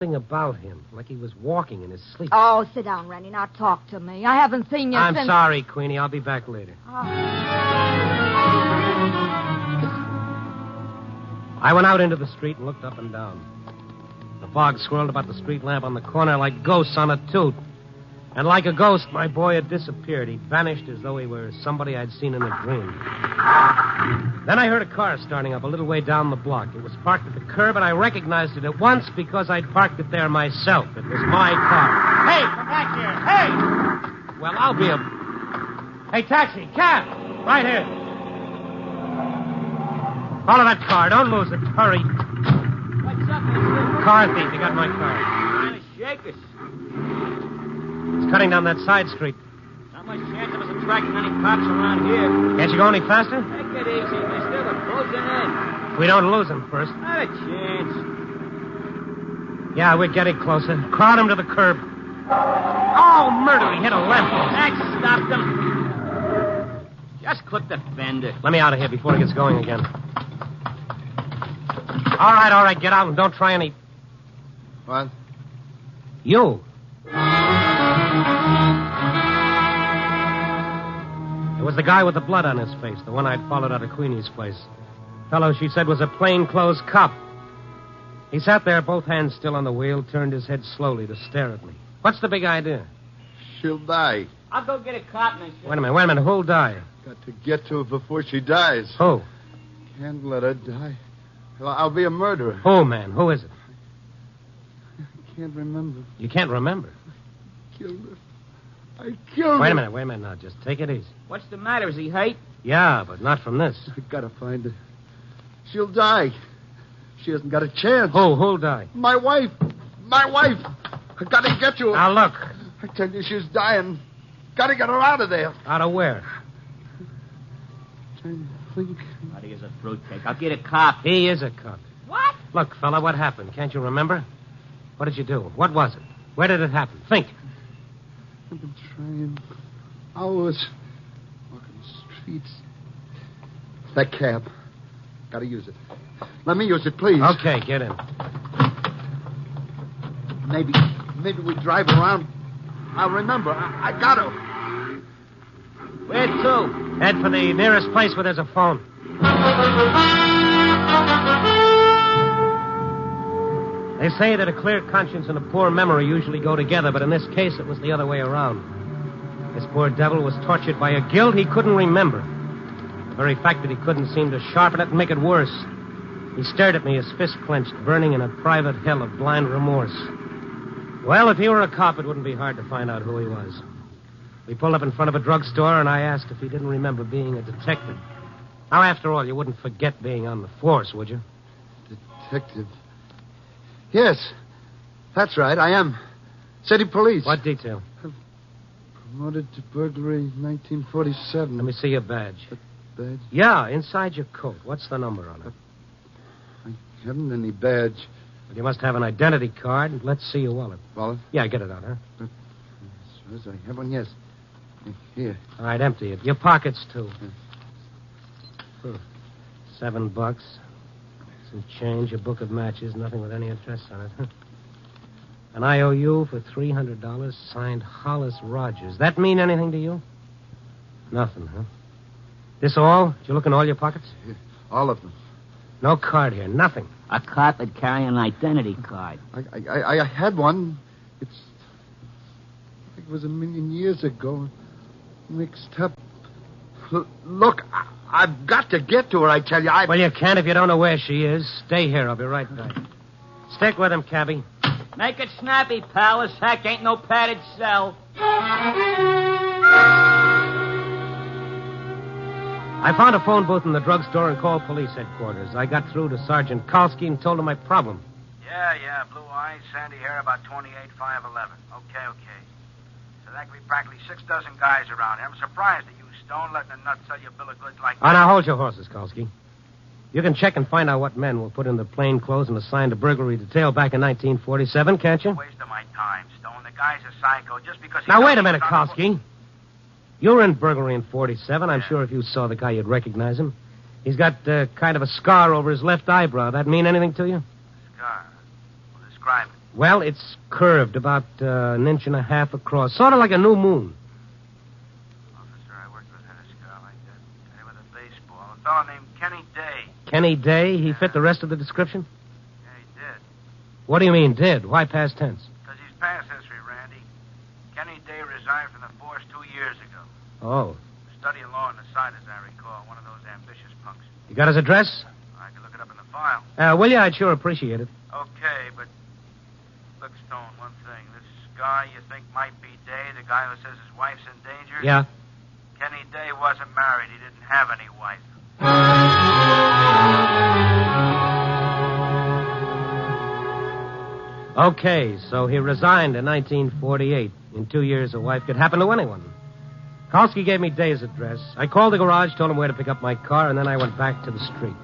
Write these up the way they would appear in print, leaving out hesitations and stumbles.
Something about him, like he was walking in his sleep. Oh, sit down, Rennie. Now talk to me. I haven't seen you I'm since... sorry, Queenie. I'll be back later. Oh. I went out into the street and looked up and down. The fog swirled about the street lamp on the corner like ghosts on a toot. And like a ghost, my boy had disappeared. He vanished as though he were somebody I'd seen in a dream. Then I heard a car starting up a little way down the block. It was parked at the curb, and I recognized it at once because I'd parked it there myself. It was my car. Hey, come back here. Hey! Well, I'll be a... Hey, taxi, cab, right here. Follow that car. Don't lose it. Hurry. What's up, mister? Car thief. You got my car. Trying to shake us. It's cutting down that side street. Not much chance of us attracting any cops around here. Can't you go any faster? Take it easy, mister. We're closing in. We don't lose him first. Not a chance. Yeah, we're getting closer. Crowd him to the curb. Oh, murder. He hit a left. That stopped him. Just clip the fender. Let me out of here before he gets going again. All right. Get out and don't try any... What? You. It was the guy with the blood on his face, the one I'd followed out of Queenie's place. Fellow she said was a plainclothes cop. He sat there, both hands still on the wheel, turned his head slowly to stare at me. What's the big idea? She'll die. I'll go get a cop, mister. Wait a minute. Who'll die? Got to get to her before she dies. Who? Can't let her die. I'll be a murderer. Who, man? Who is it? I can't remember. You can't remember? Killed her. I killed her. Wait a minute now. Just take it easy. What's the matter? Is he hurt? Yeah, but not from this. I gotta find her. She'll die. She hasn't got a chance. Who'll die? My wife. I gotta get to her. Now, look. I tell you, she's dying. Gotta get her out of there. Out of where? Trying to think. Buddy is a fruitcake. I'll get a cop. He is a cop. What? Look, fella, what happened? Can't you remember? What did you do? What was it? Where did it happen? Think. I've been trying hours. Walking the streets. That cab. Gotta use it. Let me use it, please. Okay, get in. Maybe we drive around. I'll remember. I got her. Where to? Head for the nearest place where there's a phone. They say that a clear conscience and a poor memory usually go together, but in this case it was the other way around. This poor devil was tortured by a guilt he couldn't remember. The very fact that he couldn't seem to sharpen it and make it worse. He stared at me, his fist clenched, burning in a private hell of blind remorse. Well, if he were a cop, it wouldn't be hard to find out who he was. We pulled up in front of a drugstore, and I asked if he didn't remember being a detective. Now, after all, you wouldn't forget being on the force, would you? Detective. Yes, that's right. I am. City police. What detail? Promoted to burglary 1947. Let me see your badge. Badge? Yeah, inside your coat. What's the number on it? I haven't any badge. Well, you must have an identity card. Let's see your wallet. Wallet? Yeah, get it out, huh? Yes, I have one, yes. Here. All right, empty it. Your pockets, too. $7. Some change, a book of matches, nothing with any address on it. An IOU for $300, signed Hollis Rogers. That mean anything to you? Nothing, huh? This all? Did you look in all your pockets? Yeah, all of them. No card here, nothing. A cop would carry an identity card. I had one. I think it was 1,000,000 years ago. Mixed up. Look, I've got to get to her, I tell you. Well, you can't if you don't know where she is. Stay here. I'll be right back. Stick with him, cabbie. Make it snappy, pal. This hack ain't no padded cell. I found a phone booth in the drugstore and called police headquarters. I got through to Sergeant Kalski and told him my problem. Yeah, blue eyes, sandy hair, about 28,511. Okay. So that could be practically 6 dozen guys around here. I'm surprised at you, Stone, letting a nut sell you a bill of goods like that. Oh, now hold your horses, Kalski. You can check and find out what men were put in the plain clothes and assigned to burglary detail back in 1947, can't you? Waste of my time, Stone. The guy's a psycho just because he... Now, wait a minute, Kalski. You were in burglary in 47. I'm sure if you saw the guy, you'd recognize him. He's got kind of a scar over his left eyebrow. That mean anything to you? Scar. Well, describe it. Well, it's curved about an inch and a half across, sort of like a new moon. Officer, I worked with a guy like that. Guy with a baseball. A fellow named Kenny Day. Kenny Day? He fit the rest of the description? Yeah, he did. What do you mean, did? Why past tense? Because he's past history, Randy. Kenny Day resigned from the force 2 years ago. Oh. Studying law on the side, as I recall. One of those ambitious punks. You got his address? I can look it up in the file. Will you? I'd sure appreciate it. Okay, but look, Stone, one thing. This guy you think might be Day, the guy who says his wife's in danger? Yeah? Kenny Day wasn't married. He didn't have any wife. Okay, so he resigned in 1948. In 2 years, a wife could happen to anyone. Kalski gave me Day's address. I called the garage, told him where to pick up my car, and then I went back to the street.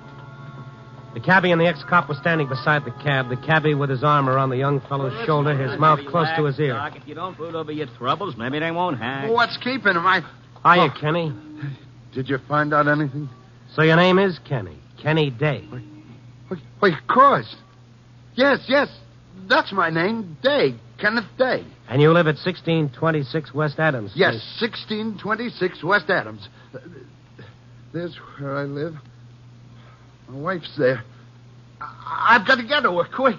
The cabbie and the ex-cop were standing beside the cab, the cabbie with his arm around the young fellow's shoulder, his mouth close to his ear. Doc, if you don't brood over your troubles, maybe they won't hang. What's keeping him? Hiya, Kenny. Did you find out anything? So your name is Kenny. Kenny Day. Why, of course. Yes. That's my name, Day. Kenneth Day. And you live at 1626 West Adams Street. Yes, 1626 West Adams. There's where I live. My wife's there. I've got to get to her, quick.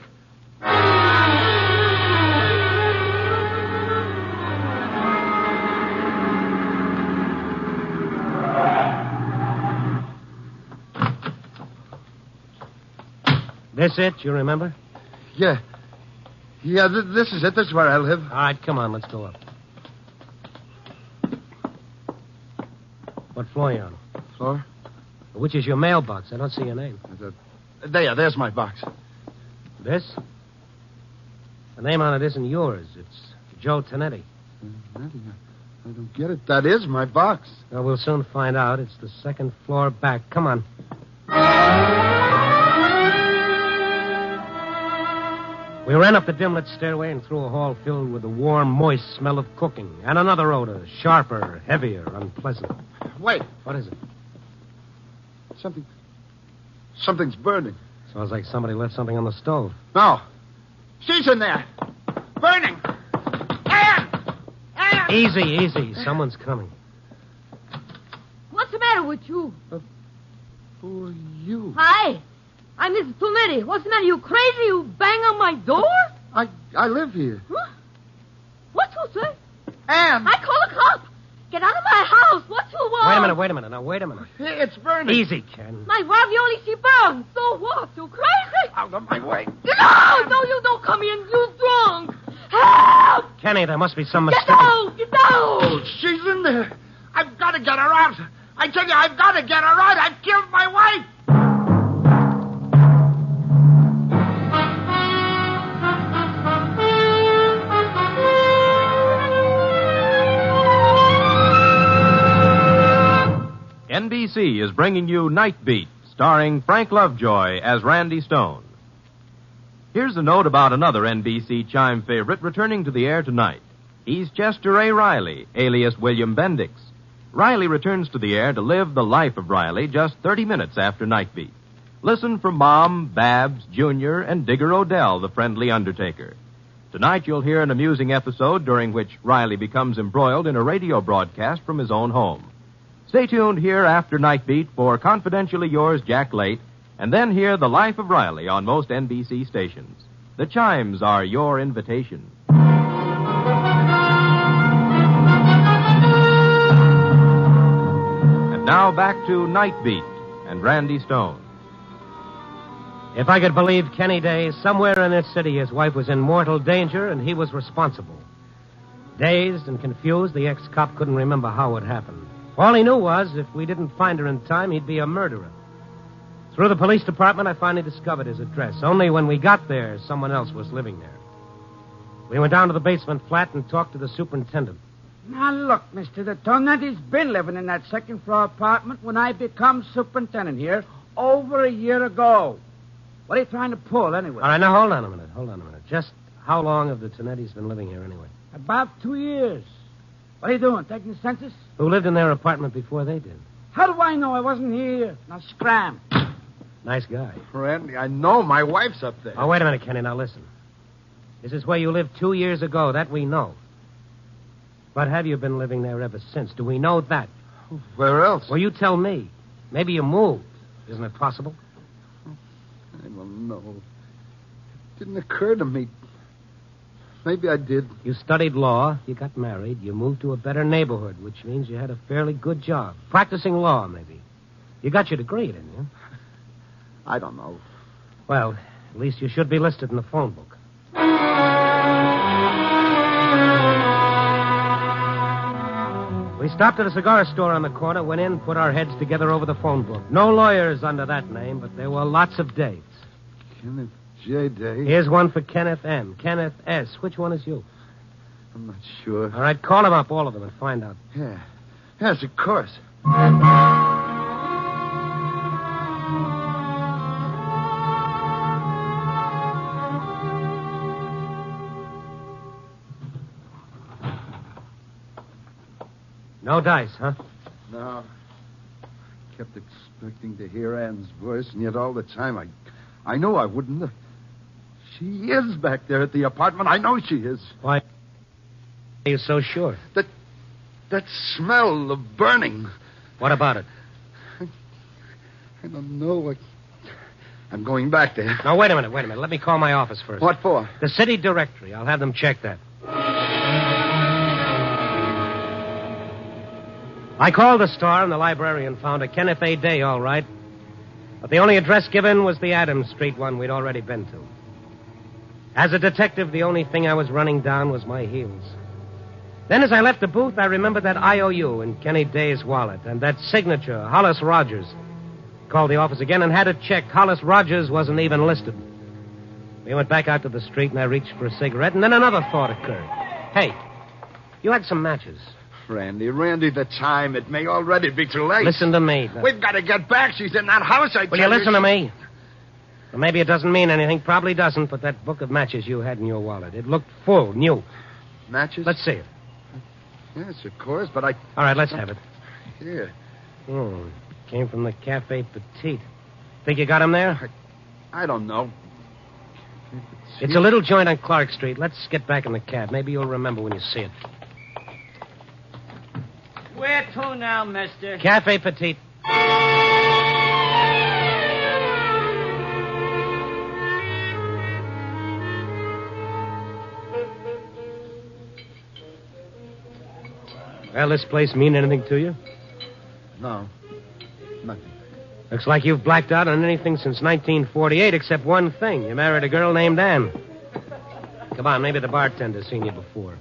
This it, you remember? Yeah. This is it. This is where I live. All right, come on, let's go up. What floor are you on? Floor? Which is your mailbox? I don't see your name. There's my box. This? The name on it isn't yours. It's Joe Tonetti. I don't get it. That is my box. Well, we'll soon find out. It's the second floor back. Come on. We ran up the dim-lit stairway and through a hall filled with the warm, moist smell of cooking and another odor, sharper, heavier, unpleasant. Wait. What is it? Something's burning. Smells like somebody left something on the stove. No. She's in there. Burning. Ann! Easy. Someone's coming. What's the matter with you? Who are you? Hi. I'm Mrs. Tonetti. What's the matter? You crazy? You bang on my door? I live here. Huh? What you say? Ann! I call a cop. Get out of my house. What you want? Wait a minute. Now, wait a minute. It's burning. Easy, Ken. My ravioli, she burns. So what? You crazy? Out of my way. No, you don't come in. You drunk. Help! Kenny, there must be some mistake. Get out! She's in there. I've got to get her out. I tell you, I've got to get her out. I've killed my wife. NBC is bringing you Night Beat, starring Frank Lovejoy as Randy Stone. Here's a note about another NBC chime favorite returning to the air tonight. He's Chester A. Riley, alias William Bendix. Riley returns to the air to live the life of Riley just 30 minutes after Night Beat. Listen for Mom, Babs, Junior, and Digger Odell, the friendly undertaker. Tonight you'll hear an amusing episode during which Riley becomes embroiled in a radio broadcast from his own home. Stay tuned here after Night Beat for Confidentially Yours, Jack Late, and then hear The Life of Riley on most NBC stations. The chimes are your invitation. And now back to Night Beat and Randy Stone. If I could believe Kenny Day, somewhere in this city his wife was in mortal danger and he was responsible. Dazed and confused, the ex-cop couldn't remember how it happened. All he knew was, if we didn't find her in time, he'd be a murderer. Through the police department, I finally discovered his address. Only when we got there, someone else was living there. We went down to the basement flat and talked to the superintendent. Now, look, Mr. The Tonetti's been living in that second-floor apartment when I become superintendent here over a year ago. What are you trying to pull, anyway? All right, now, hold on a minute. Just how long have the Tonettis been living here, anyway? About 2 years. What are you doing, taking the census? Who lived in their apartment before they did? How do I know? I wasn't here. Now, scram. Nice guy. Randy, I know my wife's up there. Oh, wait a minute, Kenny. Now, listen. This is where you lived 2 years ago. That we know. But have you been living there ever since? Do we know that? Where else? Well, you tell me. Maybe you moved. Isn't it possible? I don't know. It didn't occur to me. Maybe I did. You studied law. You got married. You moved to a better neighborhood, which means you had a fairly good job. Practicing law, maybe. You got your degree, didn't you? I don't know. Well, at least you should be listed in the phone book. We stopped at a cigar store on the corner, went in, put our heads together over the phone book. No lawyers under that name, but there were lots of dates. Kenneth J. Day. Here's one for Kenneth M. Kenneth S. Which one is you? I'm not sure. All right, call them up, all of them, and find out. Yeah. Yes, of course. No dice, huh? No. I kept expecting to hear Ann's voice, and yet all the time I know I wouldn't. She is back there at the apartment. I know she is. Why are you so sure? That smell of burning. What about it? I don't know. I'm going back there. Now, wait a minute. Let me call my office first. What for? The city directory. I'll have them check that. I called the store, and the librarian found a Kenneth A. Day, all right. But the only address given was the Adams Street one we'd already been to. As a detective, the only thing I was running down was my heels. Then as I left the booth, I remembered that IOU in Kenny Day's wallet and that signature, Hollis Rogers. Called the office again and had it checked. Hollis Rogers wasn't even listed. We went back out to the street, and I reached for a cigarette, and then another thought occurred. Hey, you had some matches. Randy, the time. It may already be too late. Listen to me. We've got to get back. She's in that house, I tell Will you listen to me? Well, maybe it doesn't mean anything. Probably doesn't, but that book of matches you had in your wallet, it looked full, new. Matches? Let's see it. Yes, of course, but I... All right, let's have it. Here. Oh, came from the Cafe Petite. Think you got him there? I don't know. It's a little joint on Clark Street. Let's get back in the cab. Maybe you'll remember when you see it. Where to now, mister? Cafe Petite. Well, this place mean anything to you? No. Nothing. Looks like you've blacked out on anything since 1948 except one thing. You married a girl named Ann. Come on, maybe the bartender's seen you before.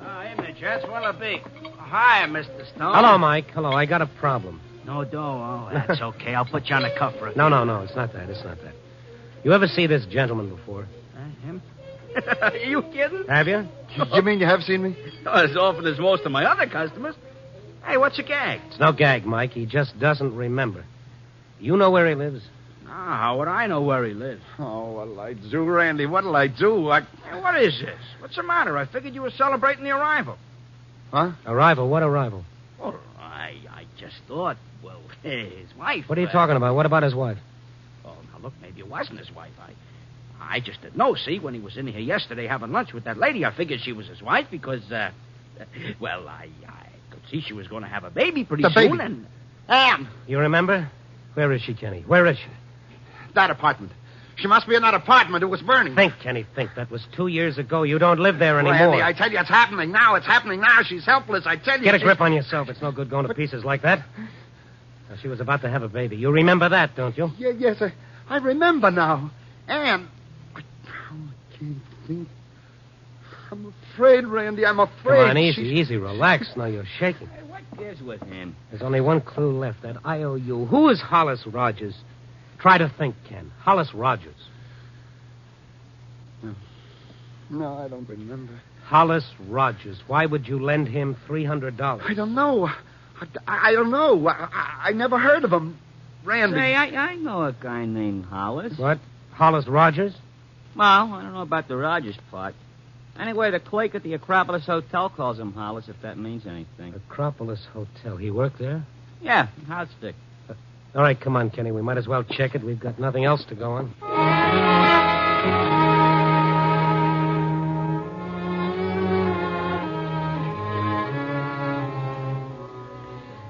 Hey, Mitch, that's what'll be. Hi, Mr. Stone. Hello, Mike. Hello, I got a problem. No, oh, that's okay. I'll put you on the cuff for a No, it's not that. You ever see this gentleman before? Him? Are you kidding? Have you? You mean you have seen me? As often as most of my other customers. Hey, what's a gag? It's no gag, Mike. He just doesn't remember. You know where he lives? Ah, how would I know where he lives? Oh, what'll I do, Randy? What'll I do? Hey, what is this? What's the matter? I figured you were celebrating the arrival. Huh? Arrival? What arrival? Well, I just thought, well, his wife. What are you talking about? What about his wife? Oh, now, look, maybe it wasn't his wife. I just didn't know, see, when he was in here yesterday having lunch with that lady, I figured she was his wife because, well, I could see she was going to have a baby pretty soon, baby. And... Ann! You remember? Where is she, Kenny? Where is she? That apartment. She must be in that apartment. It was burning. Think, Kenny, think. That was 2 years ago. You don't live there anymore. Randy, I tell you, it's happening now. It's happening now. She's helpless, I tell you. Get a grip on yourself. It's no good going to pieces like that. Now, she was about to have a baby. You remember that, don't you? Yes, I remember now. Ann, I can't think. I'm afraid, Randy. I'm afraid. Come on, easy. Relax. Now you're shaking. Hey, what is with him? There's only one clue left. That IOU. Who is Hollis Rogers? Try to think, Ken. Hollis Rogers. No, I don't remember. Hollis Rogers. Why would you lend him $300? I don't know. I don't know. I never heard of him. Randy. Say, I know a guy named Hollis. What? Hollis Rogers? Well, I don't know about the Rogers part. Anyway, the clerk at the Acropolis Hotel calls him Hollis, if that means anything. Acropolis Hotel. He worked there? Yeah, hot stick. All right, come on, Kenny. We might as well check it. We've got nothing else to go on.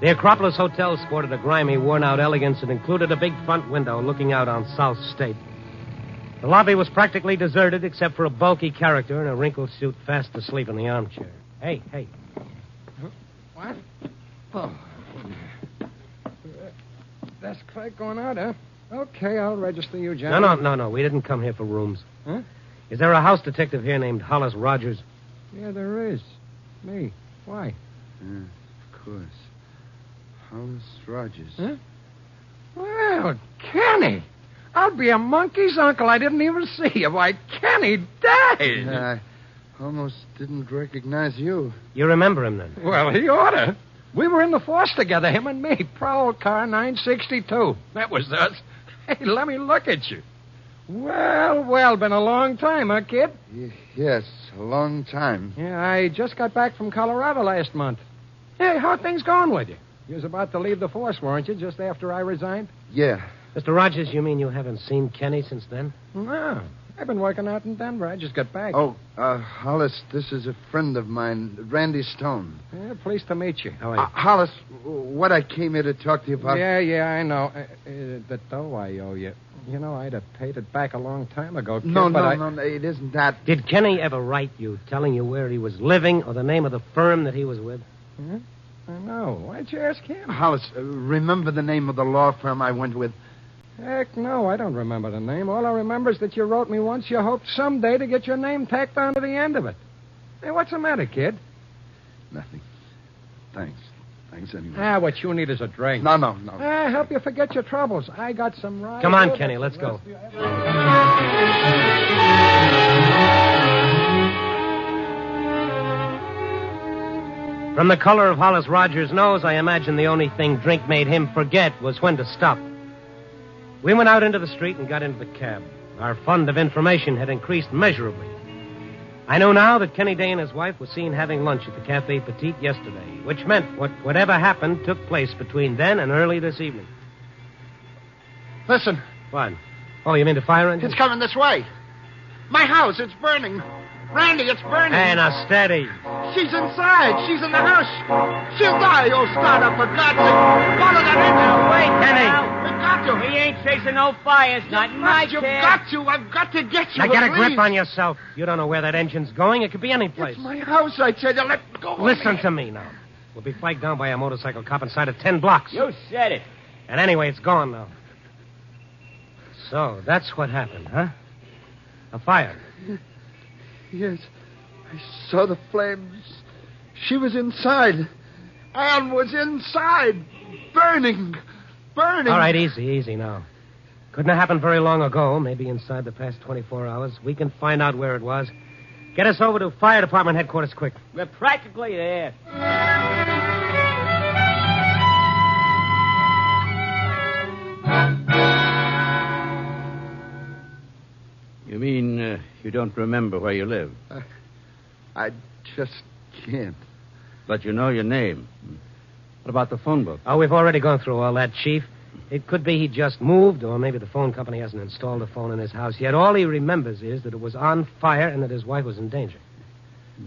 The Acropolis Hotel sported a grimy, worn-out elegance and included a big front window looking out on South State. The lobby was practically deserted except for a bulky character in a wrinkled suit fast asleep in the armchair. Hey. What? Oh. That's Craig going out, huh? Okay, I'll register you, John. No. We didn't come here for rooms. Huh? Is there a house detective here named Hollis Rogers? Yeah, there is. Me. Why? Of course. Hollis Rogers. Huh? Well, Kenny. I'll be a monkey's uncle. I didn't even see you. Why, Kenny died. I almost didn't recognize you. You remember him, then? Well, he oughta. We were in the force together, him and me. Prowl car 962. That was us. Hey, let me look at you. Well, been a long time, huh, kid? Yes, a long time. Yeah, I just got back from Colorado last month. Hey, how are things going with you? You was about to leave the force, weren't you, just after I resigned? Yeah. Mr. Rogers, you mean you haven't seen Kenny since then? No. I've been working out in Denver. I just got back. Oh, Hollis, this is a friend of mine, Randy Stone. Yeah, pleased to meet you. How are you? Hollis, what I came here to talk to you about... Yeah, I know. The dough I owe you. You know, I'd have paid it back a long time ago, kid, No, but it isn't that. Did Kenny ever write you telling you where he was living or the name of the firm that he was with? Huh? I know. Why'd you ask him? Hollis, remember the name of the law firm I went with? Heck, no, I don't remember the name. All I remember is that you wrote me once you hoped someday to get your name tacked onto the end of it. Hey, what's the matter, kid? Nothing. Thanks anyway. What you need is a drink. No. Help you forget your troubles. I got some rides. Come on, Kenny, let's go. From the color of Hollis Rogers' nose, I imagine the only thing drink made him forget was when to stop. We went out into the street and got into the cab. Our fund of information had increased measurably. I know now that Kenny Day and his wife were seen having lunch at the Cafe Petite yesterday, which meant whatever happened took place between then and early this evening. Listen. What? Oh, you mean the fire engine? It's coming this way. My house, it's burning. Randy, it's burning. Hey, now, steady. She's inside. She's in the house. She'll die. Oh, start up, for God's sake. Follow that engine. Wait, Kenny. We've got to. We ain't chasing no fires, not in my You've cab. got to. I've got to get you. Now, get a please. grip on yourself. You don't know where that engine's going. It could be any place. It's my house, I tell you. Let go of Listen me. to me now. We'll be flagged down by a motorcycle cop inside of 10 blocks. You said it. And anyway, it's gone now. So, that's what happened, huh? A fire. Yes. I saw the flames. She was inside. Anne was inside. Burning. All right, easy now. Couldn't have happened very long ago, maybe inside the past 24 hours. We can find out where it was. Get us over to fire department headquarters quick. We're practically there. You mean you don't remember where you live? I just can't. But you know your name. What about the phone book? Oh, we've already gone through all that, Chief. It could be he just moved, or maybe the phone company hasn't installed a phone in his house yet. All he remembers is that it was on fire and that his wife was in danger.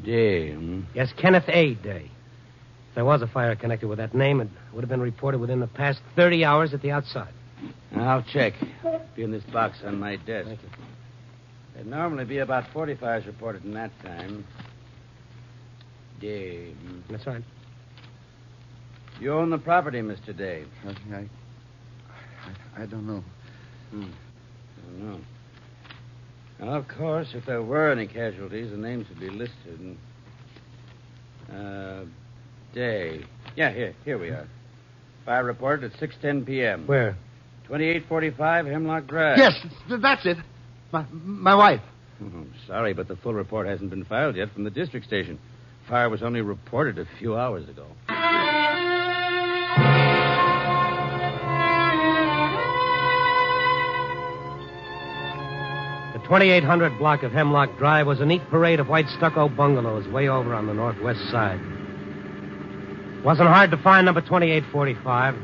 Day, hmm? Yes, Kenneth A. Day. If there was a fire connected with that name, it would have been reported within the past 30 hours at the outside. I'll check. Be in this box on my desk. Thank you. There'd normally be about 40 fires reported in that time. Day. That's right. You own the property, Mr. Day. I don't know. I don't know. Now, of course, if there were any casualties, the names would be listed. Day. Yeah, here we are. Fire reported at 6:10 p.m. Where? 2845 Hemlock Drive. Yes, that's it. My wife. Oh, sorry, but the full report hasn't been filed yet from the district station. Fire was only reported a few hours ago. The 2800 block of Hemlock Drive was a neat parade of white stucco bungalows way over on the northwest side. Wasn't hard to find number 2845,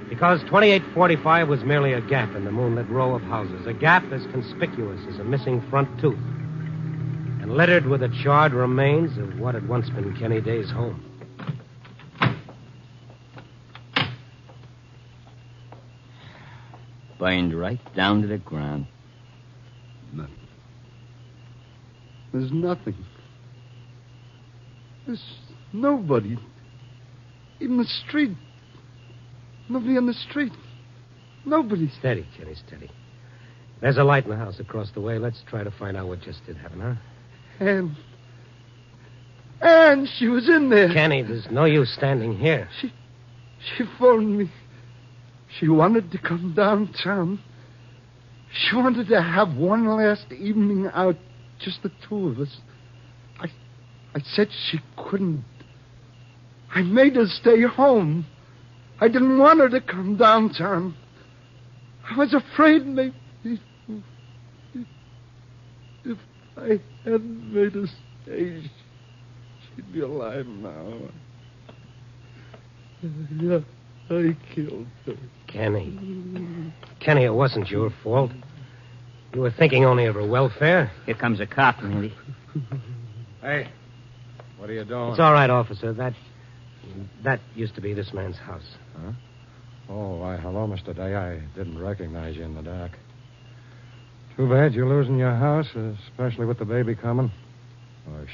because 2845 was merely a gap in the moonlit row of houses, a gap as conspicuous as a missing front tooth, and littered with the charred remains of what had once been Kenny Day's home. burned right down to the ground. Nothing. There's nothing. There's nobody. Even the street. Nobody on the street. Nobody. Steady, Kenny, steady. There's a light in the house across the way. Let's try to find out what just did happen, huh? And she was in there. Kenny, there's no use standing here. She phoned me. She wanted to come downtown. She wanted to have one last evening out, just the two of us. I said she couldn't. I made her stay home. I didn't want her to come downtown. I was afraid maybe if I hadn't made her stay, she'd be alive now. Yeah, I killed her. Kenny, it wasn't your fault. You were thinking only of her welfare. Here comes a cop, Randy. Hey, what are you doing? It's all right, officer. That used to be this man's house. Huh? Oh, why, hello, Mr. Day. I didn't recognize you in the dark. Too bad you're losing your house, especially with the baby coming.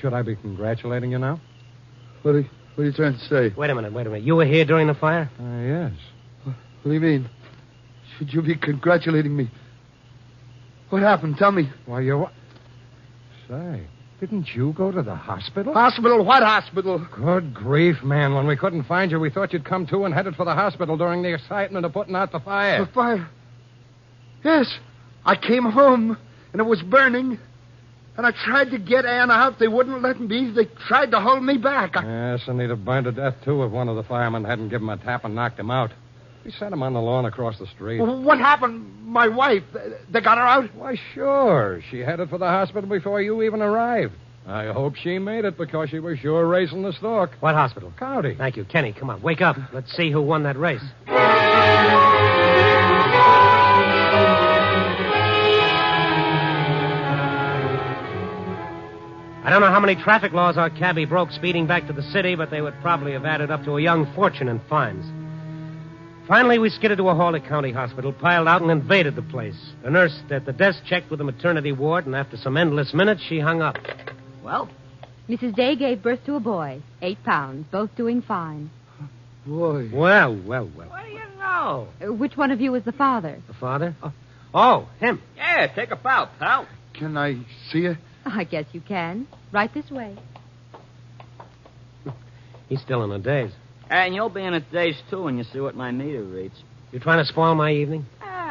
Should I be congratulating you now? What are you trying to say? Wait a minute. You were here during the fire? Yes. What do you mean? Should you be congratulating me? What happened? Tell me. Why, Say, didn't you go to the hospital? Hospital? What hospital? Good grief, man. When we couldn't find you, we thought you'd come to and headed for the hospital during the excitement of putting out the fire. The fire? Yes. I came home, and it was burning. And I tried to get Ann out. They wouldn't let me. They tried to hold me back. Yes, and he'd have burned to death, too, if one of the firemen hadn't given him a tap and knocked him out. We set him on the lawn across the street. Well, what happened? My wife, they got her out? Why, sure. She headed for the hospital before you even arrived. I hope she made it because she was sure racing the stork. What hospital? County. Thank you. Kenny, come on. Wake up. Let's see who won that race. I don't know how many traffic laws our cabbie broke speeding back to the city, but they would probably have added up to a young fortune in fines. Finally, we skidded to a Hawley County hospital, piled out, and invaded the place. The nurse at the desk checked with the maternity ward, and after some endless minutes, she hung up. Well? Mrs. Day gave birth to a boy, 8 pounds, both doing fine. Boy. Well. What do you know? Which one of you is the father? The father? Oh, him. Yeah, take a bow, pal. Can I see her? I guess you can. Right this way. He's still in a daze. And you'll be in a daze, too, when you see what my meter reads. You trying to spoil my evening?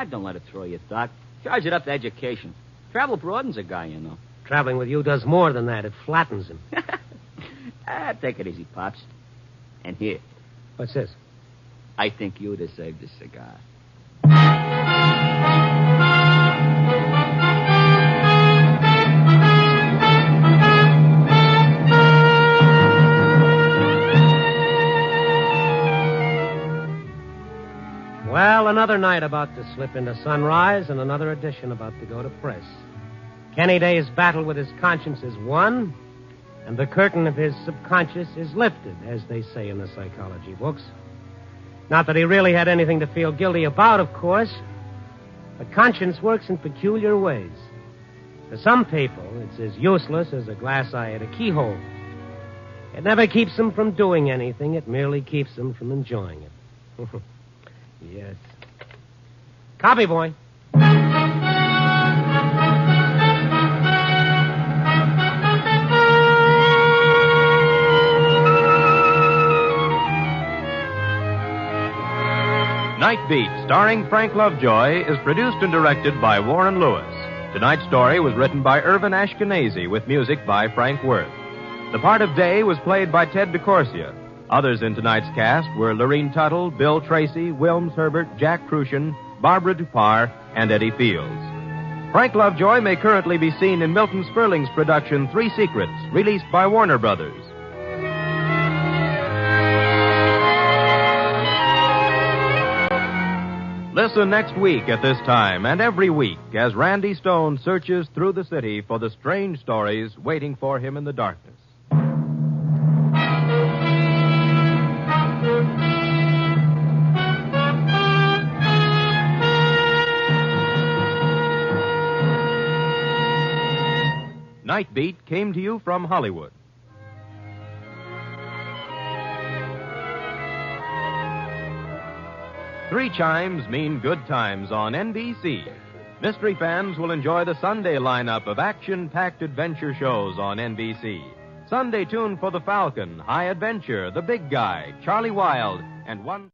Don't let it throw you, Doc. Charge it up to education. Travel broadens a guy, you know. Traveling with you does more than that. It flattens him. Take it easy, Pops. And here, What's this? I think you deserve the cigar. Well, another night about to slip into sunrise and another edition about to go to press. Kenny Day's battle with his conscience is won, and the curtain of his subconscious is lifted, as they say in the psychology books. Not that he really had anything to feel guilty about, of course, but conscience works in peculiar ways. For some people, it's as useless as a glass eye at a keyhole. It never keeps them from doing anything. It merely keeps them from enjoying it. Yes. Copy, boy. Night Beat, starring Frank Lovejoy, is produced and directed by Warren Lewis. Tonight's story was written by Irvin Ashkenazi with music by Frank Worth. The part of Day was played by Ted DeCorsia. Others in tonight's cast were Lorene Tuttle, Bill Tracy, Wilms Herbert, Jack Crucian, Barbara Dupar, and Eddie Fields. Frank Lovejoy may currently be seen in Milton Sperling's production Three Secrets, released by Warner Brothers. Listen next week at this time and every week as Randy Stone searches through the city for the strange stories waiting for him in the darkness. Night Beat came to you from Hollywood. Three chimes mean good times on NBC. Mystery fans will enjoy the Sunday lineup of action-packed adventure shows on NBC. Sunday tune for The Falcon, High Adventure, The Big Guy, Charlie Wilde, and one...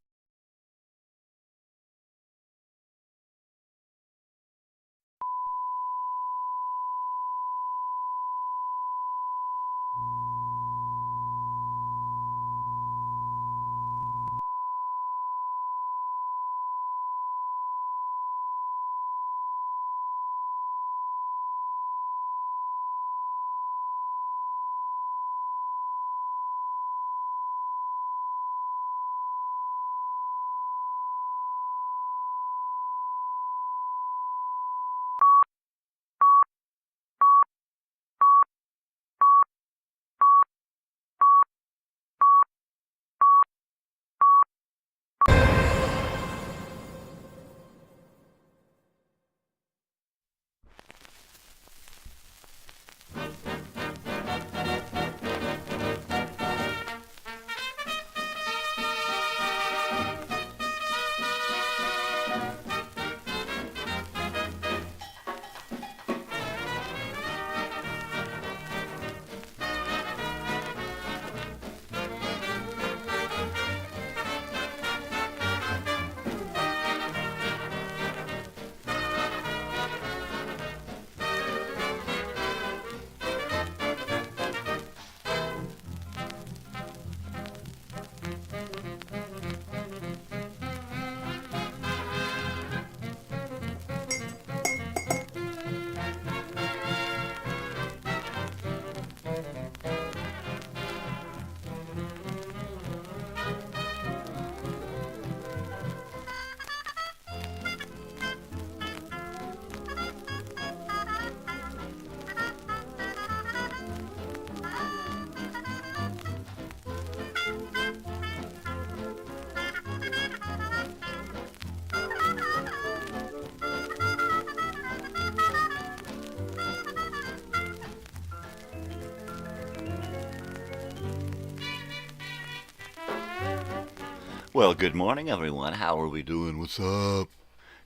Well, good morning, everyone. How are we doing? What's up?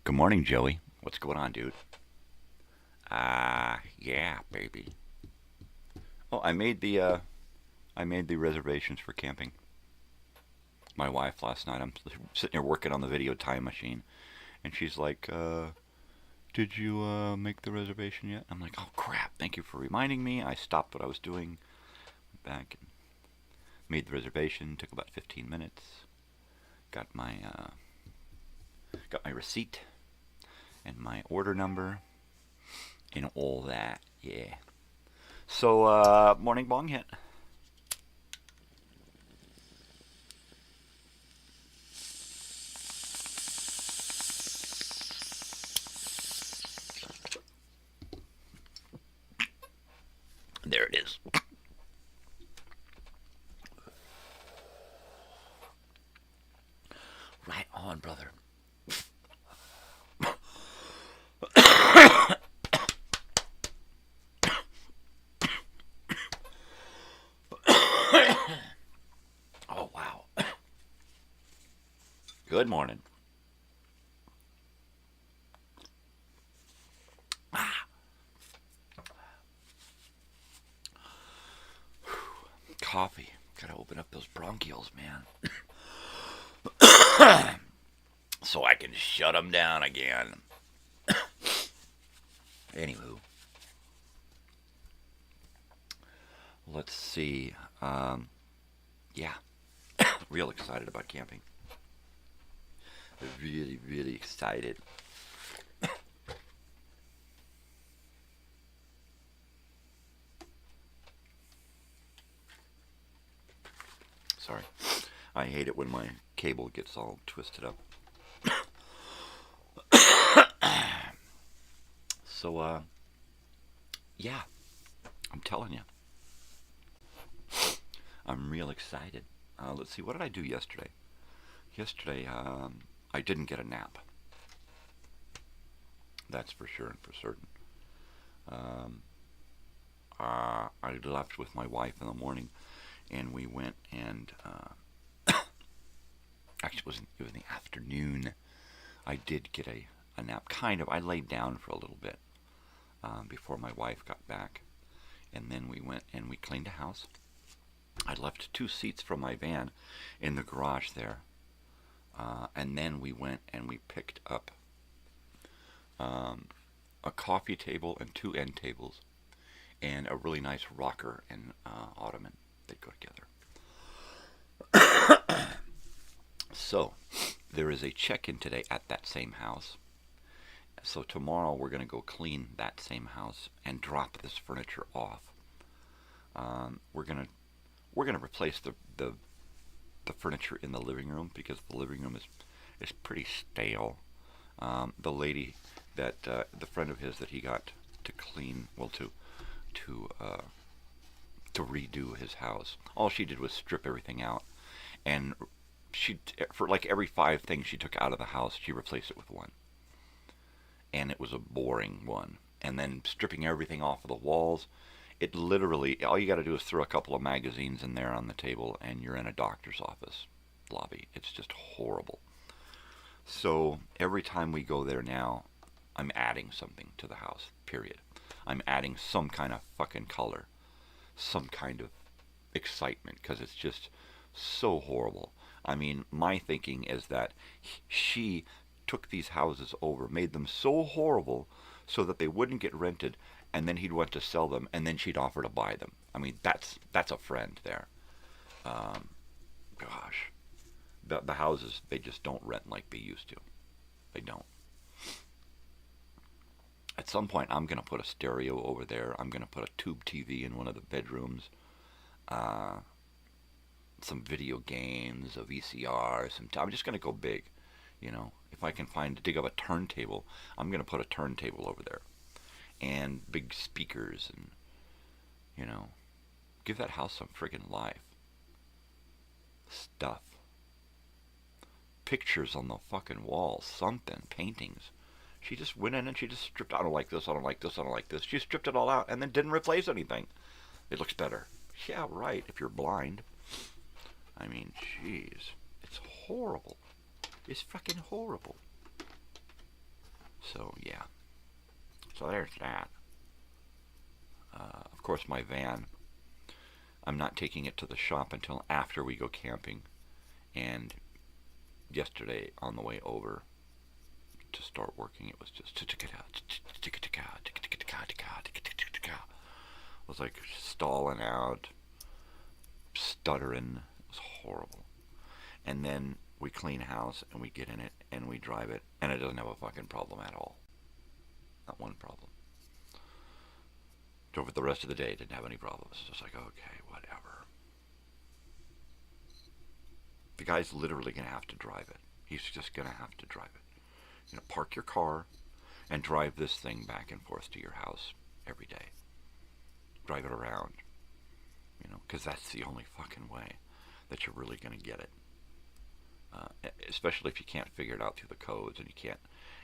Good morning, Joey. What's going on, dude? Yeah, baby. Oh, I made the reservations for camping. My wife last night. I'm sitting here working on the video time machine, and she's like, "Did you make the reservation yet?" I'm like, "Oh crap! Thank you for reminding me." I stopped what I was doing, went back and made the reservation. Took about 15 minutes. Got my receipt and my order number and all that. Yeah. So morning bong hit. There it is. Right on, brother. Oh, wow. Good morning. Coffee. Gotta open up those bronchioles, man. So I can shut them down again. Anywho. Let's see. Yeah. Real excited about camping. Really, really excited. Sorry. I hate it when my cable gets all twisted up. So, yeah. I'm telling you. I'm real excited. Let's see, what did I do yesterday? Yesterday, I didn't get a nap. That's for sure and for certain. actually left with my wife in the morning, and we went and actually it was in the afternoon. I did get a nap. Kind of. I laid down for a little bit before my wife got back, and then we went and we cleaned the house. I left 2 seats from my van in the garage there, and then we went and we picked up a coffee table and 2 end tables and a really nice rocker and ottoman that go together. So there is a check-in today at that same house. So tomorrow we're going to go clean that same house and drop this furniture off. We're going to replace the furniture in the living room because the living room is pretty stale. The lady that the friend of his that he got to clean, well, to redo his house, all she did was strip everything out, and for like every 5 things she took out of the house, she replaced it with one, and it was a boring one. And then stripping everything off of the walls, it literally, all you got to do is throw a couple of magazines in there on the table, and you're in a doctor's office lobby. It's just horrible. So every time we go there now, I'm adding something to the house, period. I'm adding some kind of fucking color, some kind of excitement, because it's just so horrible. I mean, my thinking is that she took these houses over, made them so horrible so that they wouldn't get rented, and then he'd want to sell them, and then she'd offer to buy them. I mean, that's a friend there. Gosh. The houses, they just don't rent like they used to. They don't. At some point, I'm going to put a stereo over there. I'm going to put a tube TV in one of the bedrooms. Some video games, a VCR. I'm just going to go big, you know. If I can dig up a turntable, I'm going to put a turntable over there. And big speakers and, you know, give that house some friggin' life. Stuff. Pictures on the fucking walls, something, paintings. She just went in and she just stripped, I don't like this, I don't like this, I don't like this. She stripped it all out and then didn't replace anything. It looks better. Yeah, right, if you're blind. I mean, jeez. It's horrible. It's fucking horrible. So, yeah. So there's that. Of course, my van, I'm not taking it to the shop until after we go camping. And yesterday, on the way over to start working, it was just it was like stalling out, stuttering. It was horrible. And then we clean house and we get in it and we drive it, and it doesn't have a fucking problem at all. Not one problem. Drove it the rest of the day, didn't have any problems. Just like, okay, whatever. The guy's literally going to have to drive it. He's just going to have to drive it. You know, park your car and drive this thing back and forth to your house every day. Drive it around. You know, because that's the only fucking way that you're really going to get it. Especially if you can't figure it out through the codes and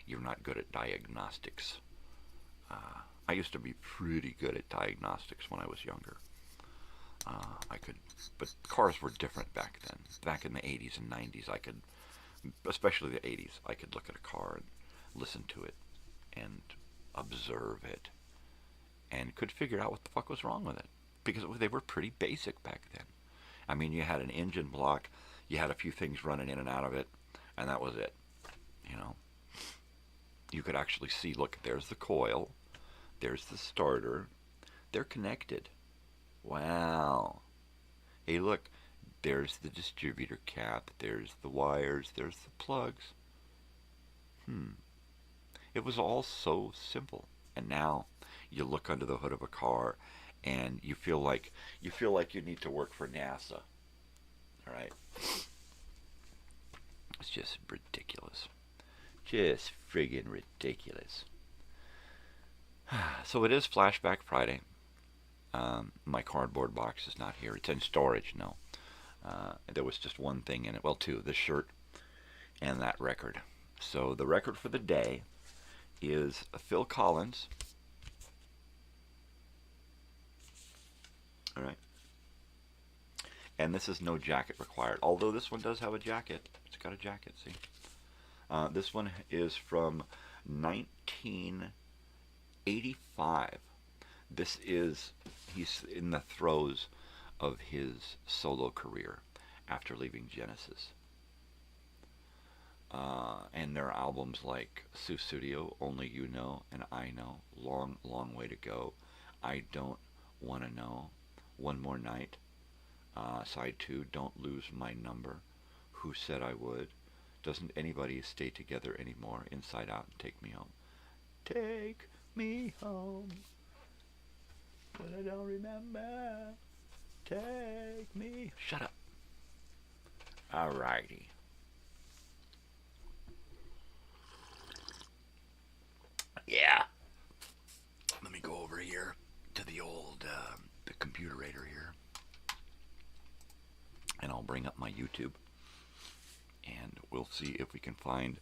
you're not good at diagnostics. I used to be pretty good at diagnostics when I was younger. But cars were different back then. Back in the 80s and 90s, especially the 80s, I could look at a car and listen to it and observe it and could figure out what the fuck was wrong with it. Because they were pretty basic back then. I mean, you had an engine block, you had a few things running in and out of it, and that was it. You know? You could actually see, look, there's the coil, there's the starter, they're connected. Wow. Hey, look, there's the distributor cap, there's the wires, there's the plugs. It was all so simple. And now you look under the hood of a car and you feel like you need to work for NASA. All right? It's just ridiculous. Just friggin' ridiculous. So it is Flashback Friday. My cardboard box is not here. It's in storage, no. There was just one thing in it. Well, two. This shirt and that record. So the record for the day is Phil Collins. All right. And this is no jacket required, although this one does have a jacket. It's got a jacket, see? This one is from 1985. He's in the throes of his solo career after leaving Genesis. And there are albums like Sussudio, Only You Know, and I Know, Long, Long Way to Go, I Don't Want to Know, One More Night, Side 2, Don't Lose My Number, Who Said I Would, Doesn't Anybody Stay Together Anymore, Inside Out, and Take Me Home. Take me home, but I don't remember. Take me. Shut up. Alrighty. Yeah. Let me go over here to the old, the computerator here. And I'll bring up my YouTube. And we'll see if we can find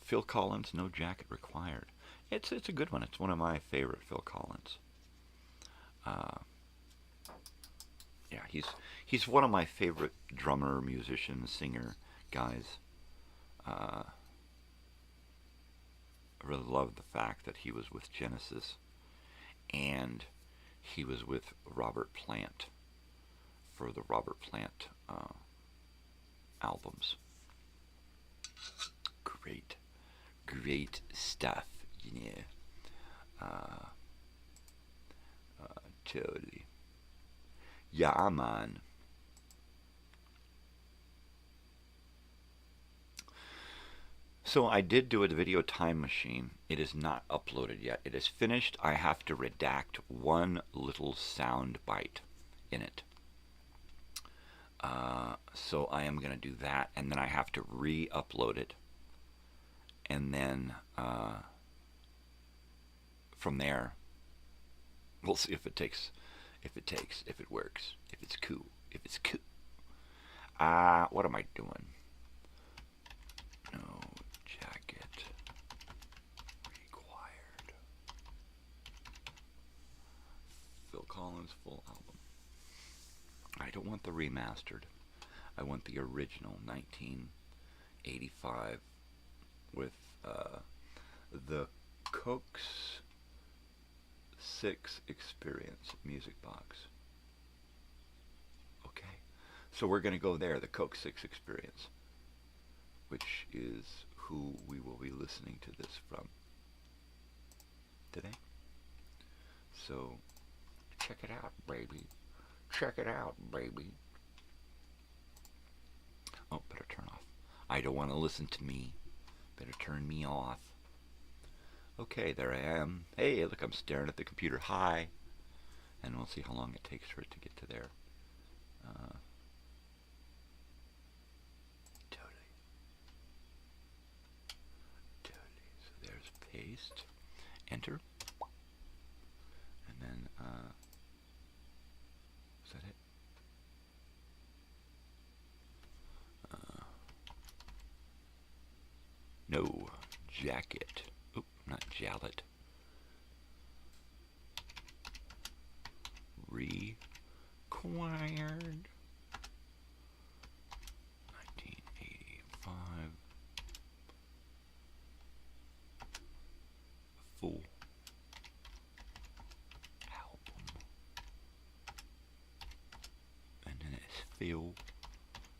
Phil Collins, No Jacket Required. It's a good one. It's one of my favorite Phil Collins. Yeah, he's one of my favorite drummer, musician, singer guys. I really love the fact that he was with Genesis and he was with Robert Plant for the Robert Plant albums. Great stuff, you know. Totally. Yeah, man. So I did do a video time machine. It is not uploaded yet. It is finished. I have to redact one little sound bite in it. So I am going to do that, and then I have to re-upload it. And then from there, we'll see if it takes, if it works, if it's cool. What am I doing? No jacket required. Phil Collins full album. I don't want the remastered. I want the original 1985 with the Coke's 6 Experience music box. Okay, so we're going to go there, the Coke 6 Experience, which is who we will be listening to this from today. So check it out, baby. Check it out, baby. Oh, better turn off. I don't want to listen to me. Better turn me off. Okay, there I am. Hey, look, I'm staring at the computer. Hi. And we'll see how long it takes for it to get to there. Totally. So there's paste. Enter. And then, is that it? No jacket. Oop, not jallet. Required. 1985. Full album. And then it's Phil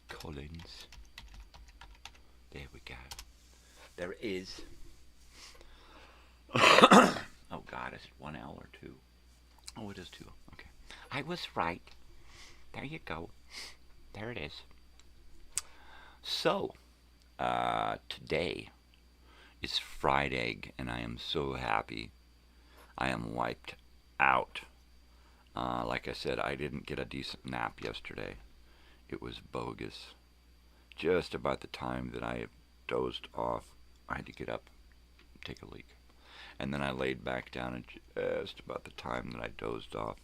Collins. There we go. There is. Oh God, is it 1 hour or 2? Oh, it is 2. Okay. I was right. There you go. There it is. So, today is fried egg, and I am so happy. I am wiped out. Like I said, I didn't get a decent nap yesterday. It was bogus. Just about the time that I dozed off, I had to get up and take a leak. And then I laid back down, and just about the time that I dozed off,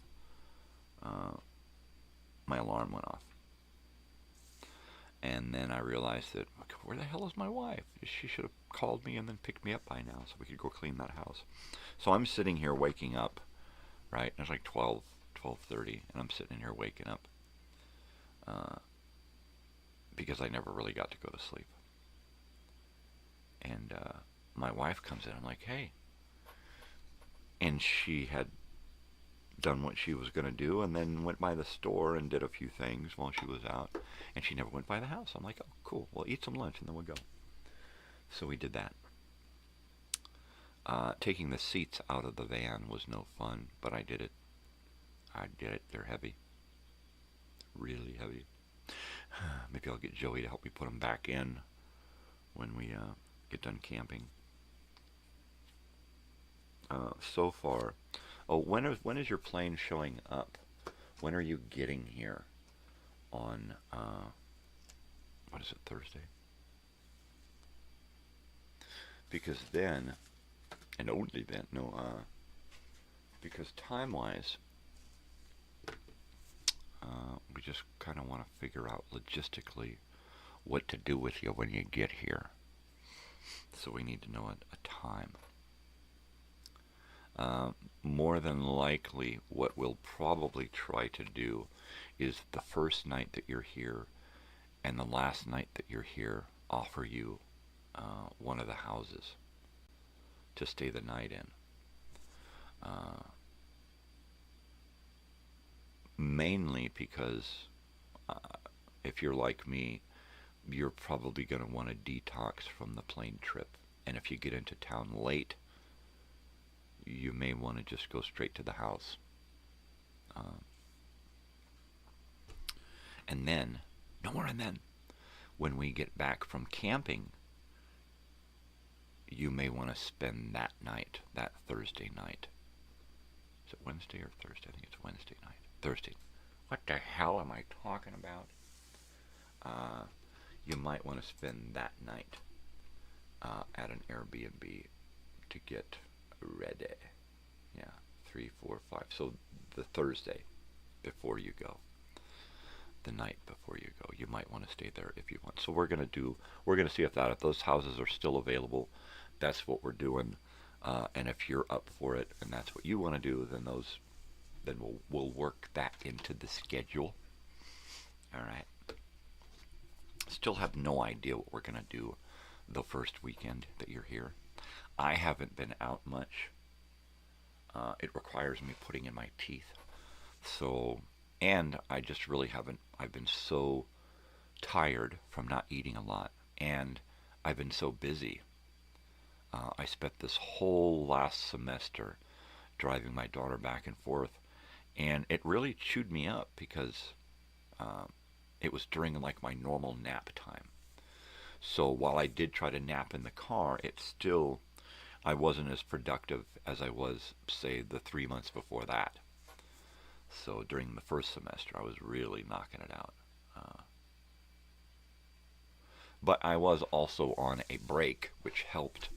my alarm went off. And then I realized that, where the hell is my wife? She should have called me and then picked me up by now so we could go clean that house. So I'm sitting here waking up, right? There's like 12 12:30, and I'm sitting in here waking up because I never really got to go to sleep. And my wife comes in. I'm like, hey. And she had done what she was going to do and then went by the store and did a few things while she was out. And she never went by the house. I'm like, oh, cool. We'll eat some lunch and then we'll go. So we did that. Taking the seats out of the van was no fun, but I did it. I did it. They're heavy. Really heavy. Maybe I'll get Joey to help me put them back in when we get done camping. So far, when is your plane showing up? When are you getting here? On what is it, Thursday? Because then, and only then, because time-wise, we just kind of want to figure out logistically what to do with you when you get here. So we need to know a time. More than likely, what we'll probably try to do is the first night that you're here and the last night that you're here, offer you one of the houses to stay the night in. Mainly because if you're like me, you're probably going to want to detox from the plane trip. And if you get into town late, you may want to just go straight to the house. And then, no more and then, when we get back from camping, you may want to spend that night, that Thursday night. Is it Wednesday or Thursday? I think it's Wednesday night. Thursday. What the hell am I talking about? You might want to spend that night at an Airbnb to get ready. Yeah, 3, 4, 5. So the Thursday before you go, the night before you go, you might want to stay there if you want. So we're gonna see if those houses are still available. That's what we're doing. And if you're up for it and that's what you want to do, then we'll work that into the schedule. All right. Still have no idea what we're gonna do the first weekend that you're here. I haven't been out much. It requires me putting in my teeth. So, and I just really haven't. I've been so tired from not eating a lot, and I've been so busy. I spent this whole last semester driving my daughter back and forth, and it really chewed me up because it was during like my normal nap time. So while I did try to nap in the car, I wasn't as productive as I was, say, the 3 months before that. So during the first semester, I was really knocking it out. But I was also on a break, which helped,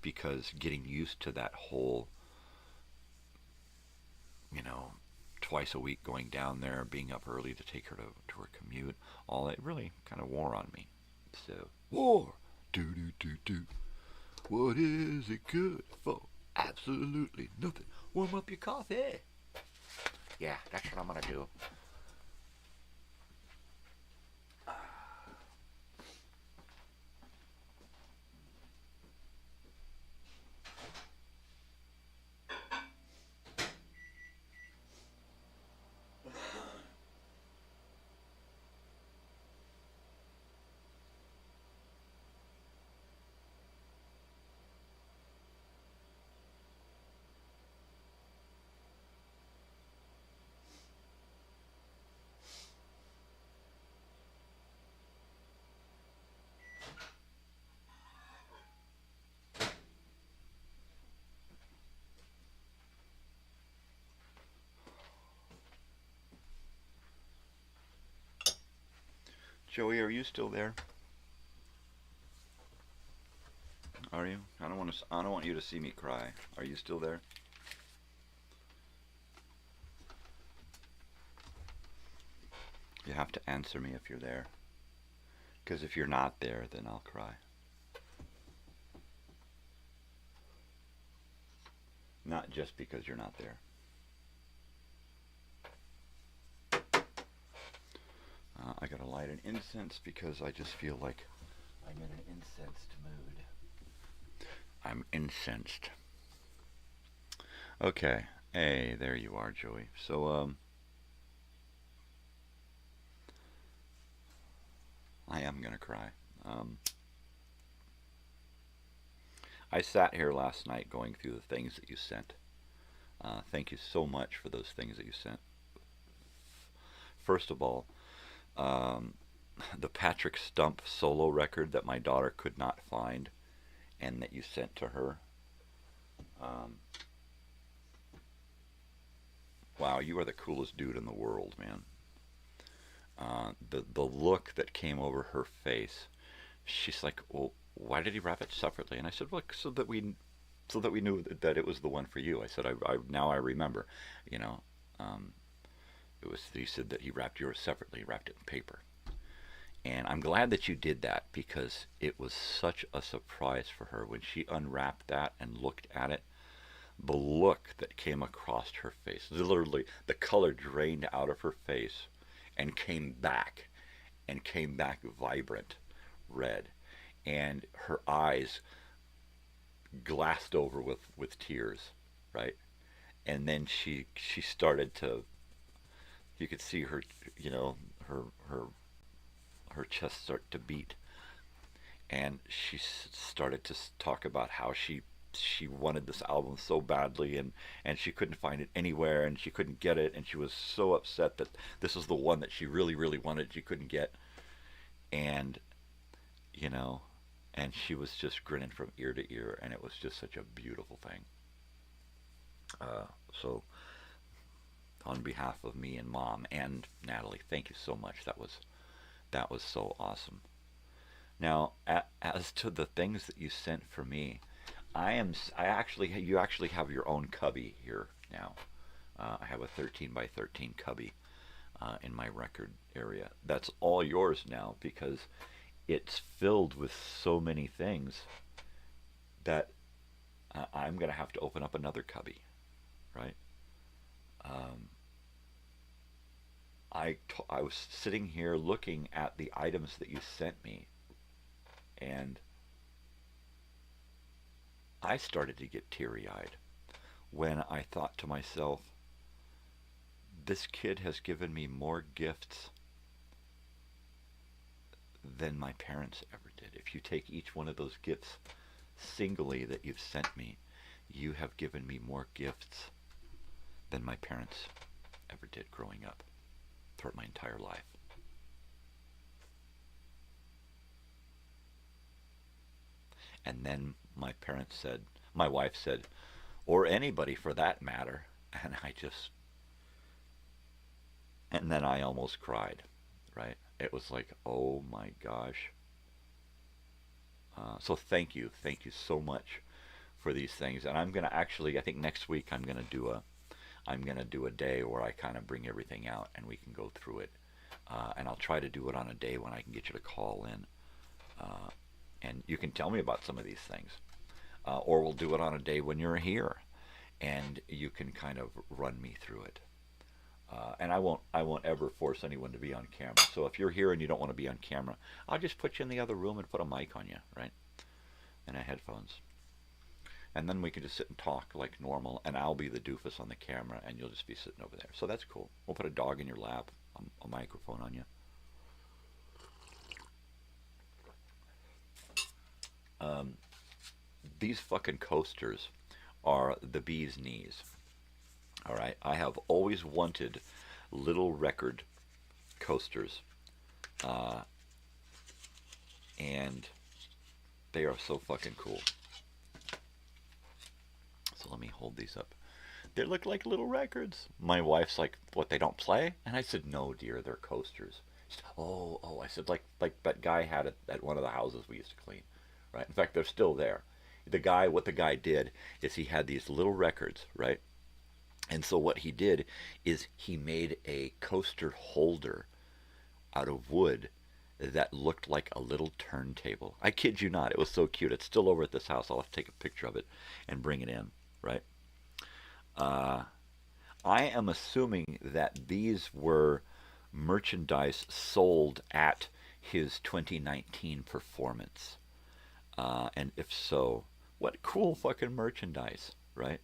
because getting used to that whole, twice a week going down there, being up early to take her to her commute, all that really kind of wore on me. So, war, do. What is it good for? Absolutely nothing. Warm up your coffee. Yeah, that's what I'm gonna do. Joey, are you still there? Are you? I don't want you to see me cry. Are you still there? You have to answer me if you're there. Because if you're not there, then I'll cry. Not just because you're not there. gotta light an incense because I just feel like I'm in an incensed mood. I'm incensed. Okay. Hey, there you are, Joey. So, I am gonna cry. I sat here last night going through the things that you sent. Thank you so much for those things that you sent. First of all, the Patrick Stump solo record that my daughter could not find and that you sent to her. Wow, you are the coolest dude in the world, man. The look that came over her face, she's like, well, why did he wrap it separately? And I said, look, so that we knew that it was the one for you. I said, now I remember, you know. He said that he wrapped yours separately, wrapped it in paper. And I'm glad that you did that because it was such a surprise for her when she unwrapped that and looked at it. The look that came across her face, literally the color drained out of her face and came back vibrant red. And her eyes glassed over with tears, right? And then she started to, you could see her, you know, her chest start to beat, and she started to talk about how she wanted this album so badly, and she couldn't find it anywhere, and she couldn't get it, and she was so upset that this was the one that she really, really wanted, she couldn't get. And, you know, and she was just grinning from ear to ear, and it was just such a beautiful thing. So on behalf of me and Mom and Natalie, thank you so much. That was so awesome. Now, as to the things that you sent for me, you actually have your own cubby here now. I have a 13 by 13 cubby in my record area. That's all yours now because it's filled with so many things that I'm going to have to open up another cubby, right? I was sitting here looking at the items that you sent me, and I started to get teary-eyed when I thought to myself, this kid has given me more gifts than my parents ever did. If you take each one of those gifts singly that you've sent me, you have given me more gifts than my parents ever did growing up throughout my entire life. And then my wife said, or anybody for that matter, and then I almost cried, right? It was like, oh my gosh. So thank you so much for these things. And I'm going to actually, I think next week I'm going to do a day where I kind of bring everything out and we can go through it. And I'll try to do it on a day when I can get you to call in. And you can tell me about some of these things. Or we'll do it on a day when you're here and you can kind of run me through it. And I won't ever force anyone to be on camera. So if you're here and you don't want to be on camera, I'll just put you in the other room and put a mic on you, right? And headphones. And then we can just sit and talk like normal, and I'll be the doofus on the camera, and you'll just be sitting over there. So that's cool. We'll put a dog in your lap, a microphone on you. These fucking coasters are the bee's knees. All right, I have always wanted little record coasters, and they are so fucking cool. So let me hold these up. They look like little records. My wife's like, what, they don't play? And I said, no, dear, they're coasters. She said, oh, I said, like that guy had it at one of the houses we used to clean, right? In fact, they're still there. What the guy did is he had these little records, right? And so what he did is he made a coaster holder out of wood that looked like a little turntable. I kid you not. It was so cute. It's still over at this house. I'll have to take a picture of it and bring it in, right? I am assuming that these were merchandise sold at his 2019 performance? And if so, what cool fucking merchandise, right?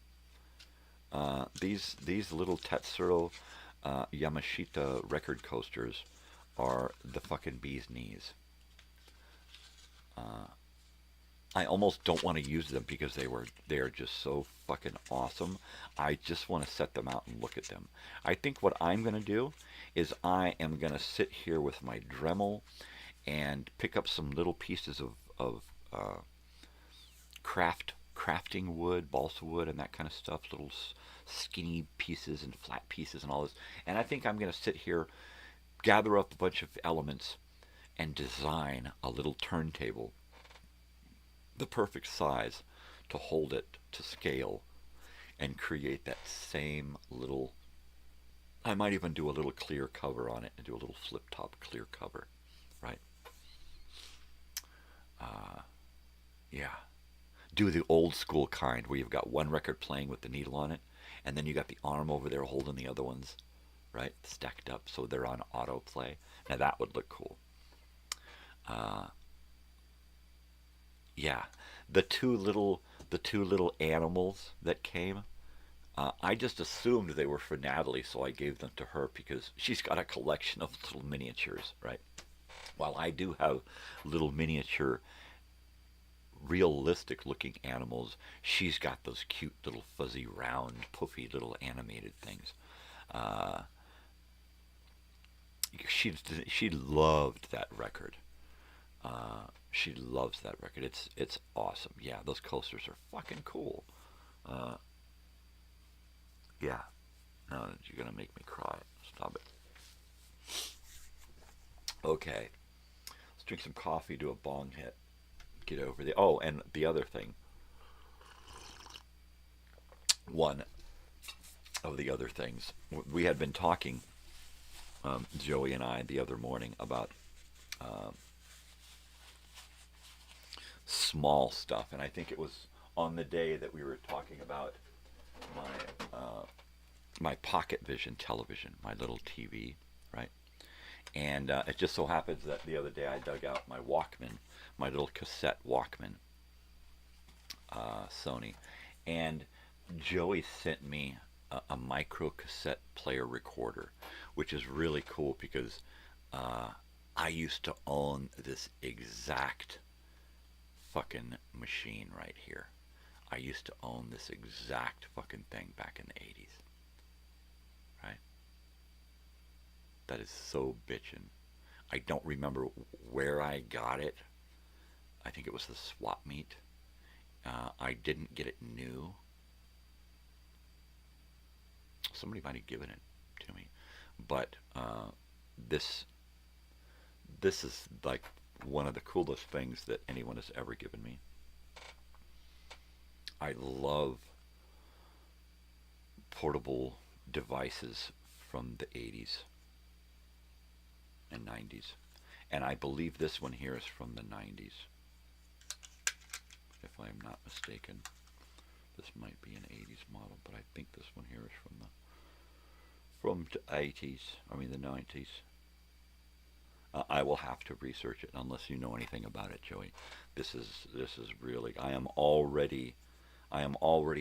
These little Tetsuro Yamashita record coasters are the fucking bee's knees. I almost don't want to use them because they are just so fucking awesome. I just want to set them out and look at them. I think what I'm going to do is I am going to sit here with my Dremel and pick up some little pieces of crafting wood, balsa wood, and that kind of stuff, little skinny pieces and flat pieces and all this. And I think I'm going to sit here, gather up a bunch of elements, and design a little turntable, the perfect size to hold it to scale, and create that same little, I might even do a little clear cover on it and do a little flip top clear cover, right? Yeah. Do the old school kind where you've got one record playing with the needle on it, and then you got the arm over there holding the other ones, right? Stacked up so they're on autoplay. Now that would look cool. Yeah. The two little animals that came, I just assumed they were for Natalie, so I gave them to her because she's got a collection of little miniatures, right? While I do have little miniature realistic looking animals, she's got those cute little fuzzy round puffy little animated things. She loved that record. She loves that record. It's awesome. Yeah, those coasters are fucking cool. Yeah. No, you're gonna make me cry. Stop it. Okay. Let's drink some coffee, do a bong hit. Get over the... Oh, and the other thing. One of the other things. We had been talking, Joey and I, the other morning about small stuff. And I think it was on the day that we were talking about my Pocket Vision television, my little TV, right? And it just so happens that the other day I dug out my Walkman, my little cassette Walkman, Sony, and Joey sent me a micro cassette player recorder, which is really cool because I used to own this exact fucking machine right here. I used to own this exact fucking thing back in the 80s. Right? That is so bitchin'. I don't remember where I got it. I think it was the swap meet. I didn't get it new. Somebody might have given it to me. But this is like one of the coolest things that anyone has ever given me. I love portable devices from the 80s and 90s. And I believe this one here is from the 90s. If I'm not mistaken. This might be an 80s model, but I think this one here is from the 80s. I mean the 90s. I will have to research it unless you know anything about it, Joey. This is really, I am already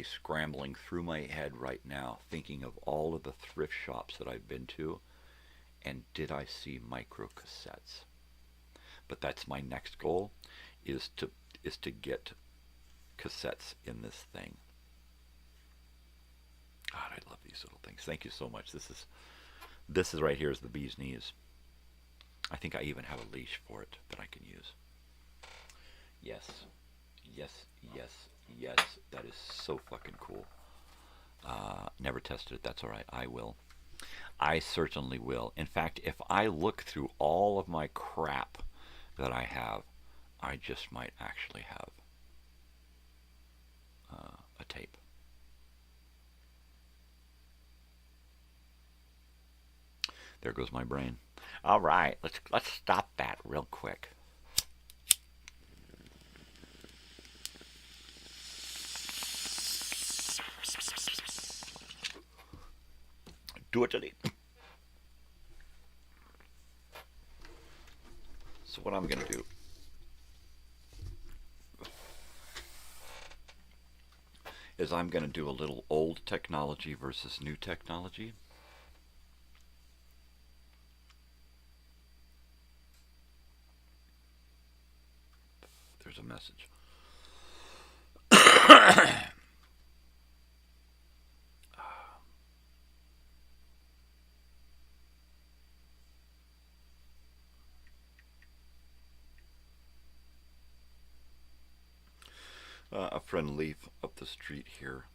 scrambling through my head right now thinking of all of the thrift shops that I've been to, and did I see micro cassettes? But that's my next goal, is to get cassettes in this thing. God, I love these little things. Thank you so much. This is right here is the bee's knees. I think I even have a leash for it that I can use. Yes. Yes, yes, yes. That is so fucking cool. Never tested it. That's all right. I will. I certainly will. In fact, if I look through all of my crap that I have, I just might actually have a tape. There goes my brain. All right, let's stop that real quick. Do it, delete. So what I'm going to do is I'm going to do a little old technology versus new technology. There's a message. A friend Leaf up the street here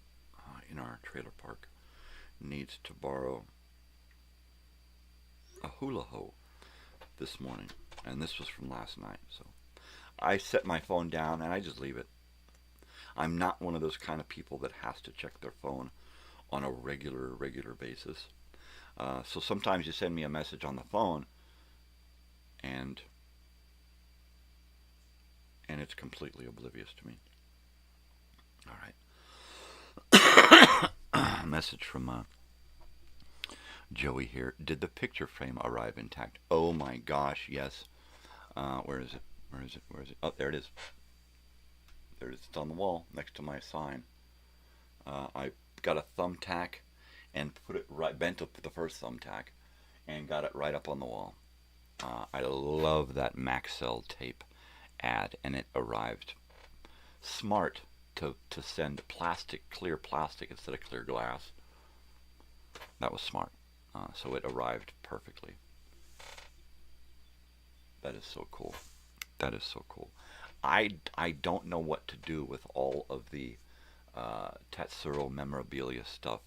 in our trailer park needs to borrow a hula hoe this morning, and this was from last night. So I set my phone down and I just leave it. I'm not one of those kind of people that has to check their phone on a regular basis. So sometimes you send me a message on the phone and it's completely oblivious to me. All right. Message from Joey here. Did the picture frame arrive intact? Oh my gosh, yes. Where is it? Where is it? Where is it? Oh, there it is. There it is. It's on the wall next to my sign. I got a thumbtack and put it right, bent up the first thumbtack and got it right up on the wall. I love that Maxell tape ad, and it arrived. Smart to send plastic, clear plastic instead of clear glass. That was smart. So it arrived perfectly. That is so cool. That is so cool. I don't know what to do with all of the Tetsuro memorabilia stuff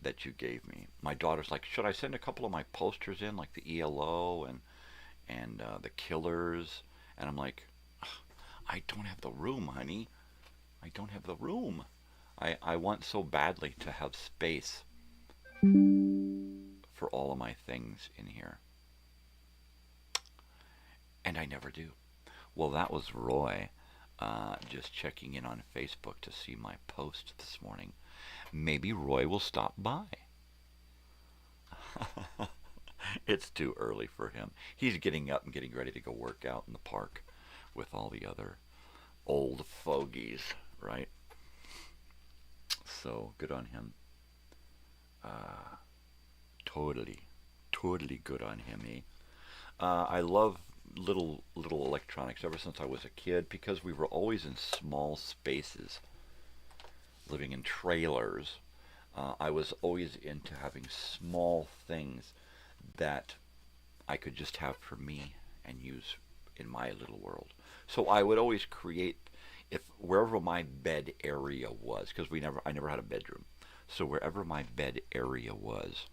that you gave me. My daughter's like, should I send a couple of my posters in, like the ELO and the Killers? And I'm like, I don't have the room, honey. I don't have the room. I want so badly to have space for all of my things in here. And I never do. Well, that was Roy just checking in on Facebook to see my post this morning. Maybe Roy will stop by. It's too early for him. He's getting up and getting ready to go work out in the park with all the other old fogies, right? So, good on him. Totally good on him, eh? I love little electronics ever since I was a kid because we were always in small spaces, living in trailers. I was always into having small things that I could just have for me and use in my little world. So I would always create, if wherever my bed area was, because I never had a bedroom. So wherever my bed area was,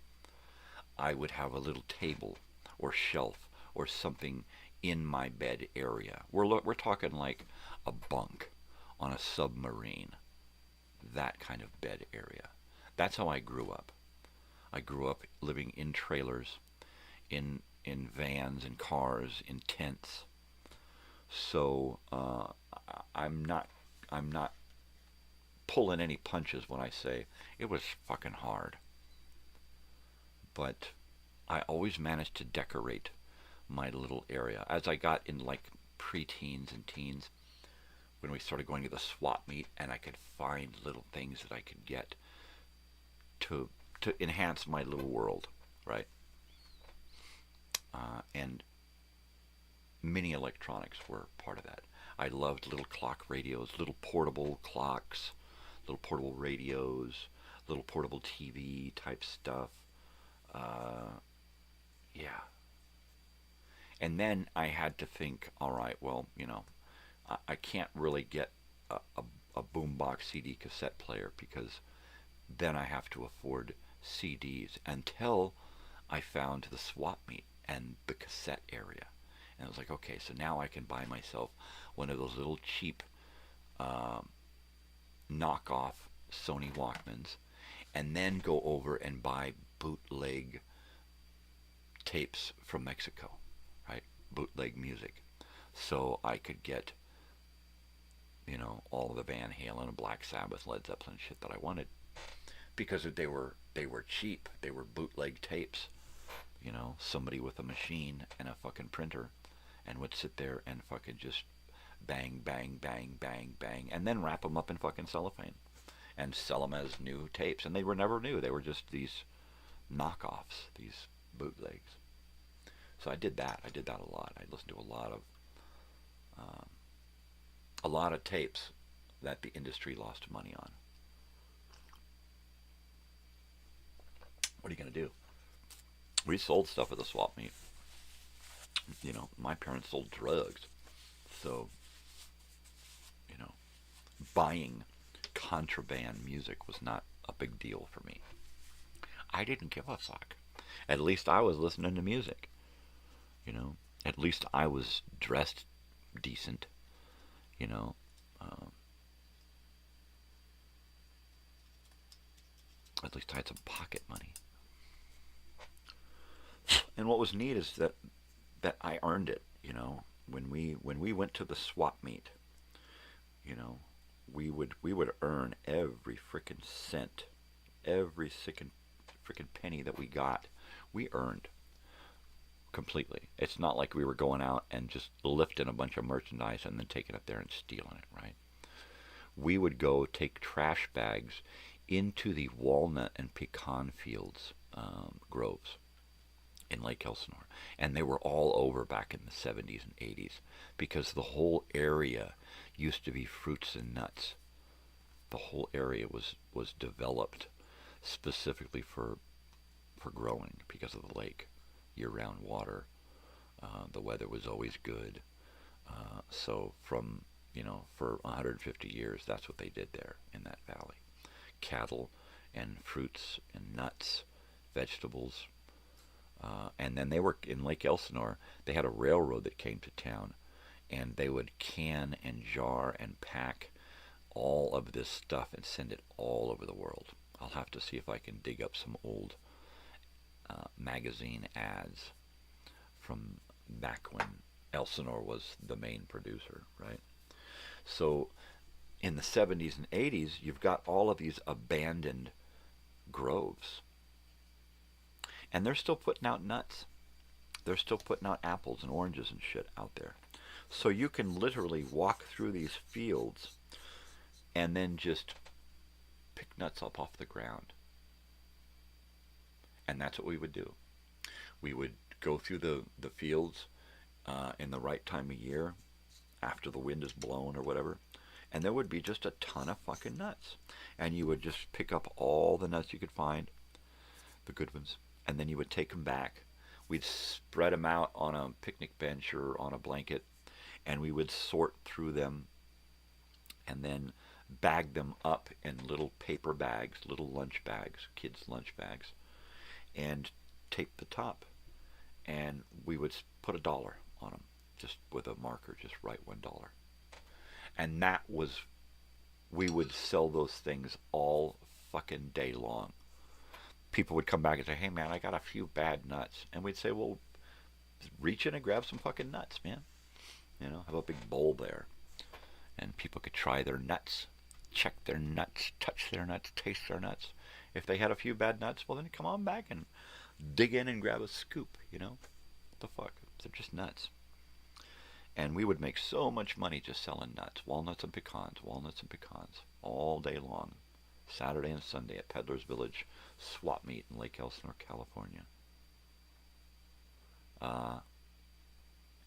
I would have a little table or shelf or something in my bed area. We're talking like a bunk on a submarine. That kind of bed area. That's how I grew up. I grew up living in trailers, in vans, in cars, in tents. So I'm not pulling any punches when I say it was fucking hard. But I always managed to decorate my little area. As I got in like pre-teens and teens, when we started going to the swap meet and I could find little things that I could get to enhance my little world, right? And mini electronics were part of that. I loved little clock radios, little portable clocks, little portable radios, little portable TV type stuff. Yeah. And then I had to think, all right, well, you know, I can't really get a boombox CD cassette player because then I have to afford CDs until I found the swap meet and the cassette area. And I was like, okay, so now I can buy myself one of those little cheap knockoff Sony Walkmans and then go over and buy bootleg tapes from Mexico, right? Bootleg music. So I could get, you know, all the Van Halen and Black Sabbath, Led Zeppelin shit that I wanted. Because they were cheap. They were bootleg tapes. You know, somebody with a machine and a fucking printer and would sit there and fucking just bang, bang, bang, bang, bang, and then wrap them up in fucking cellophane and sell them as new tapes. And they were never new. They were just these knockoffs, these bootlegs. So I did that. I did that a lot. I listened to a lot of tapes that the industry lost money on. What are you going to do? We sold stuff at the swap meet. You know, my parents sold drugs. So, you know, buying contraband music was not a big deal for me. I didn't give a fuck. At least I was listening to music. You know, at least I was dressed decent. You know, at least I had some pocket money. And what was neat is that I earned it. You know, when we went to the swap meet, you know, we would earn every frickin' cent, every frickin' penny that we got, we earned completely. It's not like we were going out and just lifting a bunch of merchandise and then taking it there and stealing it, right? We would go take trash bags into the walnut and pecan fields, groves in Lake Elsinore. And they were all over back in the 70s and 80s because the whole area used to be fruits and nuts. The whole area was developed specifically for growing because of the lake. Year-round water. The weather was always good. So from, you know, for 150 years, that's what they did there in that valley. Cattle and fruits and nuts, vegetables. And then they were in Lake Elsinore. They had a railroad that came to town, and they would can and jar and pack all of this stuff and send it all over the world. I'll have to see if I can dig up some old magazine ads from back when Elsinore was the main producer, right? So in the 70s and 80s, you've got all of these abandoned groves. And they're still putting out nuts. They're still putting out apples and oranges and shit out there. So you can literally walk through these fields and then just pick nuts up off the ground. And that's what we would do. We would go through the fields in the right time of year, after the wind is blown or whatever, and there would be just a ton of fucking nuts. And you would just pick up all the nuts you could find, the good ones, and then you would take them back. We'd spread them out on a picnic bench or on a blanket, and we would sort through them and then bag them up in little paper bags, little lunch bags, kids' lunch bags, and tape the top. And we would put $1 on them, just with a marker, just write $1. And that was, we would sell those things all fucking day long. People would come back and say, hey man, I got a few bad nuts. And we'd say, well, reach in and grab some fucking nuts, man. You know, have a big bowl there. And people could try their nuts, check their nuts, touch their nuts, taste their nuts. If they had a few bad nuts, well then come on back and dig in and grab a scoop, you know? What the fuck? They're just nuts. And we would make so much money just selling nuts, walnuts and pecans, all day long, Saturday and Sunday at Peddler's Village swap meet in Lake Elsinore, California.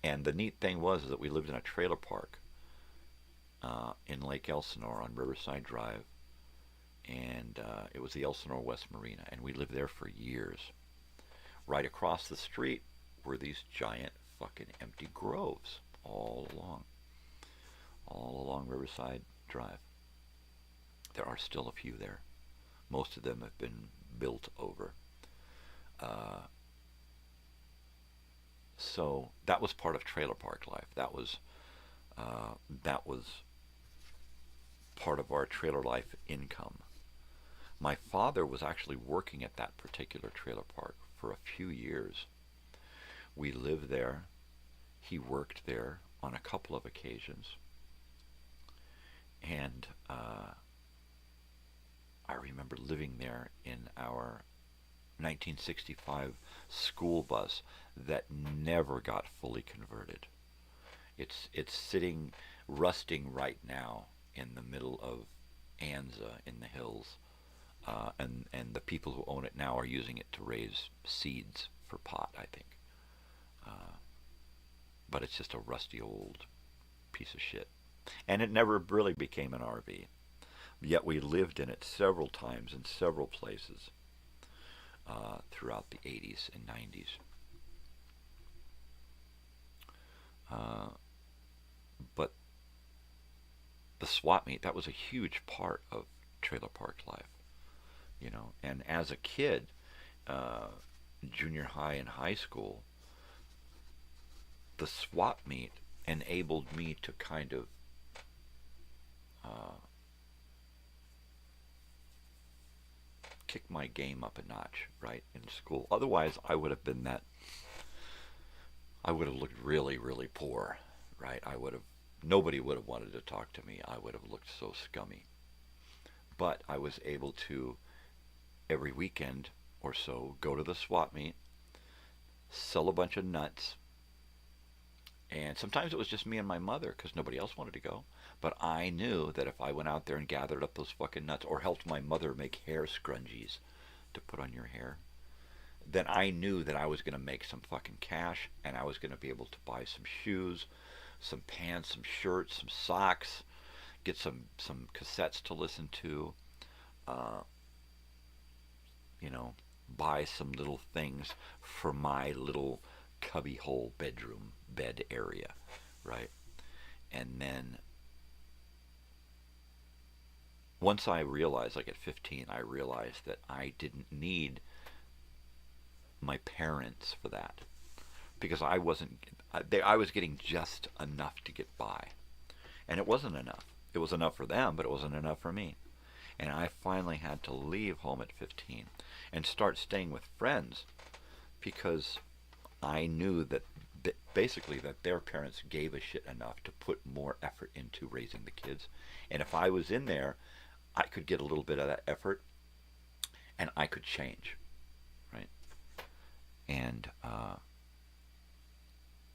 And the neat thing was that we lived in a trailer park in Lake Elsinore on Riverside Drive, and it was the Elsinore West Marina, and we lived there for years. Right across the street were these giant fucking empty groves all along Riverside Drive. There are still a few there. Most of them have been built over. So that was part of trailer park life. That was part of our trailer life income. My father was actually working at that particular trailer park for a few years. We lived there. He worked there on a couple of occasions. And I remember living there in our 1965 school bus that never got fully converted. It's sitting, rusting right now in the middle of Anza in the hills, and the people who own it now are using it to raise seeds for pot, I think. But it's just a rusty old piece of shit, and it never really became an RV. Yet we lived in it several times in several places throughout the 80s and 90s. But the swap meet, that was a huge part of trailer park life, you know. And as a kid, junior high and high school, the swap meet enabled me to kind of kick my game up a notch, right, in school. Otherwise, I would have looked really, really poor, right? Nobody would have wanted to talk to me. I would have looked so scummy. But I was able to, every weekend or so, go to the swap meet, sell a bunch of nuts, and sometimes it was just me and my mother because nobody else wanted to go. But I knew that if I went out there and gathered up those fucking nuts or helped my mother make hair scrunchies to put on your hair, then I knew that I was going to make some fucking cash, and I was going to be able to buy some shoes, some pants, some shirts, some socks, get some cassettes to listen to, you know, buy some little things for my little cubbyhole bedroom bed area, right? And then once I realized, like at 15, I realized that I didn't need my parents for that, because I was getting just enough to get by, and it wasn't enough. It was enough for them, but it wasn't enough for me. And I finally had to leave home at 15 and start staying with friends, because I knew that basically that their parents gave a shit enough to put more effort into raising the kids, and if I was in there, I could get a little bit of that effort, and I could change, right? And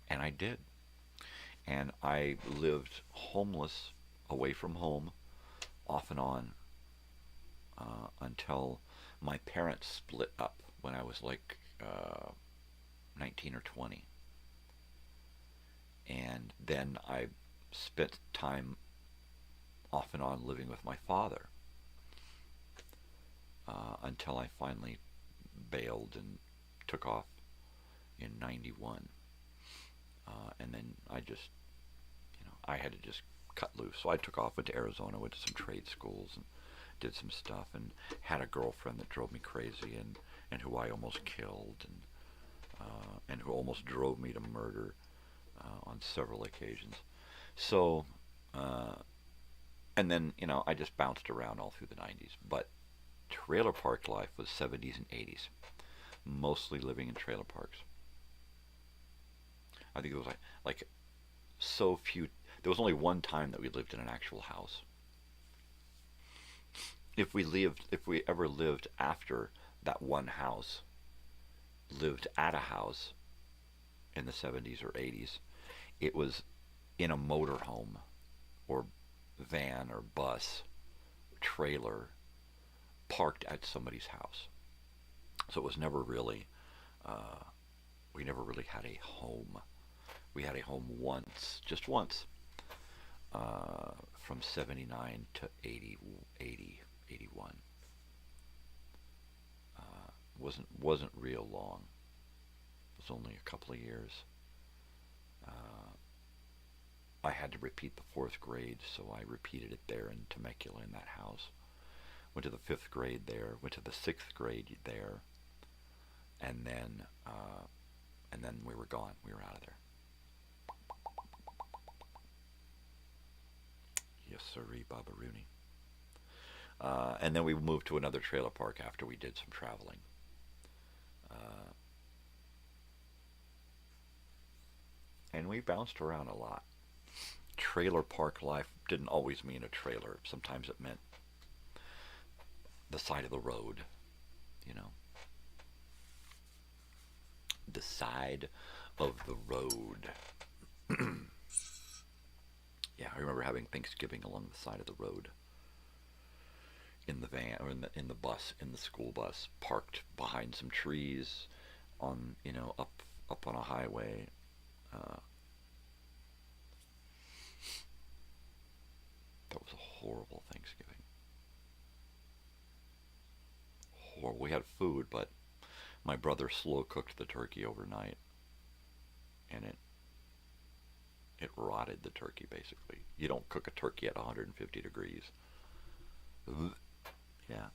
I did. And I lived homeless, away from home, off and on, until my parents split up when I was like 19 or 20. And then I spent time off and on living with my father until I finally bailed and took off in 91. And then I just, you know, I had to just cut loose. So I took off, went to Arizona, went to some trade schools, and did some stuff, and had a girlfriend that drove me crazy, and who I almost killed, and who almost drove me to murder on several occasions. So, and then, you know, I just bounced around all through the 90s. But trailer park life was 70s and 80s, mostly living in trailer parks. I think it was like so few. There was only one time that we lived in an actual house. If we ever lived after that one house, lived at a house in the 70s or 80s, it was in a motorhome or van or bus, trailer, parked at somebody's house. So it was never really, we never really had a home. We had a home once, just once, from 79 to 80, 81. Wasn't real long. It was only a couple of years. I had to repeat the 4th grade, so I repeated it there in Temecula in that house. Went to the 5th grade there, went to the 6th grade there, and then we were gone. We were out of there. Yes, sirree, Baba Rooney. And then we moved to another trailer park after we did some traveling. And we bounced around a lot. Trailer park life didn't always mean a trailer. Sometimes it meant the side of the road, you know. The side of the road. Yeah, I remember having Thanksgiving along the side of the road. In the van, or in the bus, in the school bus, parked behind some trees, on up on a highway. That was a horrible Thanksgiving. Horrible. We had food, but my brother slow cooked the turkey overnight, and it rotted the turkey. Basically, you don't cook a turkey at 150 degrees. Yeah,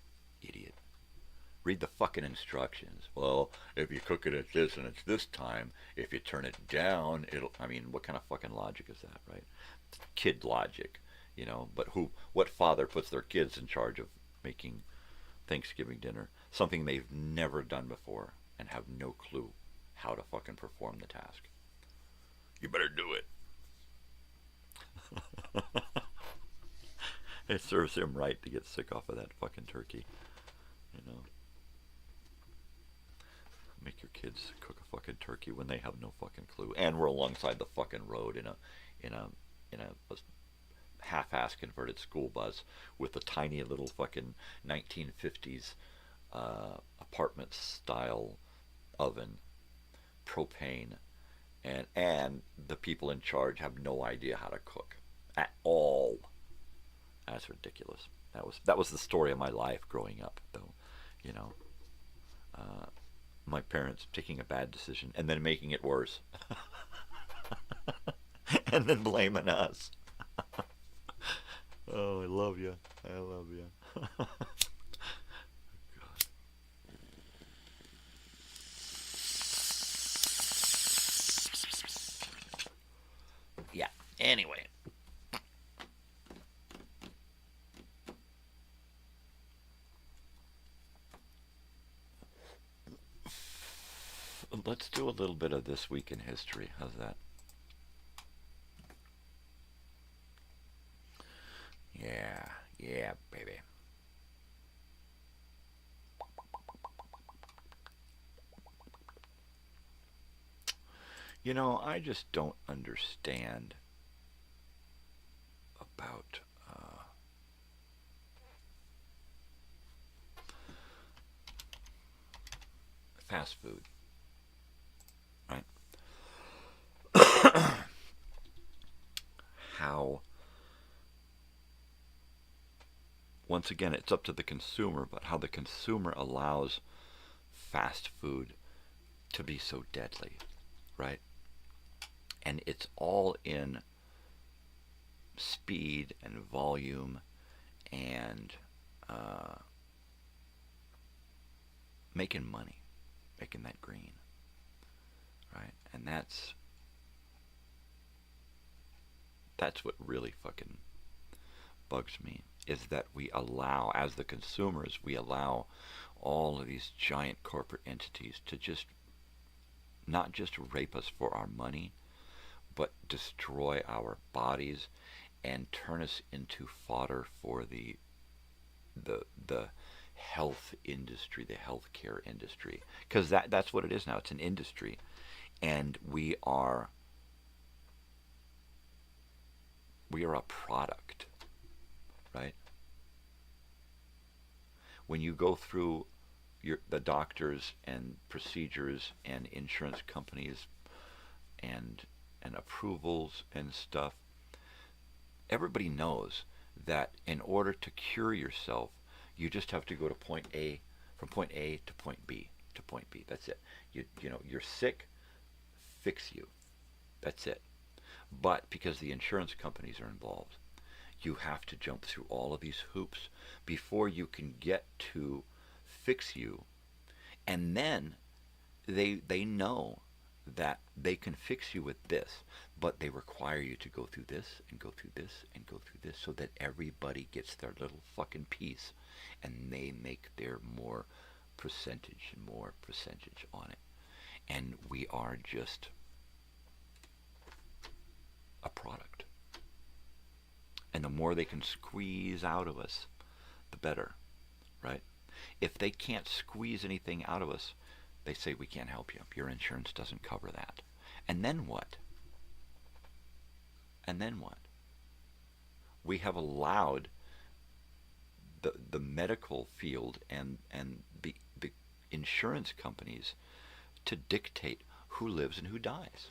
idiot. Read the fucking instructions. Well, if you cook it at this and it's this time, if you turn it down, what kind of fucking logic is that, right? Kid logic, but what father puts their kids in charge of making Thanksgiving dinner? Something they've never done before and have no clue how to fucking perform the task. You better do it. It serves him right to get sick off of that fucking turkey. Make your kids cook a fucking turkey when they have no fucking clue. And we're alongside the fucking road in a half-ass converted school bus with a tiny little fucking 1950s apartment style oven, propane, and the people in charge have no idea how to cook at all. That's ridiculous. That was the story of my life growing up, though. My parents taking a bad decision and then making it worse, and then blaming us. Oh, I love you. I love you. God. Yeah. Anyway. Let's do a little bit of This Week in History. How's that? Yeah, baby. I just don't understand about fast food. Right? How, once again, it's up to the consumer, but how the consumer allows fast food to be so deadly, right? And it's all in speed and volume and making money, making that green, right? And that's what really fucking bugs me, is that we allow, as the consumers, we allow all of these giant corporate entities to just not just rape us for our money, but destroy our bodies and turn us into fodder for the health industry, the healthcare industry, because that's what it is now. It's an industry, and we are a product, right? When you go through the doctors and procedures and insurance companies and approvals and stuff, everybody knows that in order to cure yourself, you just have to go to point A, from point A to point B to point B. That's it. You're sick, fix you. That's it. But because the insurance companies are involved, you have to jump through all of these hoops before you can get to fix you. And then they know that they can fix you with this, but they require you to go through this and go through this and go through this so that everybody gets their little fucking piece, and they make their more percentage on it. And we are just a product. And the more they can squeeze out of us, the better, right? If they can't squeeze anything out of us, they say, we can't help you. Your insurance doesn't cover that. And then what? And then what? we have allowed the medical field and the insurance companies to dictate who lives and who dies,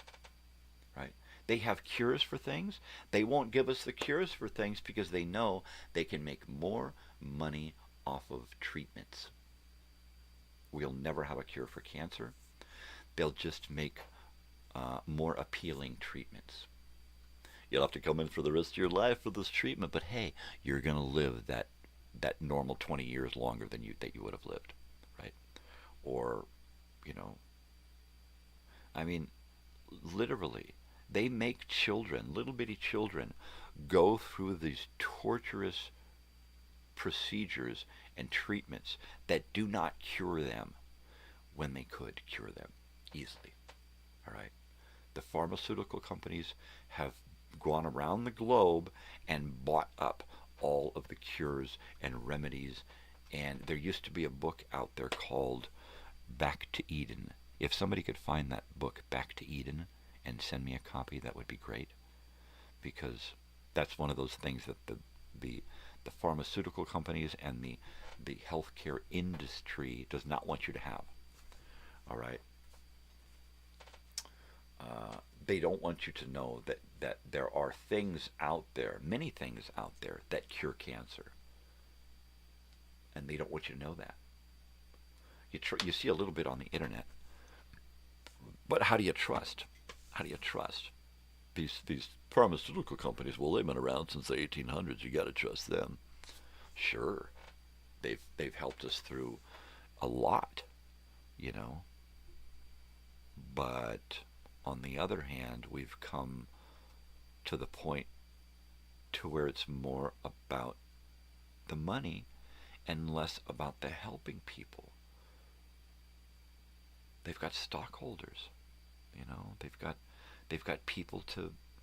right? They have cures for things. They won't give us the cures for things because they know they can make more money off of treatments. We'll never have a cure for cancer. They'll just make more appealing treatments. You'll have to come in for the rest of your life for this treatment, but hey, you're going to live that normal 20 years longer than you would have lived, right? Or, I mean, literally, they make children, little bitty children, go through these torturous procedures and treatments that do not cure them when they could cure them easily. All right? The pharmaceutical companies have gone around the globe and bought up all of the cures and remedies, and there used to be a book out there called Back to Eden. If somebody could find that book, Back to Eden, and send me a copy, that would be great, because that's one of those things that the pharmaceutical companies and the healthcare industry does not want you to have. All right? They don't want you to know that there are things out there, many things out there, that cure cancer. And they don't want you to know that. You see a little bit on the internet. But how do you trust? How do you trust? These pharmaceutical companies, well, they've been around since the 1800s. You got to trust them. Sure. They've helped us through a lot, But on the other hand, we've come to the point to where it's more about the money and less about the helping people. They've got stockholders, they've got people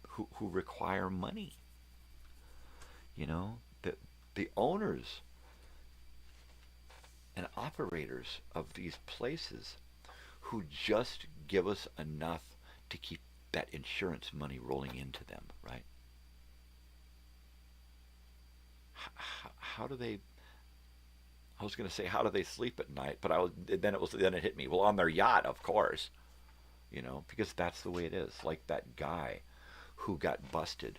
who require money. The owners and operators of these places who just give us enough to keep that insurance money rolling into them, right? How do they? I was going to say, how do they sleep at night? But then it hit me. Well, on their yacht, of course, because that's the way it is. Like that guy who got busted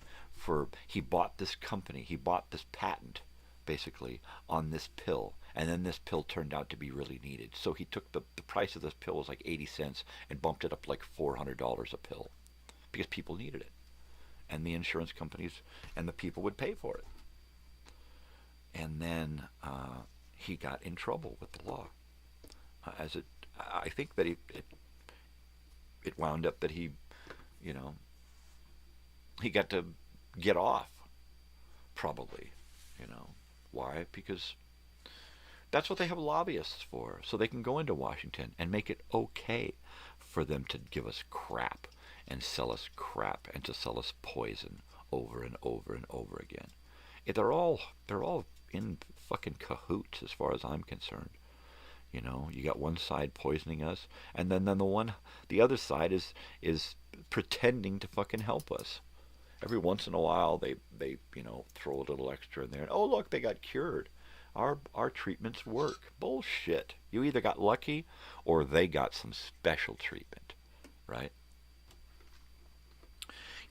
he bought this company, he bought this patent, basically, on this pill, and then this pill turned out to be really needed. So he took the price of this pill was like 80 cents and bumped it up to like $400 a pill because people needed it. And the insurance companies and the people would pay for it. And then he got in trouble with the law. I think that it wound up that he got to get off, probably. Why? Because that's what they have lobbyists for, so they can go into Washington and make it okay for them to give us crap and sell us crap and to sell us poison over and over and over again. They're all in fucking cahoots as far as I'm concerned. You got one side poisoning us, and then the other side is pretending to fucking help us. Every once in a while they throw a little extra in there, and oh look, they got cured. Our treatments work. Bullshit. You either got lucky or they got some special treatment, right?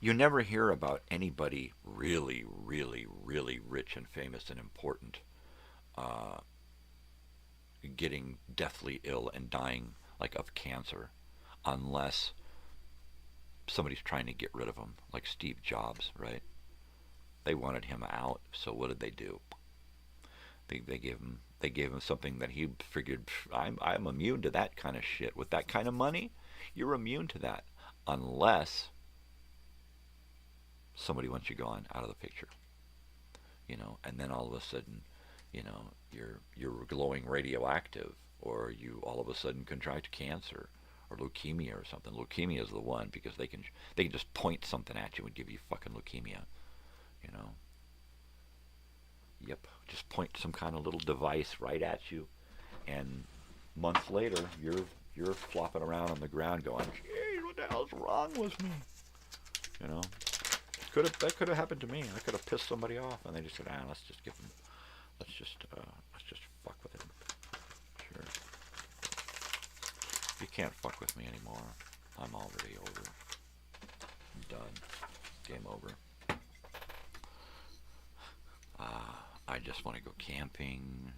You never hear about anybody really, really, really rich and famous and important getting deathly ill and dying of cancer, unless somebody's trying to get rid of him, like Steve Jobs, right? They wanted him out, so what did they do? They gave him something that he figured, I'm immune to that kind of shit. With that kind of money, you're immune to that, unless somebody wants you gone out of the picture, and then all of a sudden, you're glowing radioactive, or you all of a sudden contract cancer or leukemia or something. Leukemia is the one, because they can just point something at you and give you fucking leukemia, Yep, just point some kind of little device right at you, and months later you're flopping around on the ground going, "Geez, what the hell's wrong with me?" that could have happened to me. I could have pissed somebody off, and they just said, let's just fuck with him. Sure. You can't fuck with me anymore. I'm already over. I'm done. Game over. I just want to go camping,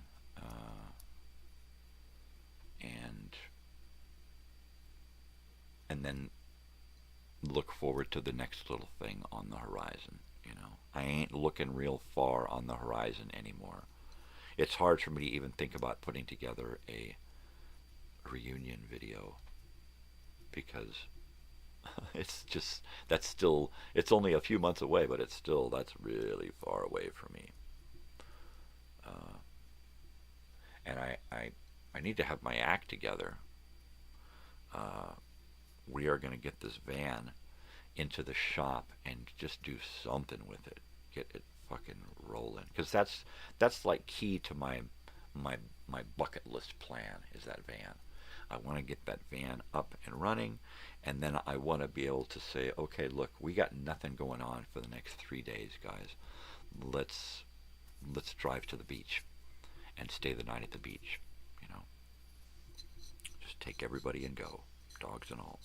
and then look forward to the next little thing on the horizon. You know, I ain't looking real far on the horizon anymore. It's hard for me to even think about putting together a reunion video because it's only a few months away, but that's really far away from me. And I need to have my act together. We are going to get this van into the shop and just do something with it. Get it fucking rolling. Because that's like key to my bucket list plan is that van. I want to get that van up and running, and then I want to be able to say, okay, look, we got nothing going on for the next 3 days, guys. Let's drive to the beach and stay the night at the beach. You know, just take everybody and go, dogs and all.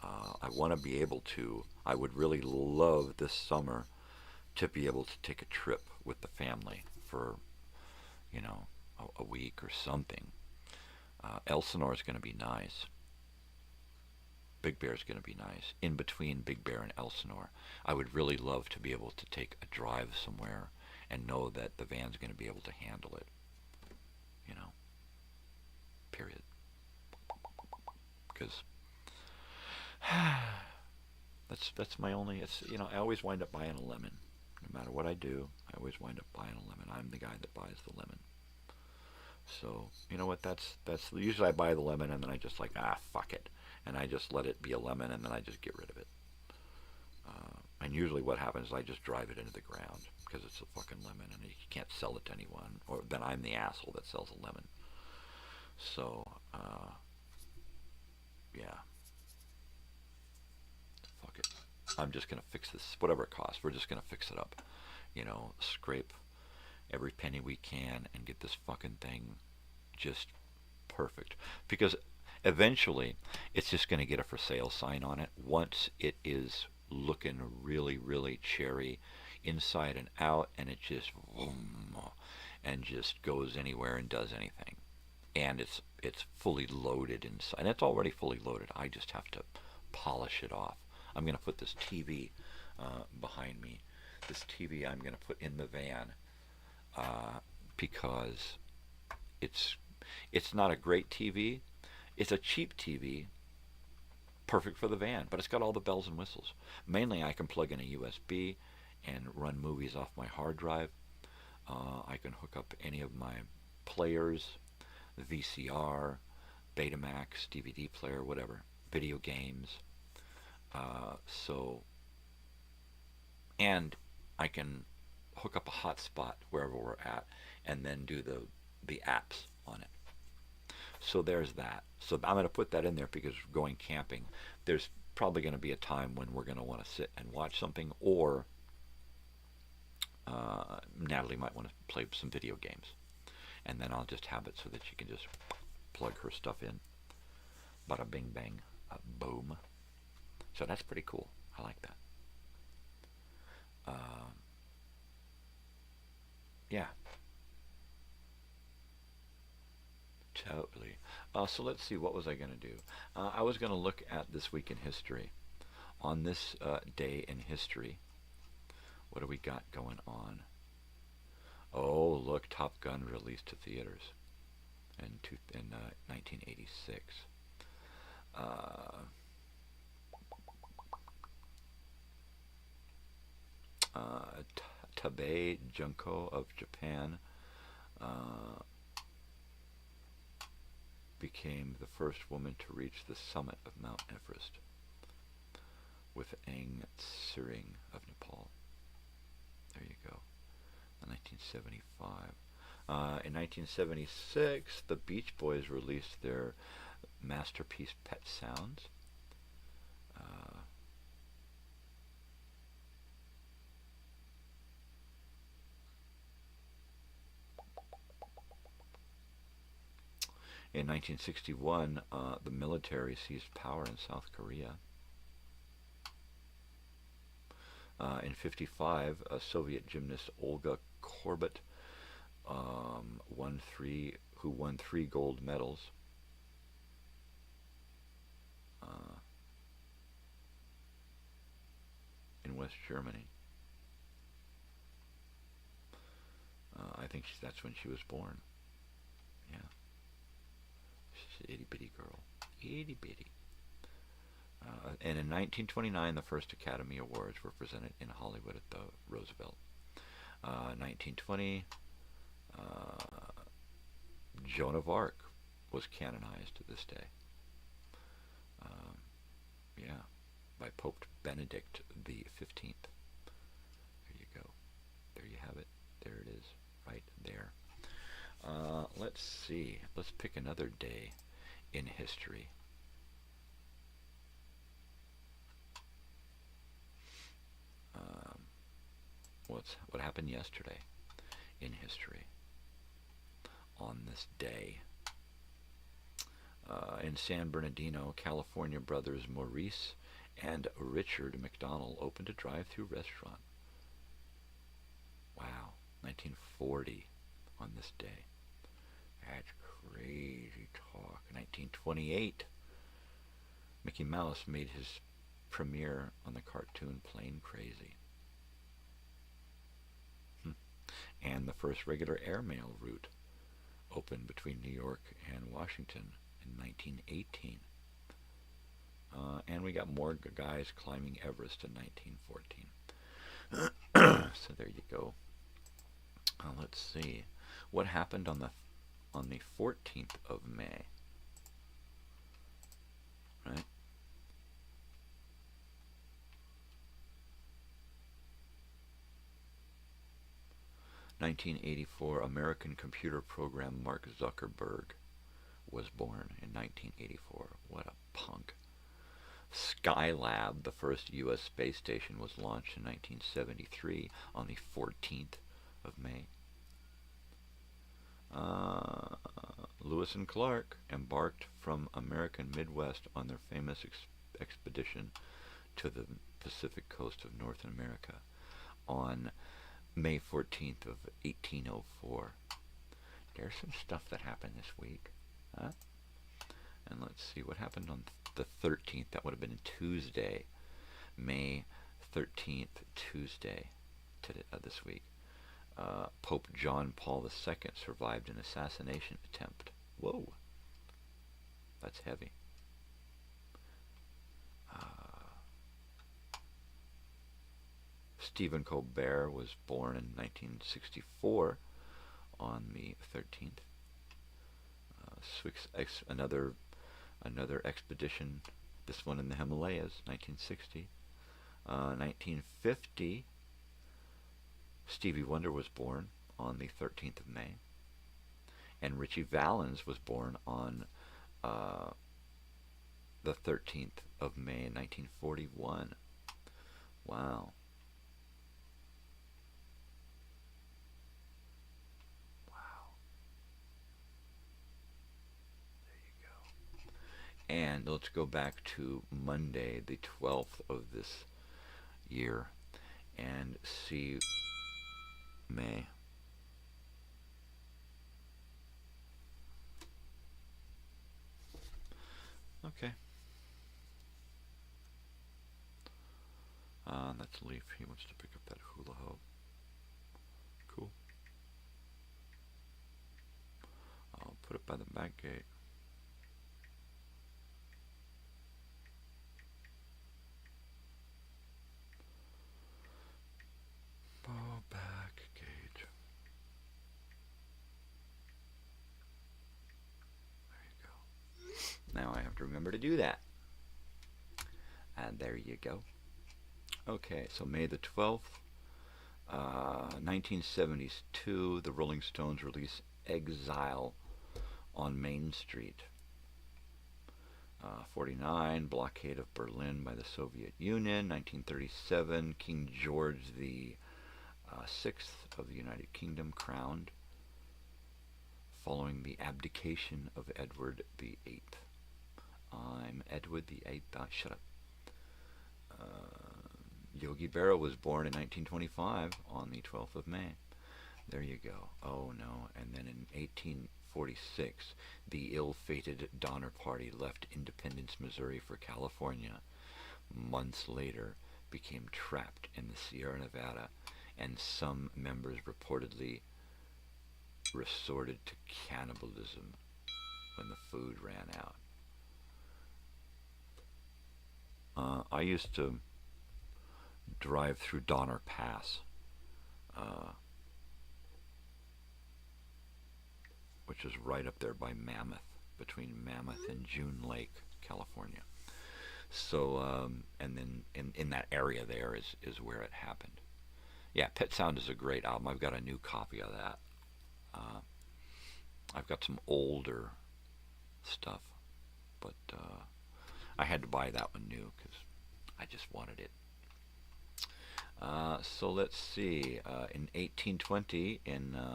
I want to be able to. I would really love this summer to be able to take a trip with the family for, you know, a week or something. Elsinore is going to be nice. Big Bear is going to be nice. In between Big Bear and Elsinore, I would really love to be able to take a drive somewhere and know that the van's going to be able to handle it. You know, period. Because that's my only. It's, you know, I always wind up buying a lemon. No matter what I do, I always wind up buying a lemon. I'm the guy that buys the lemon. So, you know what, that's usually I buy the lemon and then I just like, fuck it. And I just let it be a lemon and then I just get rid of it. And usually what happens is I just drive it into the ground because it's a fucking lemon and you can't sell it to anyone. Or then I'm the asshole that sells a lemon. So, yeah. Fuck it. I'm just going to fix this, whatever it costs. We're just going to fix it up. You know, scrape every penny we can and get this fucking thing just perfect. Because eventually it's just going to get a for sale sign on it once it is looking really, really cherry inside and out, and it just and just goes anywhere and does anything. And it's fully loaded inside. And it's already fully loaded. I just have to polish it off. I'm going to put this TV behind me. This TV I'm going to put in the van because it's not a great TV. It's a cheap TV, perfect for the van, but it's got all the bells and whistles. Mainly I can plug in a USB and run movies off my hard drive. I can hook up any of my players, VCR, Betamax, DVD player, whatever, video games. And I can hook up a hotspot wherever we're at and then do the apps on it. So there's that. So I'm going to put that in there because going camping, there's probably going to be a time when we're going to want to sit and watch something, or Natalie might want to play some video games. And then I'll just have it so that she can just plug her stuff in. Bada bing bang, boom. So that's pretty cool. I like that. Yeah. Totally. So let's see, what was I going to do? I was going to look at This Week in History. On this day in history, what do we got going on? Oh, look, Top Gun released to theaters in 1986. Tabei Junko of Japan became the first woman to reach the summit of Mount Everest, with Aung Tsering of Nepal. There you go. In 1975. In 1976, the Beach Boys released their masterpiece Pet Sounds. In 1961, the military seized power in South Korea. In 55, Soviet gymnast Olga Korbut won 3 gold medals. In West Germany. I think that's when she was born. Yeah. She's an itty-bitty girl. Itty-bitty. And in 1929, the first Academy Awards were presented in Hollywood at the Roosevelt. 1920, Joan of Arc was canonized to this day. Yeah, by Pope Benedict the 15th. There you go. There you have it. There it is, right there. Let's see. Let's pick another day in history. What happened yesterday in history on this day? In San Bernardino, California, brothers Maurice and Richard McDonald opened a drive-through restaurant. Wow, 1940 on this day. That's crazy talk. 1928, Mickey Mouse made his premiere on the cartoon Plain Crazy. And the first regular airmail route opened between New York and Washington in 1918. And we got more guys climbing Everest in 1914. So there you go. Let's see. What happened on the 14th of May? Right? In 1984, American computer program Mark Zuckerberg was born in 1984. What a punk. Skylab, the first U.S. space station, was launched in 1973 on the 14th of May. Lewis and Clark embarked from American Midwest on their famous expedition to the Pacific coast of North America on May 14th of 1804. There's some stuff that happened this week. Huh? And let's see what happened on the 13th. That would have been Tuesday. May 13th, Tuesday this week. Pope John Paul II survived an assassination attempt. Whoa. That's heavy. Stephen Colbert was born in 1964 on the 13th. Another expedition, this one in the Himalayas, 1960. 1950, Stevie Wonder was born on the 13th of May. And Richie Valens was born on the 13th of May in 1941. Wow. And let's go back to Monday, the 12th of this year, and see May. Okay. That's Leaf. He wants to pick up that hula hoop. Cool. I'll put it by the back gate. Back gate. There you go. Now I have to remember to do that. And there you go. Okay, so May the 12th, 1972, the Rolling Stones release Exile on Main Street. 49, blockade of Berlin by the Soviet Union. 1937, King George the 6th of the United Kingdom crowned. following the abdication of Edward VIII. I'm Edward VIII. Shut up. Yogi Berra was born in 1925 on the 12th of May. There you go. Oh, no. And then in 1846, the ill-fated Donner Party left Independence, Missouri for California. Months later, became trapped in the Sierra Nevada, and some members reportedly resorted to cannibalism when the food ran out. I used to drive through Donner Pass, which is right up there by Mammoth, between Mammoth and June Lake, California. So, and then in that area there is where it happened. Yeah, Pet Sound is a great album. I've got a new copy of that. I've got some older stuff, but I had to buy that one new because I just wanted it. So let's see. In 1820,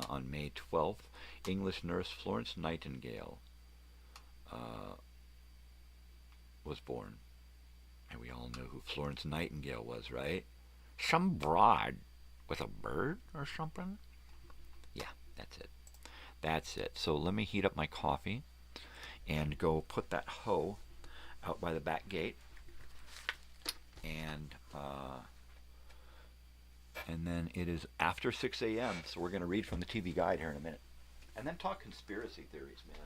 on May 12th, English nurse Florence Nightingale was born. And we all know who Florence Nightingale was, right? Some broad with a bird or something? Yeah, that's it. That's it. So let me heat up my coffee and go put that hoe out by the back gate. And then it is after 6 a.m., so we're going to read from the TV Guide here in a minute. And then talk conspiracy theories, man.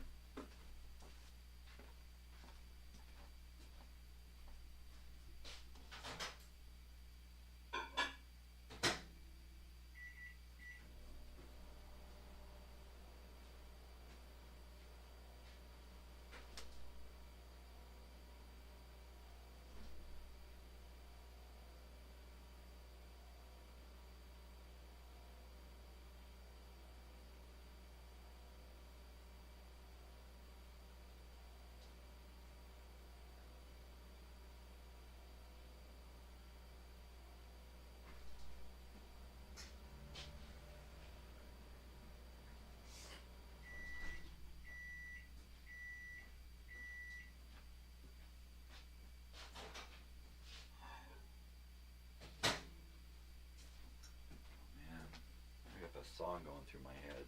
Song going through my head.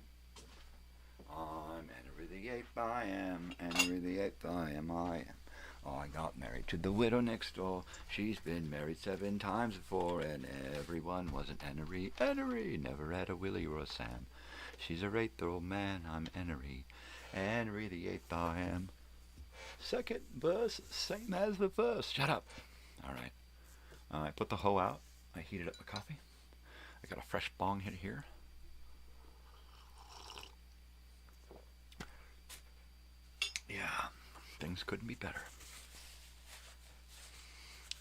I'm Henry the Eighth, I am Henry the Eighth, I am. Oh, I got married to the widow next door. She's been married 7 times before, and everyone wasn't Henry. Henry never had a Willie or a Sam. She's a 8th-year-old man. I'm Henry. Henry the Eighth, I am. Second verse, same as the first. Shut up. All right. I put the hoe out. I heated up my coffee. I got a fresh bong hit here. Yeah, things couldn't be better.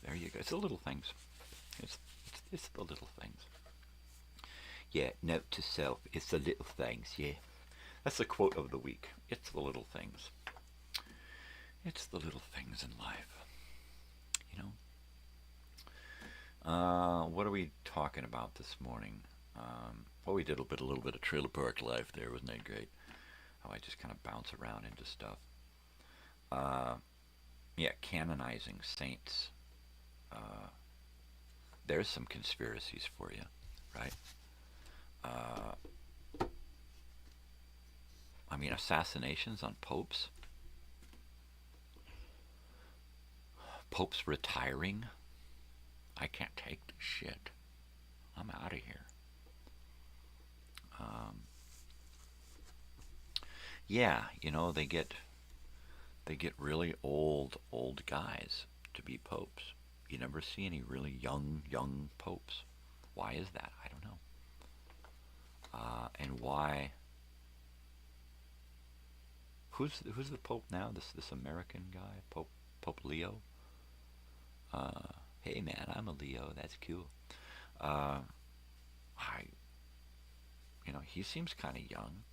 There you go. It's the little things. It's the little things. Yeah, note to self, it's the little things, yeah. That's the quote of the week. It's the little things. It's the little things in life. You know? What are we talking about this morning? Well, we did a little bit of Trailer Park Life there. Wasn't that great? How I just kind of bounce around into stuff. Yeah, canonizing saints. There's some conspiracies for you, right? I mean, assassinations on popes. Popes retiring. I can't take this shit. I'm out of here. Yeah, you know, they get really old guys to be popes. You never see any really young popes. Why is that? I don't know. And why? Who's the pope now? This American guy, Pope Leo. Hey man, I'm a Leo. That's cool. He seems kind of young.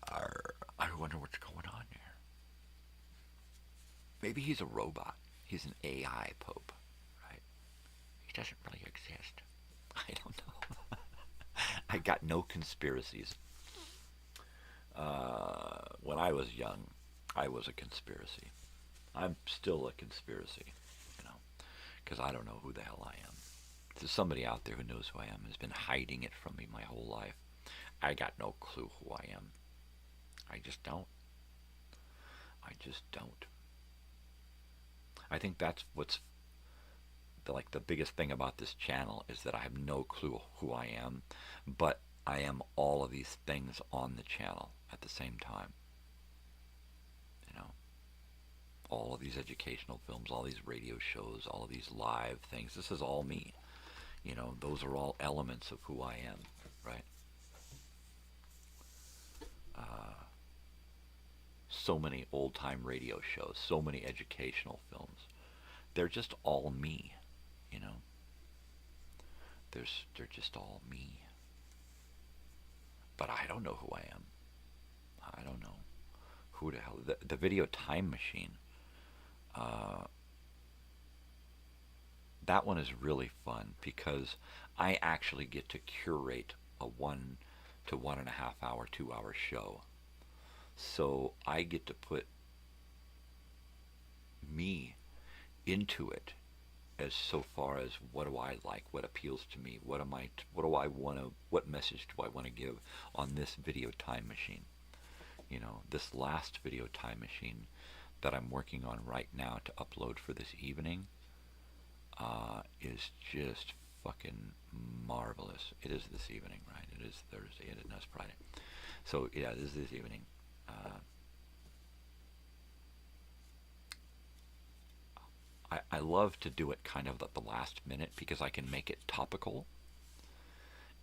I wonder what's going on there. Maybe he's a robot. He's an AI pope, right? He doesn't really exist. I don't know. I got no conspiracies. when I was young, I was a conspiracy. I'm still a conspiracy, because I don't know who the hell I am. There's somebody out there who knows who I am, has been hiding it from me my whole life. I got no clue who I am. I just don't. I think that's what's the biggest thing about this channel is that I have no clue who I am, but I am all of these things on the channel at the same time. All of these educational films, all these radio shows, all of these live things. This is all me. Those are all elements of who I am, right? So many old-time radio shows, so many educational films. They're just all me, They're just all me. But I don't know who I am. I don't know. Who the hell? The video time machine. That one is really fun because I actually get to curate a 1 to 1.5 hour, 2 hour show. So I get to put me into it as so far as what do I like, what appeals to me, what message do I want to give on this video time machine. This last video time machine that I'm working on right now to upload for this evening is just fucking marvelous. It is this evening, right? It is Thursday, and it's Friday. So yeah, it is this evening. I love to do it kind of at the last minute because I can make it topical.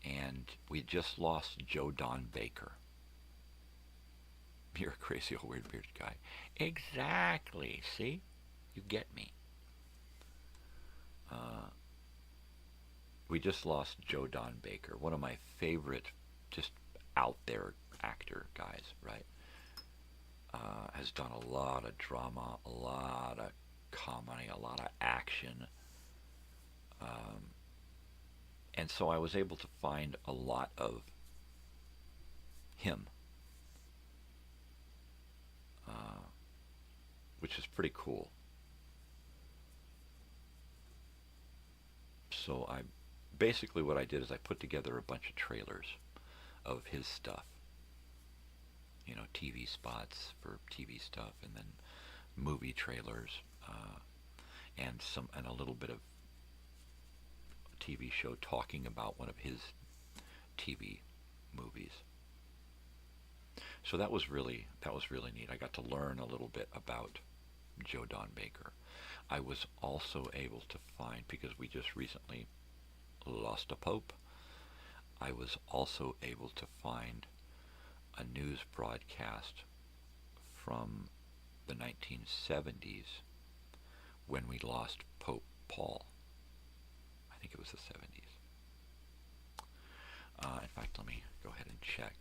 And we just lost Joe Don Baker. You're a crazy old weird bearded guy. Exactly. See? You get me. We just lost Joe Don Baker, one of my favorite just out there actor guys, right? Has done a lot of drama, a lot of comedy, a lot of action. And so I was able to find a lot of him, which is pretty cool. So basically what I did is I put together a bunch of trailers of his stuff. TV spots for TV stuff, and then movie trailers, and a little bit of a TV show talking about one of his TV movies. So that was really neat. I got to learn a little bit about Joe Don Baker. I was also able to find, because we just recently lost a pope, I was also able to find a news broadcast from the 1970s when we lost Pope Paul. I think it was the 70s. In fact, let me go ahead and check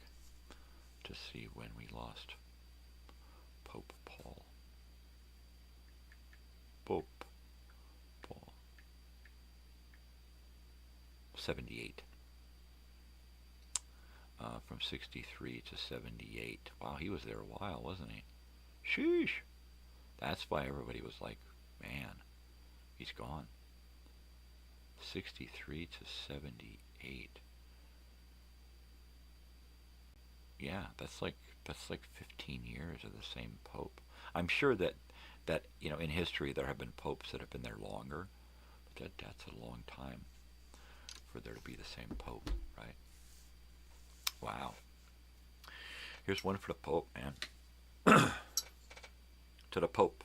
to see when we lost Pope Paul. Pope Paul. 78. From 63 to 78. Wow, he was there a while, wasn't he? Sheesh. That's why everybody was like, man, he's gone. 63 to 78. Yeah, that's like 15 years of the same pope. I'm sure that in history there have been popes that have been there longer, but that's a long time for there to be the same pope, right? Wow. Here's one for the Pope, man. To the Pope.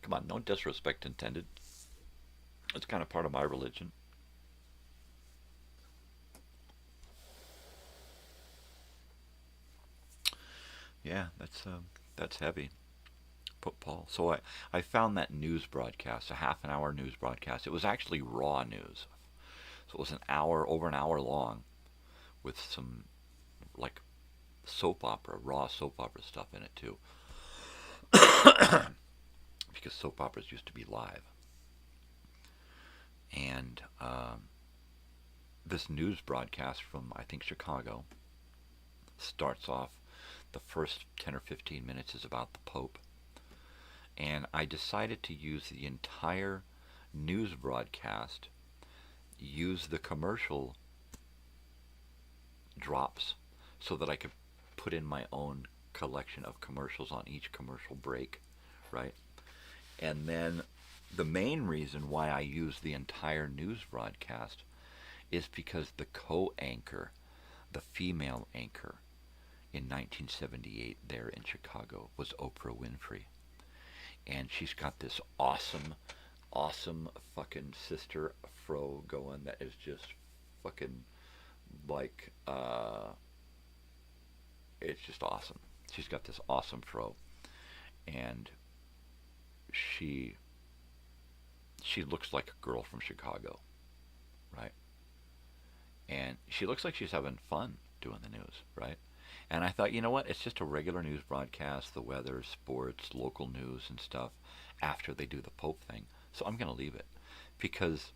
Come on, no disrespect intended. It's kind of part of my religion. Yeah, that's heavy. Pope Paul. So I found that news broadcast, a half-an-hour news broadcast. It was actually raw news. So it was over an hour long, with some like soap opera, raw soap opera stuff in it too. because soap operas used to be live. And this news broadcast from, I think, Chicago starts off, the first 10 or 15 minutes is about the Pope. And I decided to use the entire news broadcast, use the commercial drops so that I could put in my own collection of commercials on each commercial break, right? And then the main reason why I use the entire news broadcast is because the co-anchor, the female anchor in 1978 there in Chicago was Oprah Winfrey. And she's got this awesome fucking sister fro going that is just fucking like, it's just awesome. She's got this awesome fro. And she looks like a girl from Chicago, right? And she looks like she's having fun doing the news, right? And I thought, you know what? It's just a regular news broadcast, the weather, sports, local news and stuff, after they do the Pope thing. So I'm going to leave it because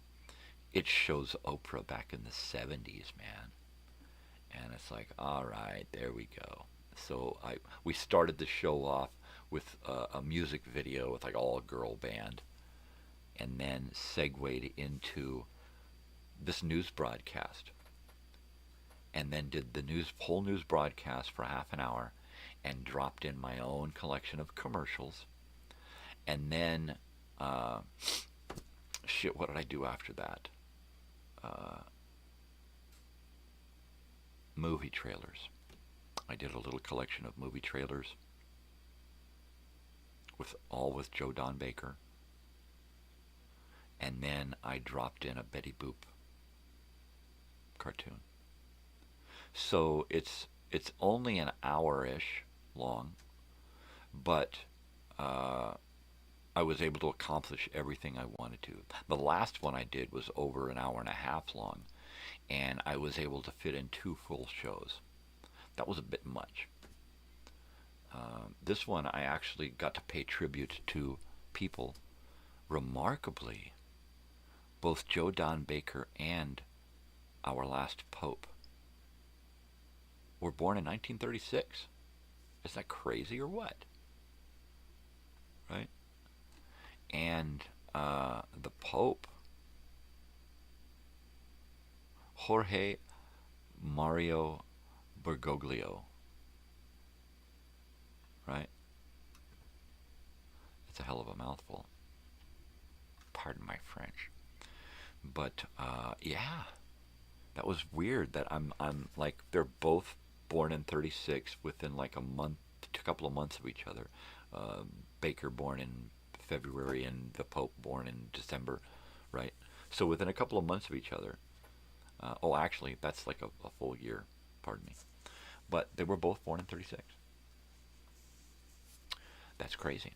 it shows Oprah back in the 70s, man. And it's like, all right, there we go. So we started the show off with a music video with like all-girl band, and then segued into this news broadcast, and then did the whole news broadcast for half an hour, and dropped in my own collection of commercials, and then shit, what did I do after that? Movie trailers. I did a little collection of movie trailers with Joe Don Baker. And then I dropped in a Betty Boop cartoon. So it's only an hour-ish long, but I was able to accomplish everything I wanted to. The last one I did was over an hour and a half long, and I was able to fit in 2 full shows. That was a bit much. This one I actually got to pay tribute to people. Remarkably, both Joe Don Baker and our last Pope were born in 1936. Is that crazy or what? Right? And the Pope, Jorge Mario Bergoglio, right? It's a hell of a mouthful. Pardon my French. But yeah, that was weird that I'm like, they're both born in 36 within like a couple of months of each other. Baker born in February and the Pope born in December, right? So within a couple of months of each other. Actually, that's like a full year, pardon me. But they were both born in 36. That's crazy.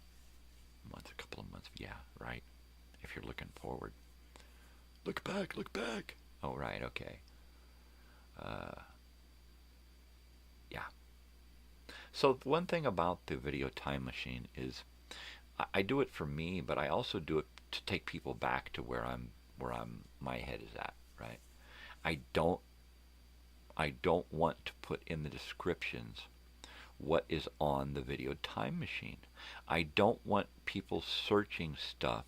A couple of months, yeah, right? If you're looking forward. Look back, look back. Oh, right, okay. Yeah. So one thing about the video time machine is I do it for me, but I also do it to take people back to where my head is at, right? I don't want to put in the descriptions what is on the video time machine. I don't want people searching stuff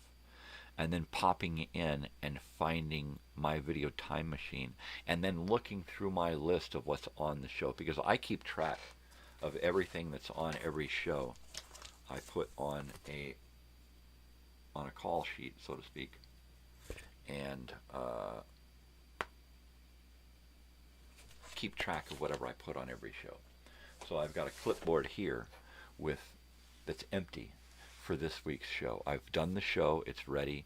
and then popping in and finding my video time machine and then looking through my list of what's on the show, because I keep track of everything that's on every show. I put on a call sheet, so to speak, and keep track of whatever I put on every show. So I've got a clipboard here that's empty for this week's show. I've done the show, it's ready.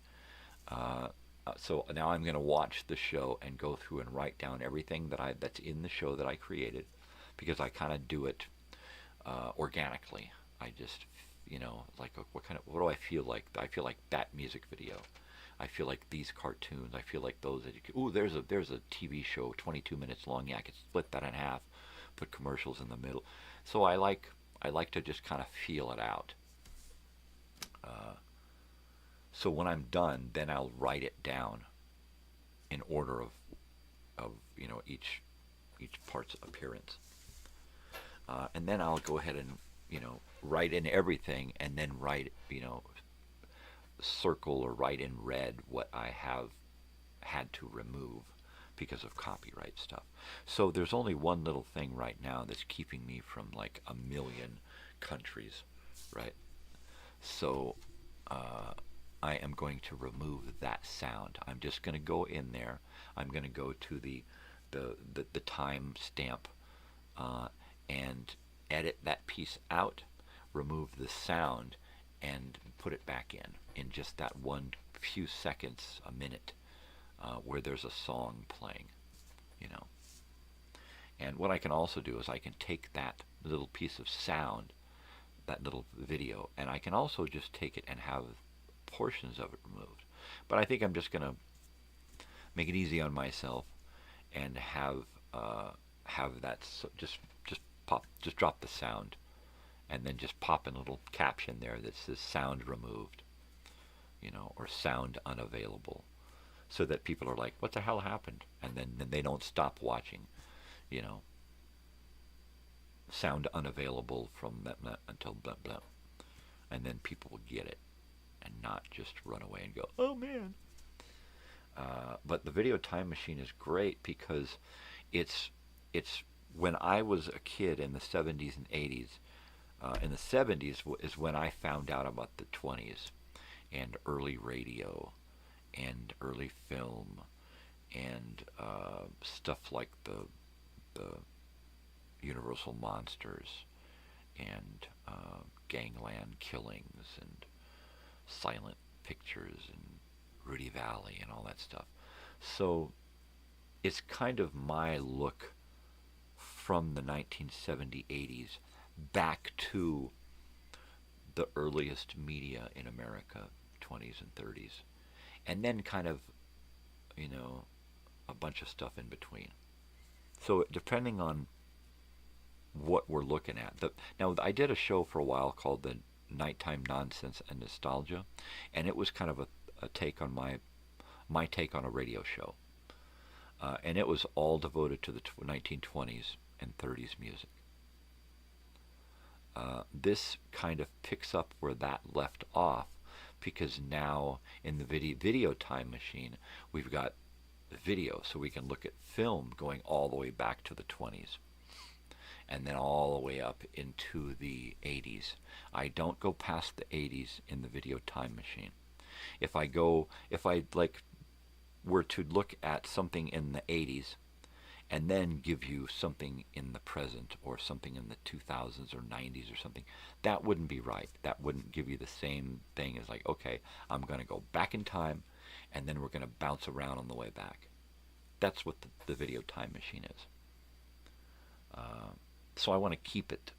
So now I'm going to watch the show and go through and write down everything that's in the show that I created, because I kind of do it organically. I just, like what do I feel like? I feel like that music video. I feel like these cartoons. I feel like those that you could, there's a TV show 22 minutes long. Yeah, I could split that in half, put commercials in the middle. So I like to just kind of feel it out. So when I'm done, then I'll write it down in order of each part's appearance. And then I'll go ahead and, write in everything, and then write, circle or write in red what I have had to remove because of copyright stuff. So there's only one little thing right now that's keeping me from like 1 million countries, right? So I am going to remove that sound. I'm just going to go in there. I'm going to go to the time stamp and edit that piece out, remove the sound, and put it back in just that few seconds, a minute, where there's a song playing, And what I can also do is I can take that little piece of sound, that little video, and I can also just take it and have portions of it removed. But I think I'm just going to make it easy on myself and have that just drop the sound, and then just pop in a little caption there that says sound removed, or sound unavailable, so that people are like, what the hell happened? And then they don't stop watching, sound unavailable from blah, blah, until blah, blah. And then people will get it and not just run away and go, oh man. But the video time machine is great because it's when I was a kid in the 70s and 80s. In the 70s is when I found out about the 20s and early radio and early film and stuff like the Universal Monsters and Gangland Killings and Silent Pictures and Rudy Valley and all that stuff. So it's kind of my look from the 1970s, 80s back to the earliest media in America, 20s and 30s, and then kind of, a bunch of stuff in between. So depending on what we're looking at. Now, I did a show for a while called the Nighttime Nonsense and Nostalgia, and it was kind of a take on my take on a radio show. And it was all devoted to the 1920s and 30s music. This kind of picks up where that left off, because now in the video time machine we've got video, so we can look at film going all the way back to the 20s and then all the way up into the 80s. I don't go past the 80s in the video time machine. If I were to look at something in the 80s and then give you something in the present or something in the 2000s or 90s or something, that wouldn't be right. That wouldn't give you the same thing as like, okay, I'm going to go back in time and then we're going to bounce around on the way back. That's what the video time machine is. So I want to keep it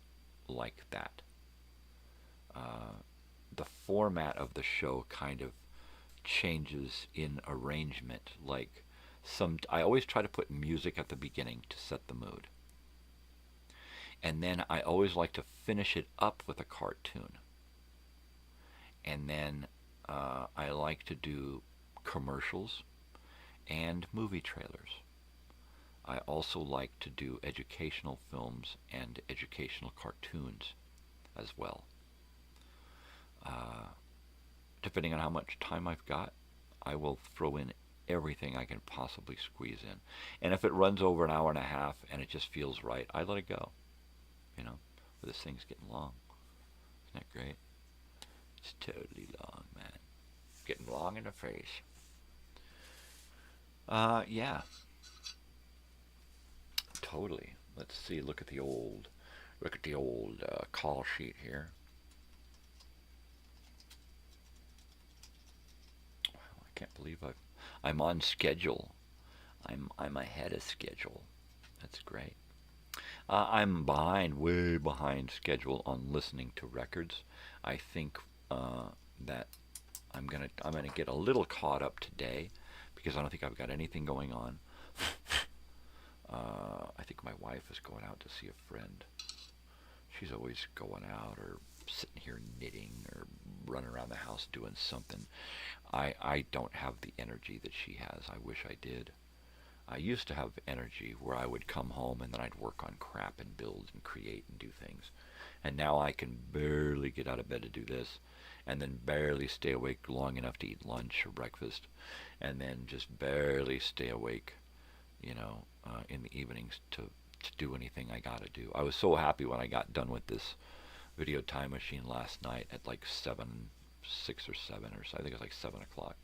like that. The format of the show kind of changes in arrangement. Like I always try to put music at the beginning to set the mood. And then I always like to finish it up with a cartoon. And then I like to do commercials and movie trailers. I also like to do educational films and educational cartoons as well. Depending on how much time I've got, I will throw in everything I can possibly squeeze in. And if it runs over an hour and a half and it just feels right, I let it go. But this thing's getting long. Isn't that great? It's totally long, man. Getting long in the face. Yeah. Totally. Let's see. Look at the old call sheet here. Wow, I can't believe I'm on schedule. I'm ahead of schedule. That's great. I'm way behind schedule on listening to records. I think that I'm gonna get a little caught up today because I don't think I've got anything going on. I think my wife is going out to see a friend. She's always going out or sitting here knitting or running around the house doing something. I don't have the energy that she has. I wish I did. I used to have energy where I would come home and then I'd work on crap and build and create and do things. And now I can barely get out of bed to do this, and then barely stay awake long enough to eat lunch or breakfast, and then just barely stay awake, in the evenings to do anything I gotta do. I was so happy when I got done with this video time machine last night at like 6 or 7, or so. I think it was like 7 o'clock.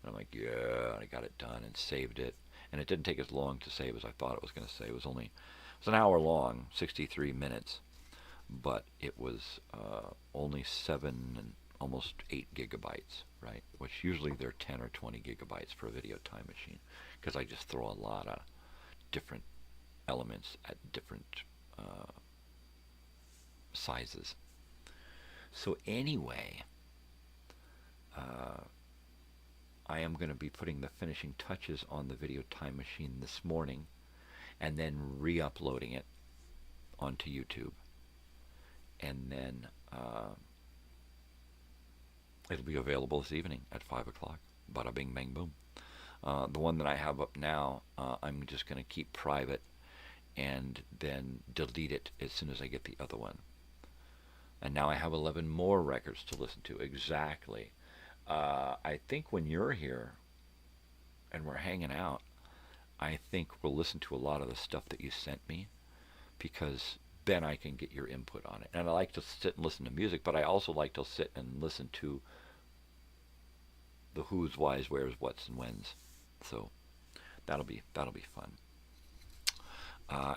And I'm like, yeah, I got it done and saved it. And it didn't take as long to save as I thought it was going to save. It was an hour long, 63 minutes. But it was only 7 and almost 8 gigabytes, right? Which usually they're 10 or 20 gigabytes for a video time machine, because I just throw a lot of different elements at different sizes. So anyway, I am going to be putting the finishing touches on the video time machine this morning, and then re-uploading it onto YouTube. And then it'll be available this evening at 5 o'clock. Bada bing, bang, boom. The one that I have up now, I'm just going to keep private and then delete it as soon as I get the other one. And now I have 11 more records to listen to. Exactly. I think when you're here and we're hanging out, I think we'll listen to a lot of the stuff that you sent me, because then I can get your input on it. And I like to sit and listen to music, but I also like to sit and listen to the who's, why's, where's, what's, and when's. So that'll be fun.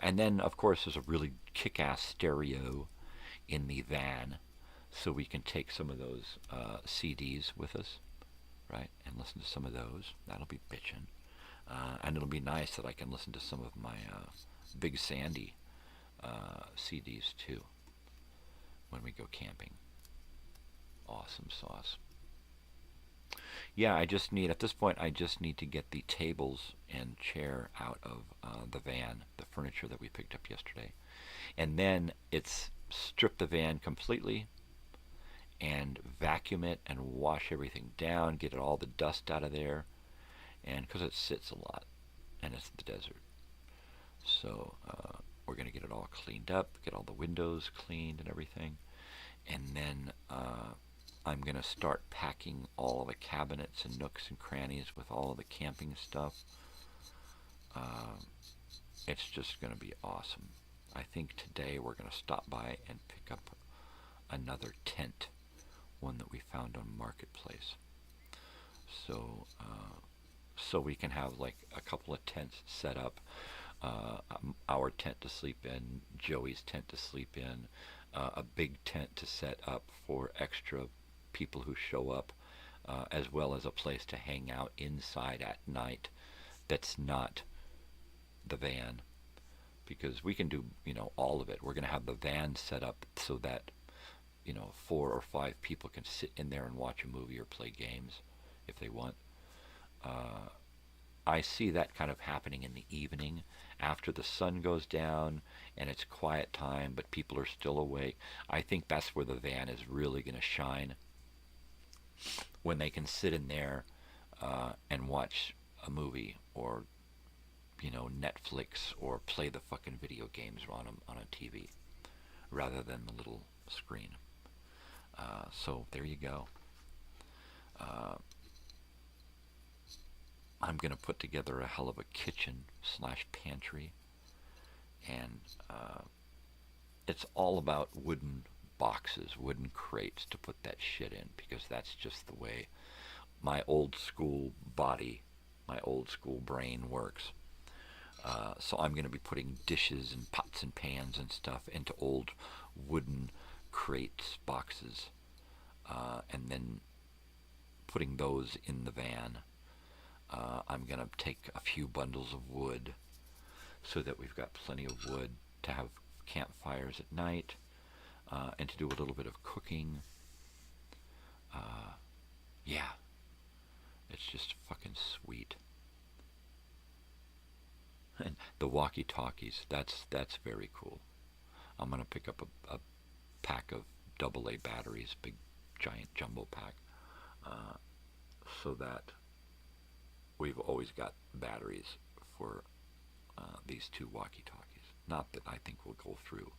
And then, of course, there's a really kick-ass stereo in the van, so we can take some of those CDs with us, right, and listen to some of those. That'll be bitchin'. And it'll be nice that I can listen to some of my Big Sandy CDs, too, when we go camping. Awesome sauce. Yeah, at this point, I just need to get the tables and chair out of the van, the furniture that we picked up yesterday. And then it's strip the van completely and vacuum it and wash everything down, get all the dust out of there, and because it sits a lot and it's the desert. So we're going to get it all cleaned up, get all the windows cleaned and everything, and then I'm going to start packing all of the cabinets and nooks and crannies with all of the camping stuff. It's just going to be awesome. I think today we're going to stop by and pick up another tent, one that we found on Marketplace. So we can have like a couple of tents set up. Our tent to sleep in, Joey's tent to sleep in, a big tent to set up for extra people who show up, as well as a place to hang out inside at night that's not the van, because we can do all of it. We're going to have the van set up so that 4 or 5 people can sit in there and watch a movie or play games if they want. I see that kind of happening in the evening after the sun goes down and it's quiet time, but people are still awake. I think that's where the van is really going to shine, when they can sit in there and watch a movie or Netflix, or play the fucking video games on a TV rather than the little screen. So there you go. I'm going to put together a hell of a kitchen / pantry, and it's all about wooden boxes, wooden crates to put that shit in, because that's just the way my old school body, my old school brain works. So I'm going to be putting dishes and pots and pans and stuff into old wooden crates, boxes, and then putting those in the van. I'm going to take a few bundles of wood so that we've got plenty of wood to have campfires at night, and to do a little bit of cooking. Yeah, it's just fucking sweet. And the walkie-talkies, that's very cool. I'm going to pick up a pack of AA batteries, big giant jumbo pack, so that we've always got batteries for these two walkie-talkies. Not that I think we'll go through.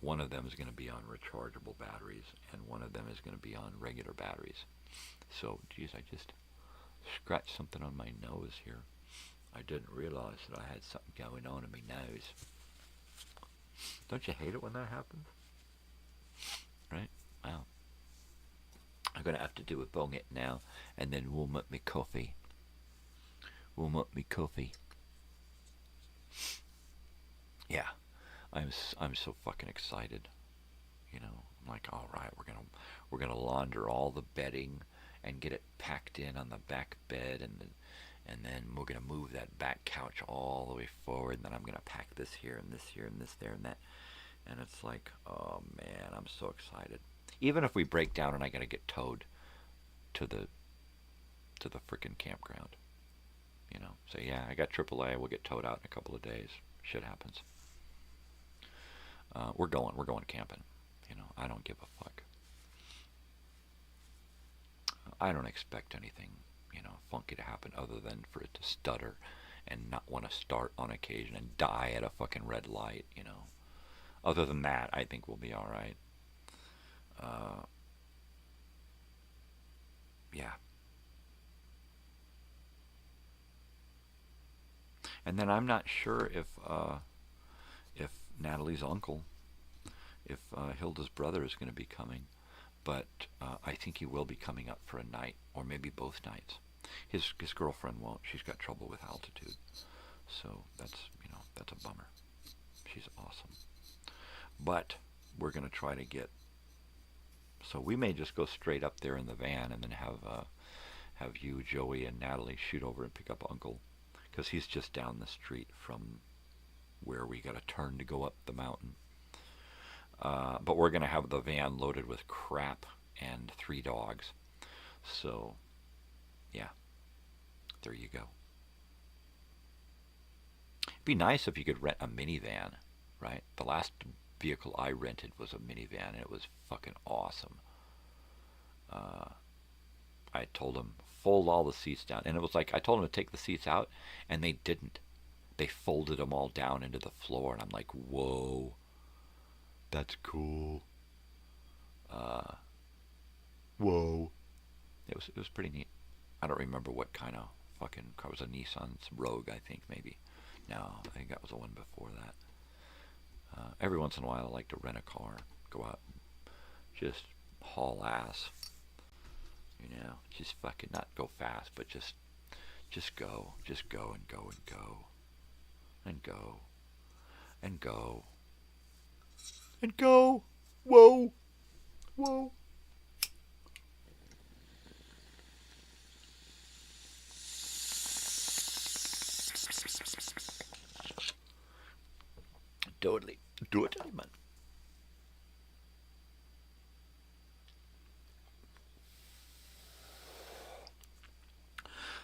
One of them is going to be on rechargeable batteries, and one of them is going to be on regular batteries. So, geez, I just scratched something on my nose here. I didn't realize that I had something going on in my nose. Don't you hate it when that happens? Right? Wow. I'm going to have to do a bong it now, and then warm up my coffee. Warm up my coffee. Yeah. I'm so fucking excited. You know, I'm like, all right, we're gonna launder all the bedding and get it packed in on the back bed, and then we're gonna move that back couch all the way forward, and then I'm gonna pack this here and this here and this there and that, and it's like, oh man, I'm so excited. Even if we break down and I gotta get towed to the frickin' campground, you know. So yeah, I got AAA. We'll get towed out in a couple of days. Shit happens. We're going camping. You know, I don't give a fuck. I don't expect anything, you know, funky to happen other than for it to stutter and not want to start on occasion and die at a fucking red light, you know. Other than that, I think we'll be all right. Yeah. And then I'm not sure if Natalie's uncle, if Hilda's brother is going to be coming, but I think he will be coming up for a night, or maybe both nights. His girlfriend won't. She's got trouble with altitude, so that's a bummer. She's awesome, but we're going to try to get. So we may just go straight up there in the van, and then have you, Joey, and Natalie shoot over and pick up Uncle, because he's just down the street from where we got to turn to go up the mountain. But we're going to have the van loaded with crap and 3 dogs. So, yeah, there you go. It'd be nice if you could rent a minivan, right? The last vehicle I rented was a minivan, and it was fucking awesome. I told them, fold all the seats down. And it was like, I told them to take the seats out, and they didn't. They folded them all down into the floor, and I'm like, whoa, that's cool. Whoa. It was pretty neat. I don't remember what kind of fucking car. It was a Nissan Rogue, I think, maybe. No, I think that was the one before that. Every once in a while, I like to rent a car, go out and just haul ass. You know, just fucking not go fast, but just go and go and go. And go. And go. And go. Whoa. Whoa. Totally. Totally, man.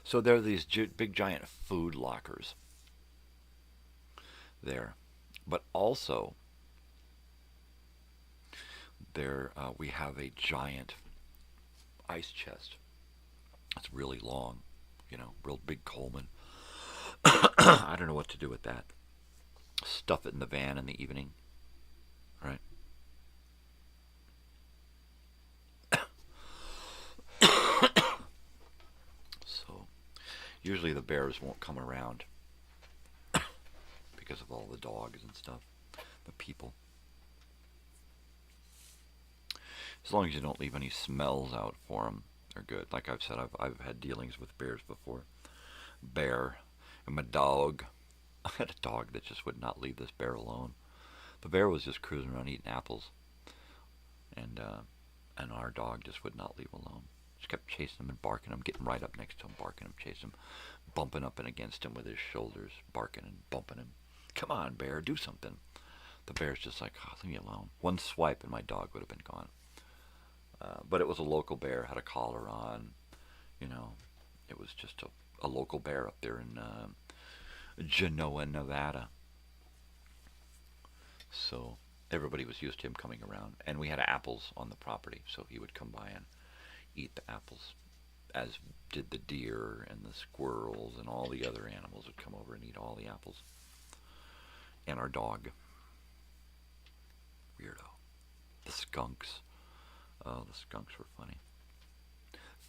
So there are these big giant food lockers there, but also there we have a giant ice chest. It's really long, you know, real big Coleman. I don't know what to do with that. Stuff it in the van in the evening, right? So usually the bears won't come around because of all the dogs and stuff, the people. As long as you don't leave any smells out for them, they're good. Like I've said, I've had dealings with bears before. Bear and my dog. I had a dog that just would not leave this bear alone. The bear was just cruising around eating apples, and our dog just would not leave alone. Just kept chasing him and barking him, getting right up next to him, barking him, chasing him, bumping up and against him with his shoulders, barking and bumping him. Come on, bear, do something. The bear's just like, oh, leave me alone. One swipe and my dog would have been gone. But it was a local bear, had a collar on, you know. It was just a local bear up there in Genoa, Nevada. So, everybody was used to him coming around. And we had apples on the property, so he would come by and eat the apples, as did the deer and the squirrels and all the other animals would come over and eat all the apples. And our dog, Weirdo. The skunks. Oh, the skunks were funny.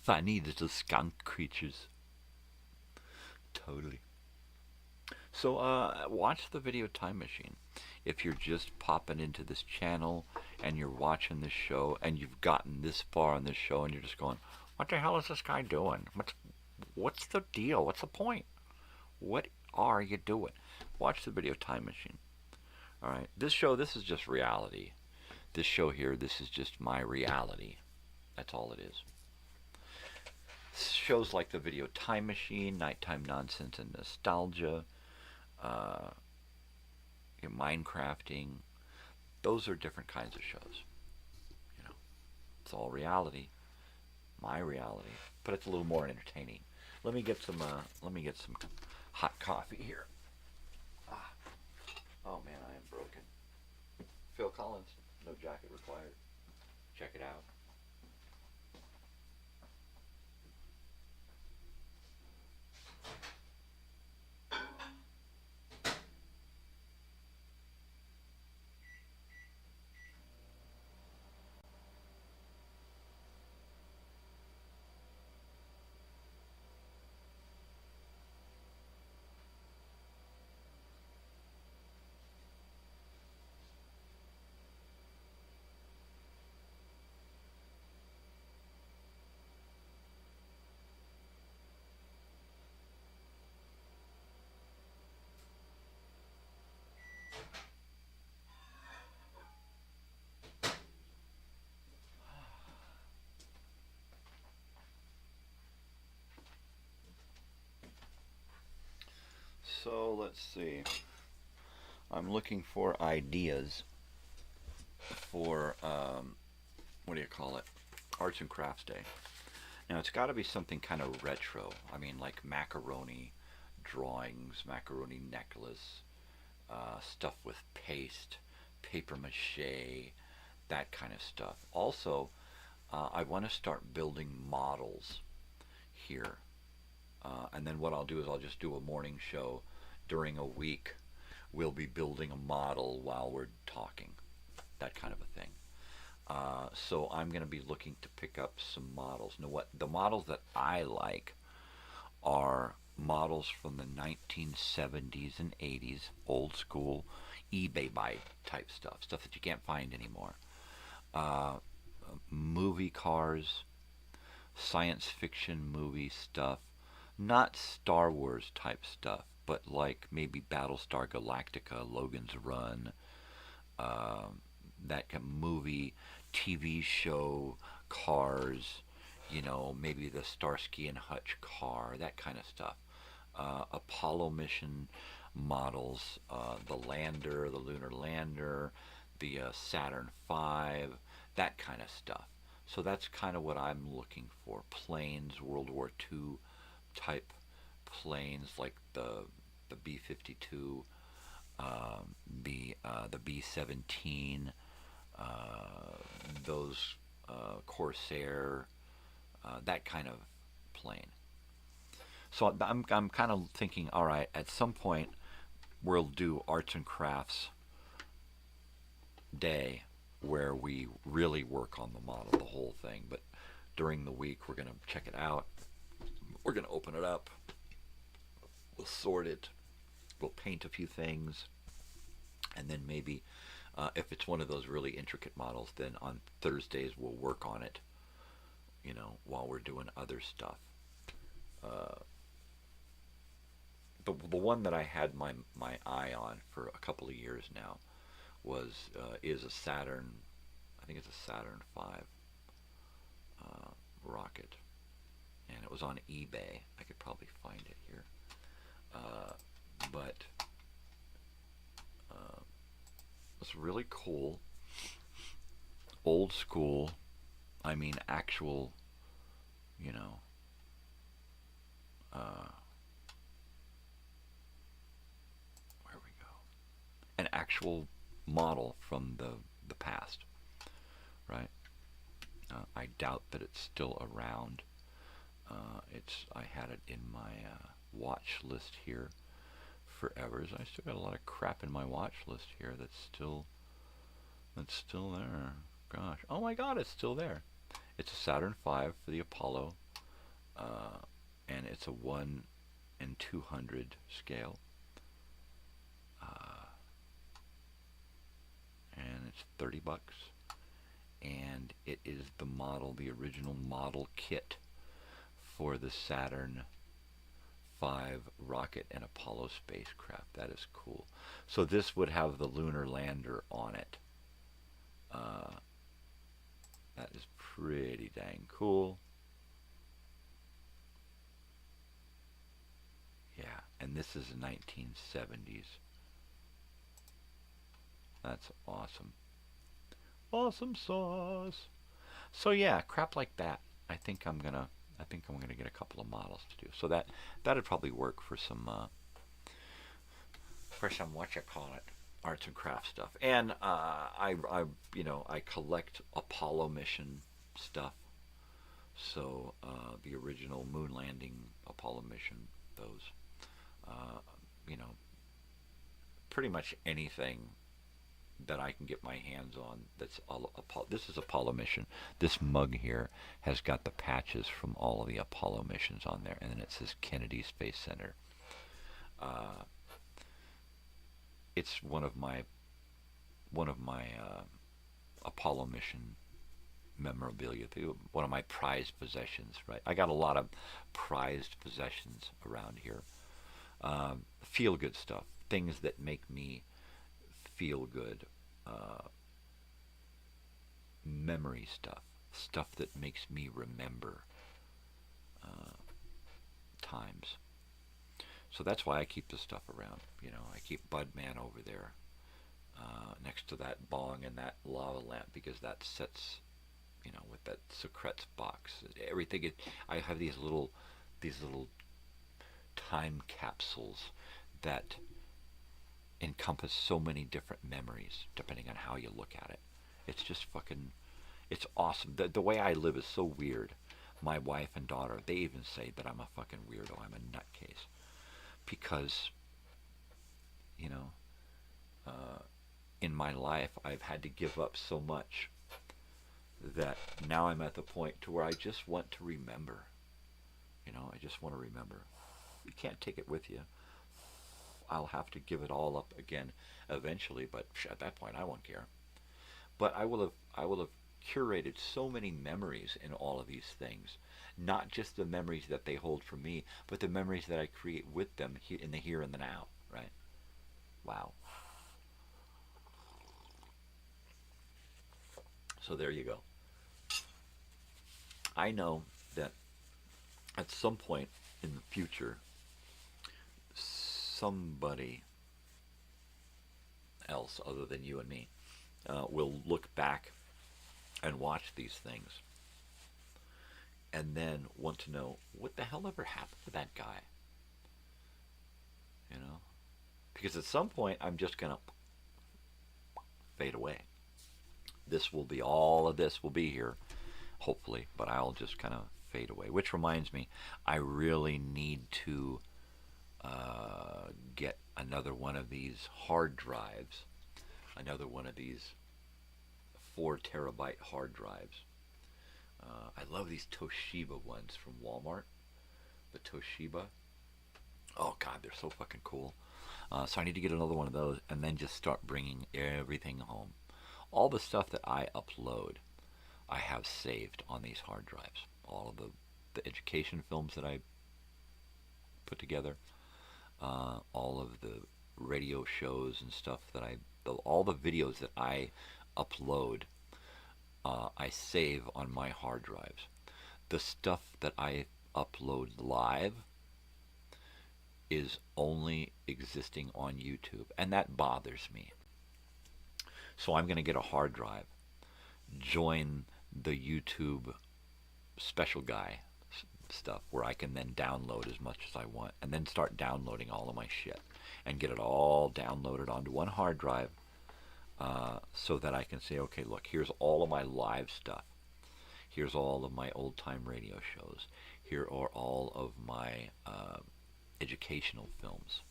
Funny little skunk creatures. Totally. So, watch the Video Time Machine. If you're just popping into this channel and you're watching this show and you've gotten this far on this show and you're just going, what the hell is this guy doing? What's the deal? What's the point? What are you doing? Watch the Video Time Machine. All right. This show, this is just reality. This show here, this is just my reality. That's all it is. Shows like the Video Time Machine, Nighttime Nonsense and Nostalgia, Minecrafting, those are different kinds of shows. You know, it's all reality, my reality, but it's a little more entertaining. Let me get some hot coffee here. Oh man, I am broken. Phil Collins, no jacket required. Check it out. So let's see. I'm looking for ideas for what do you call it? Arts and Crafts Day. Now it's got to be something kind of retro. I mean, like macaroni drawings, macaroni necklace, stuff with paste, paper mache, that kind of stuff. Also, I want to start building models here. And then what I'll do is I'll just do a morning show during a week. We'll be building a model while we're talking, that kind of a thing. So I'm going to be looking to pick up some models. Now, what the models that I like are models from the 1970s and 80s, old school eBay buy type stuff that you can't find anymore. Movie cars, science fiction movie stuff, not Star Wars type stuff, but like maybe Battlestar Galactica, Logan's Run, that kind of movie, TV show, cars, you know, maybe the Starsky and Hutch car, that kind of stuff. Apollo mission models, the lander, the lunar lander, the Saturn V, that kind of stuff. So that's kind of what I'm looking for. Planes, World War II type planes like the B-52, the B-17, those Corsair, that kind of plane. So I'm kind of thinking, all right, at some point we'll do Arts and Crafts Day where we really work on the model, the whole thing. But during the week we're going to check it out. We're going to open it up. We'll sort it. We'll paint a few things. And then maybe if it's one of those really intricate models, then on Thursdays we'll work on it, you know, while we're doing other stuff. The one that I had my eye on for a couple of years now is a Saturn, I think it's a Saturn V rocket, and it was on eBay. I could probably find it here, but it's really cool, old school. I mean, actual, you know, where we go, an actual model from the past, right? I doubt that it's still around. I had it in my watch list here forever. I still got a lot of crap in my watch list here that's still there. Gosh, oh my God, it's still there. It's a Saturn V for the Apollo, and it's a 1 in 200 scale. And it's $30, and it is the original model kit for the Saturn V rocket and Apollo spacecraft. That is cool. So this would have the lunar lander on it. That is pretty dang cool. Yeah, and this is the 1970s. That's awesome. Awesome sauce. So yeah, crap like that. I think I'm gonna get a couple of models to do. So that'd probably work for some arts and crafts stuff. And I collect Apollo mission stuff. So the original moon landing Apollo mission, those, pretty much anything that I can get my hands on that's all Apollo. This is Apollo mission. This mug here has got the patches from all of the Apollo missions on there, and then it says Kennedy Space Center. It's one of my Apollo mission memorabilia, one of my prized possessions, right? I got a lot of prized possessions around here. Feel good stuff, things that make me feel good, memory stuff that makes me remember times. So that's why I keep this stuff around. I keep Budman over there next to that bong and that lava lamp, because that sets, with that secrets box, everything. I have these little time capsules that encompass so many different memories depending on how you look at it. It's just it's awesome. The way I live is so weird. My wife and daughter, they even say that I'm a fucking weirdo. I'm a nutcase. Because, in my life, I've had to give up so much that now I'm at the point to where I just want to remember. I just want to remember. You can't take it with you. I'll have to give it all up again eventually, but at that point I won't care. But I will have curated so many memories in all of these things, not just the memories that they hold for me, but the memories that I create with them in the here and the now, right? Wow. So there you go. I know that at some point in the future, somebody else other than you and me will look back and watch these things and then want to know what the hell ever happened to that guy. Because at some point I'm just going to fade away. All of this will be here, hopefully, but I'll just kind of fade away. Which reminds me, I really need to get another one of these hard drives, another one of these 4 terabyte hard drives. I love these Toshiba ones from Walmart. The Toshiba. Oh God, they're so fucking cool. So I need to get another one of those and then just start bringing everything home. All the stuff that I upload, I have saved on these hard drives. All of the education films that I put together, all of the radio shows and stuff that all the videos that I upload, I save on my hard drives. The stuff that I upload live is only existing on YouTube, and that bothers me. So I'm going to get a hard drive, join the YouTube special guy stuff where I can then download as much as I want, and then start downloading all of my shit and get it all downloaded onto one hard drive, so that I can say, okay, look, here's all of my live stuff. Here's all of my old-time radio shows. Here are all of my educational films.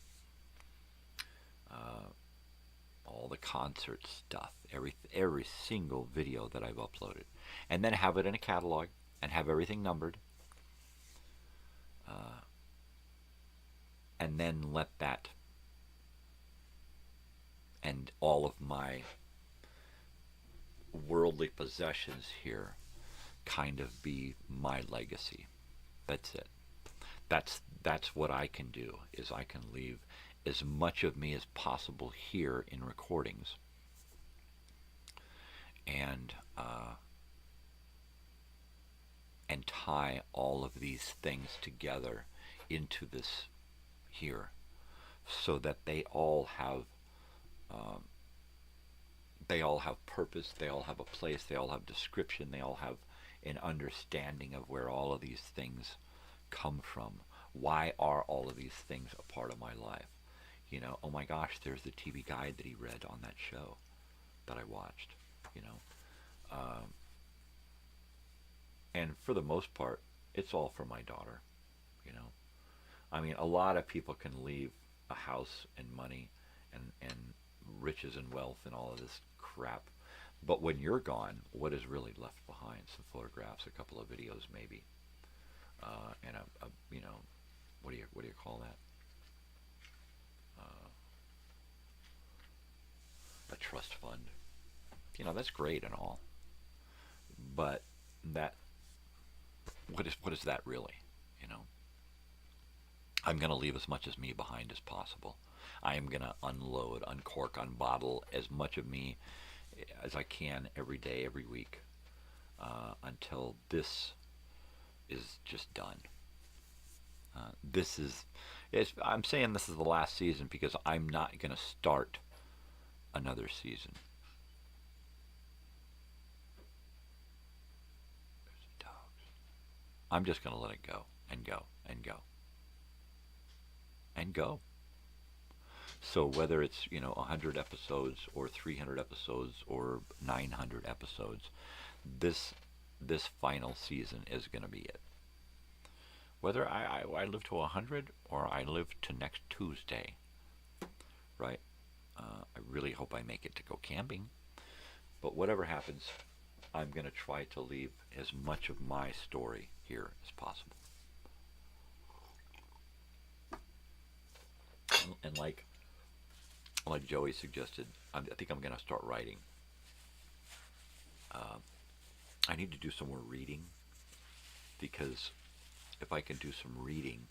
All the concert stuff. Every single video that I've uploaded. And then have it in a catalog and have everything numbered. And then let that and all of my worldly possessions here kind of be my legacy. That's it. That's what I can do, is I can leave as much of me as possible here in recordings, and tie all of these things together into this here, so that they all have purpose, they all have a place, they all have description, they all have an understanding of where all of these things come from. Why are all of these things a part of my life? You know, oh my gosh, there's the TV guide that he read on that show that I watched, you know. And for the most part, it's all for my daughter, you know. I mean, a lot of people can leave a house and money and riches and wealth and all of this crap, but when you're gone, what is really left behind? Some photographs, a couple of videos, maybe, and a you know, what do you call that? A trust fund. You know, that's great and all, but what is that really? You know, I'm going to leave as much as me behind as possible. I am going to unload, uncork, unbottle as much of me as I can every day, every week, until this is just done. I'm saying this is the last season because I'm not going to start another season. There's the dogs. I'm just going to let it go and go and go and go. So whether it's, you know, 100 episodes or 300 episodes or 900 episodes, this final season is going to be it. Whether I live to 100 or I live to next Tuesday, right? I really hope I make it to go camping. But whatever happens, I'm going to try to leave as much of my story here as possible. And like Joey suggested, I think I'm going to start writing. I need to do some more reading, because if I can do some reading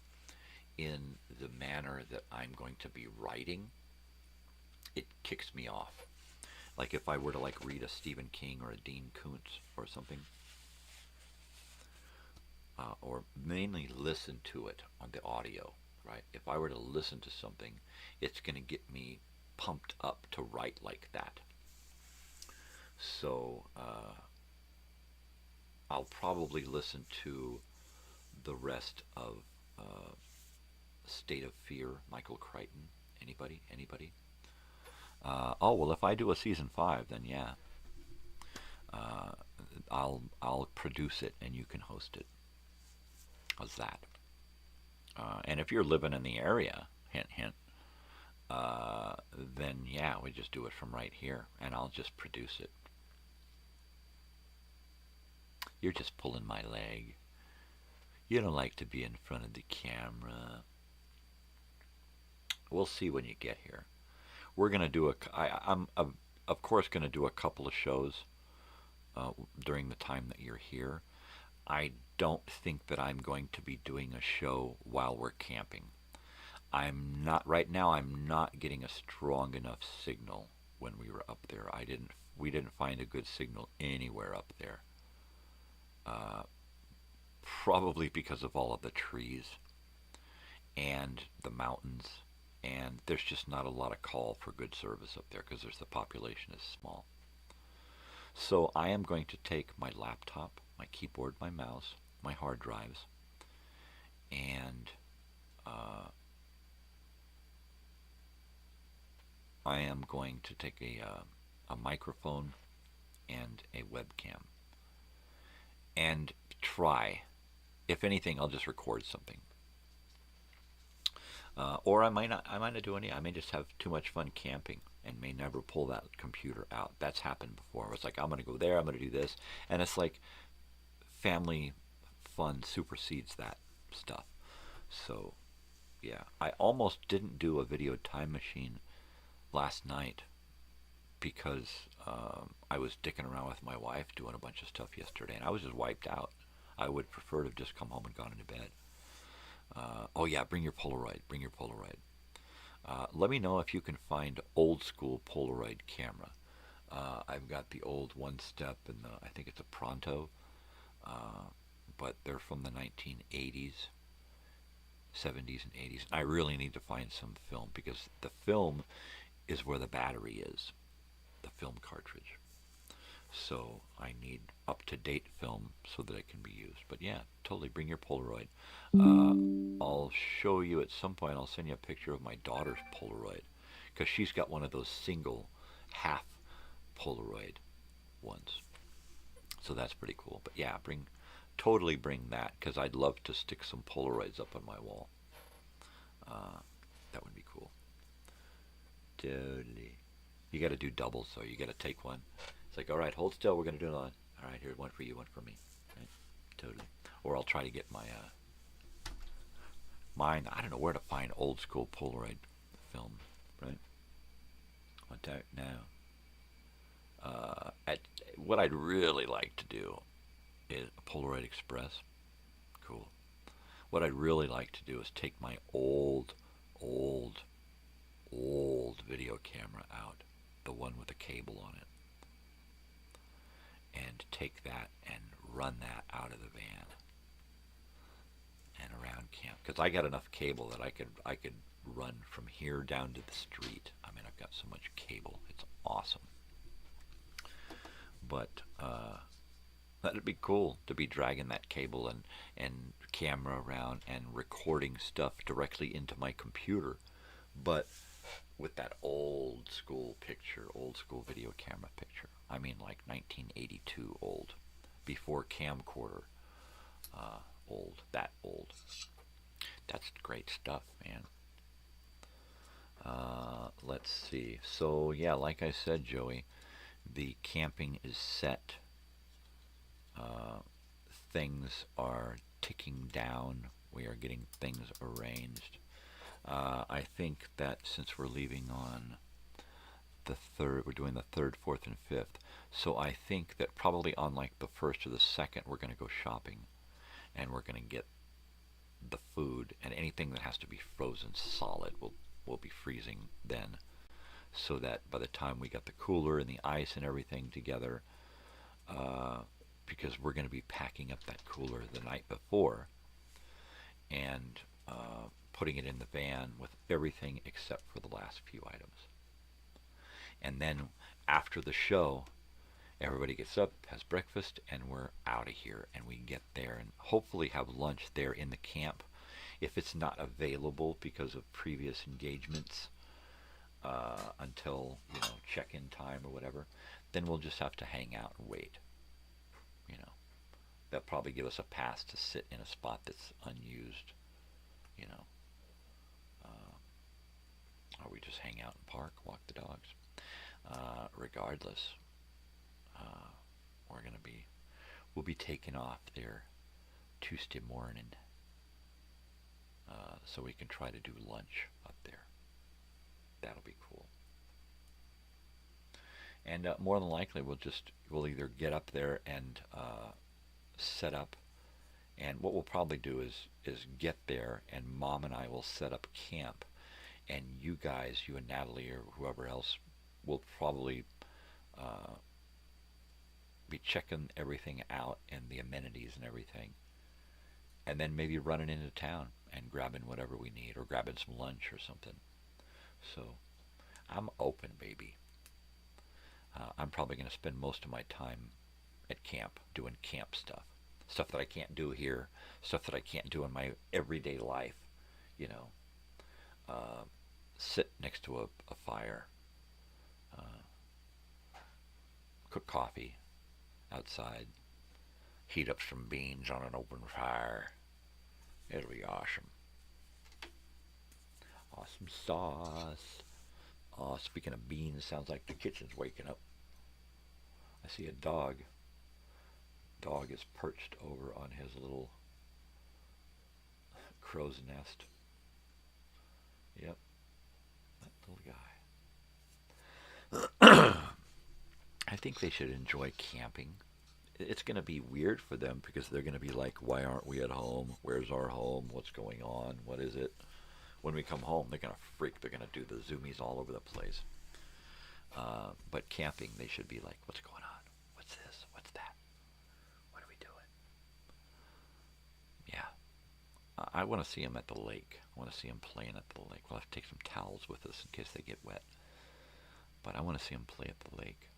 in the manner that I'm going to be writing, it kicks me off. Like if I were to like read a Stephen King or a Dean Koontz or something, or mainly listen to it on the audio, right? If I were to listen to something, it's going to get me pumped up to write like that. So I'll probably listen to the rest of State of Fear, Michael Crichton. Anybody? Oh, well, if I do a season 5, then yeah. I'll produce it and you can host it. How's that? And if you're living in the area, hint, hint, then yeah, we just do it from right here, and I'll just produce it. You're just pulling my leg. You don't like to be in front of the camera. We'll see when you get here. We're going to do I'm of course going to do a couple of shows during the time that you're here. I don't think that I'm going to be doing a show while we're camping. Right now I'm not getting a strong enough signal when we were up there. We didn't find a good signal anywhere up there. Probably because of all of the trees and the mountains, and there's just not a lot of call for good service up there because the population is small. So I am going to take my laptop, my keyboard, my mouse, my hard drives, and I am going to take a microphone, and a webcam. And try. If anything, I'll just record something. Or I might not do any. I may just have too much fun camping and may never pull that computer out. That's happened before. It's like, I'm going to go there, I'm going to do this. And it's like family fun supersedes that stuff. So, yeah. I almost didn't do a video time machine last night because I was dicking around with my wife doing a bunch of stuff yesterday, and I was just wiped out. I would prefer to have just come home and gone into bed. Oh yeah, bring your Polaroid. Bring your Polaroid. Let me know if you can find old school Polaroid camera. I've got the old One Step and I think it's a Pronto, but they're from the 1980s, 70s and 80s. I really need to find some film because the film is where the battery is, the film cartridge. So I need up-to-date film so that it can be used. But yeah, totally bring your Polaroid. I'll show you at some point, I'll send you a picture of my daughter's Polaroid because she's got one of those single half Polaroid ones. So that's pretty cool. But yeah, totally bring that because I'd love to stick some Polaroids up on my wall. That would be cool. Totally. You got to do doubles, so you got to take one. It's like, all right, hold still. We're going to do another one. All right, here's one for you, one for me. Right? Totally. Or I'll try to get my mine. I don't know where to find old school Polaroid film. Right? What's out now? What I'd really like to do is a Polaroid Express. Cool. What I'd really like to do is take my old video camera out, the one with the cable on it, and take that and run that out of the van and around camp, because I got enough cable that I could run from here down to the street. I mean, I've got so much cable, it's awesome. But that'd be cool to be dragging that cable and camera around and recording stuff directly into my computer, but with that old school picture, old school video camera picture. I mean, like 1982 old, before camcorder old, that old. That's great stuff, man. Let's see. So, yeah, like I said, Joey, the camping is set. Things are ticking down. We are getting things arranged. I think that since we're leaving on the 3rd, we're doing the 3rd, 4th, and 5th. So I think that probably on like the 1st or the 2nd, we're going to go shopping. And we're going to get the food, and anything that has to be frozen solid will be freezing then. So that by the time we got the cooler and the ice and everything together, because we're going to be packing up that cooler the night before and putting it in the van with everything except for the last few items. And then after the show, everybody gets up, has breakfast, and we're out of here. And we get there and hopefully have lunch there in the camp. If it's not available because of previous engagements until, check-in time or whatever, then we'll just have to hang out and wait. They'll probably give us a pass to sit in a spot that's unused, or we just hang out and park, walk the dogs. Regardless, we'll be taking off there Tuesday morning, so we can try to do lunch up there. That'll be cool. And more than likely, we'll either get up there and set up, and what we'll probably do is get there, and Mom and I will set up camp, and you guys, you and Natalie or whoever else, will probably be checking everything out and the amenities and everything, and then maybe running into town and grabbing whatever we need, or grabbing some lunch or something. So I'm open, baby. I'm probably going to spend most of my time at camp doing camp stuff that I can't do here, stuff that I can't do in my everyday life, sit next to a fire, cook coffee outside, heat up some beans on an open fire. It'll be awesome. Awesome sauce. Oh, speaking of beans, sounds like the kitchen's waking up. I see a dog. Dog is perched over on his little crow's nest. Yep, that little guy. I think they should enjoy camping. It's going to be weird for them because they're going to be like, why aren't we at home? Where's our home? What's going on? What is it? When we come home, they're going to freak. They're going to do the zoomies all over the place. But camping, they should be like, what's going on? What's this? What's that? What are we doing? Yeah. I want to see them at the lake. I want to see them playing at the lake. We'll have to take some towels with us in case they get wet. But I want to see them play at the lake.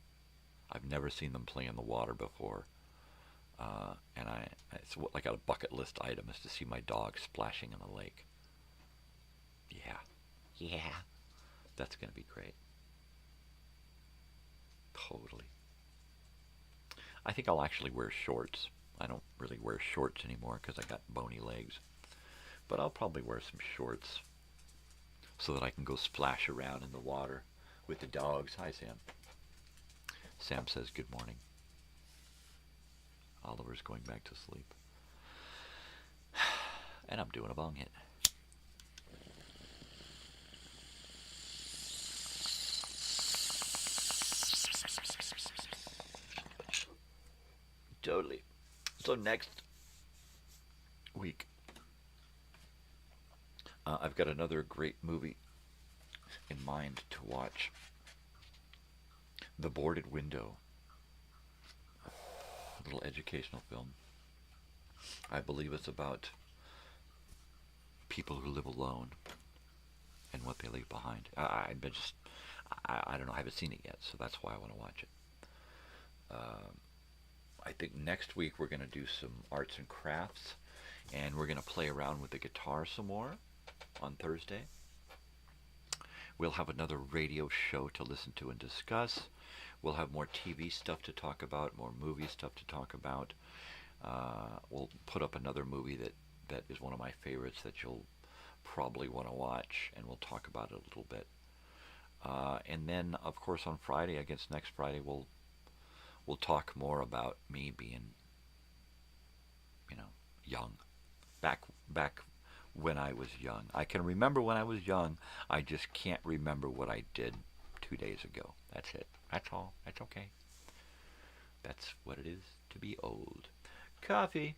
I've never seen them play in the water before. And it's like a bucket list item is to see my dog splashing in the lake. Yeah. That's going to be great. Totally. I think I'll actually wear shorts. I don't really wear shorts anymore because I got bony legs. But I'll probably wear some shorts so that I can go splash around in the water with the dogs. Hi, Sam. Sam says good morning. Oliver's going back to sleep. And I'm doing a bong hit. Totally. So next week, I've got another great movie in mind to watch. The Boarded Window. A little educational film. I believe it's about people who live alone and what they leave behind. I don't know. I haven't seen it yet, so that's why I want to watch it. I think next week we're going to do some arts and crafts, and we're going to play around with the guitar some more on Thursday. We'll have another radio show to listen to and discuss. We'll have more TV stuff to talk about, more movie stuff to talk about. We'll put up another movie that is one of my favorites that you'll probably want to watch, and we'll talk about it a little bit. And then, of course, on Friday, I guess next Friday, we'll talk more about me being, young. Back when I was young. I can remember when I was young. I just can't remember what I did 2 days ago. That's it. That's all. That's okay. That's what it is to be old. Coffee.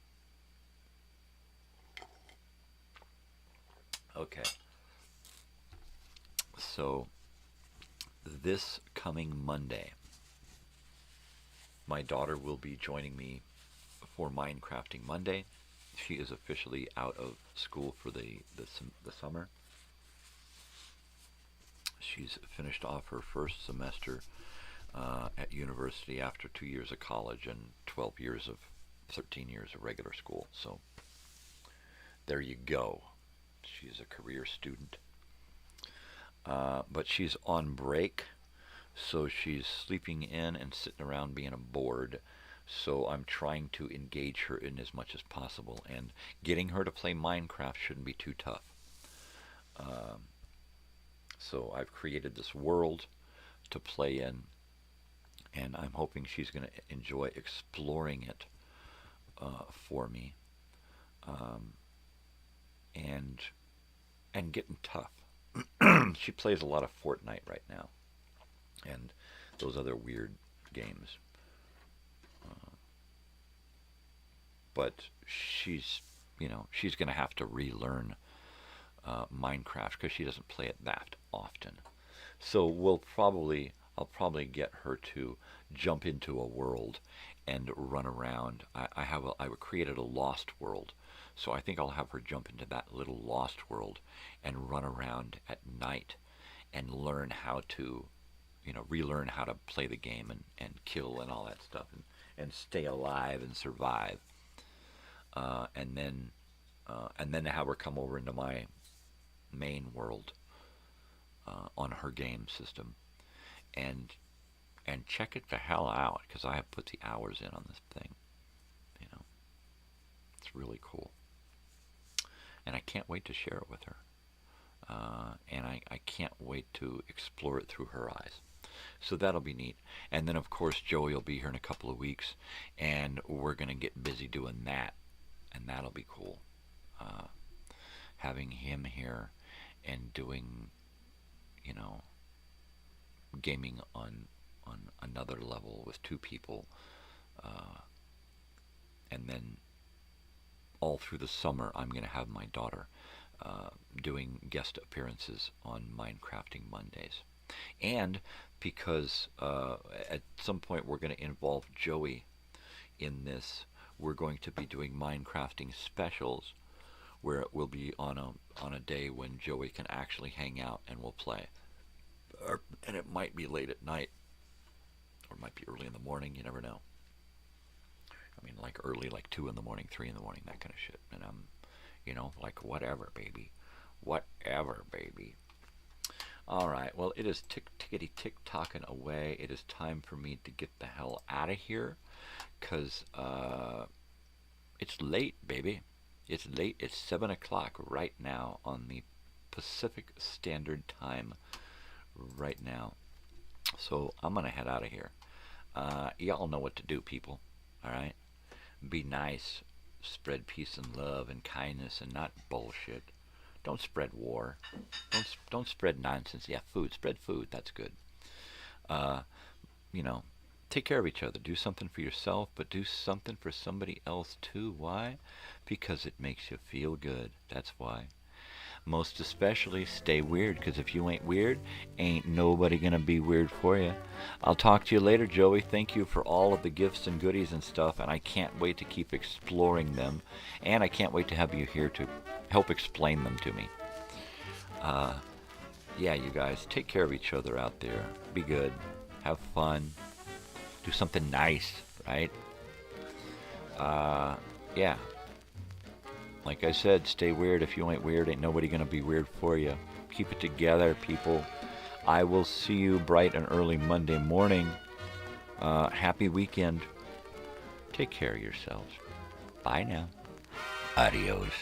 Okay. So, this coming Monday, my daughter will be joining me for Minecrafting Monday. She is officially out of school for the summer. She's finished off her first semester at university after 2 years of college and 13 years of regular school. So there you go. She's a career student. But she's on break, so she's sleeping in and sitting around being bored. So I'm trying to engage her in as much as possible, and getting her to play Minecraft shouldn't be too tough. So I've created this world to play in, and I'm hoping she's going to enjoy exploring it for me, and getting tough. She plays a lot of Fortnite right now, and those other weird games. But she's going to have to relearn Minecraft because she doesn't play it that often. So I'll probably get her to jump into a world and run around. I created a lost world, so I think I'll have her jump into that little lost world and run around at night and learn how to, relearn how to play the game and kill and all that stuff and stay alive and survive. And then have her come over into my main world on her game system and and check it the hell out, because I have put the hours in on this thing. You know, it's really cool. And I can't wait to share it with her. And I can't wait to explore it through her eyes. So that'll be neat. And then, of course, Joey will be here in a couple of weeks, and we're going to get busy doing that. And that'll be cool. Having him here and doing, you know, gaming on another level with 2 people. And then all through the summer, I'm going to have my daughter doing guest appearances on Minecrafting Mondays. And because at some point we're going to involve Joey in this, we're going to be doing Minecrafting specials where it will be on a day when Joey can actually hang out and we'll play. And it might be late at night, or it might be early in the morning, you never know. I mean, like early, like 2 in the morning, 3 in the morning, that kind of shit. And I'm, you know, like, whatever, baby. Whatever, baby. All right, well, it is tickety-tick-tocking away. It is time for me to get the hell out of here, because it's late, baby. It's late. It's 7 o'clock right now on the Pacific Standard Time right now. So I'm going to head out of here. Y'all know what to do, people. All right? Be nice. Spread peace and love and kindness and not bullshit. Don't spread war. Don't spread nonsense. Yeah, food. Spread food. That's good. You know, take care of each other. Do something for yourself, but do something for somebody else too. Why? Because it makes you feel good. That's why. Most especially, stay weird, because if you ain't weird, ain't nobody gonna be weird for you. I'll talk to you later, Joey. Thank you for all of the gifts and goodies and stuff, and I can't wait to keep exploring them, and I can't wait to have you here to help explain them to me. Yeah, you guys, take care of each other out there. Be good. Have fun. Do something nice, right? Yeah. Like I said, stay weird. If you ain't weird, ain't nobody gonna be weird for you. Keep it together, people. I will see you bright and early Monday morning. Happy weekend. Take care of yourselves. Bye now. Adios.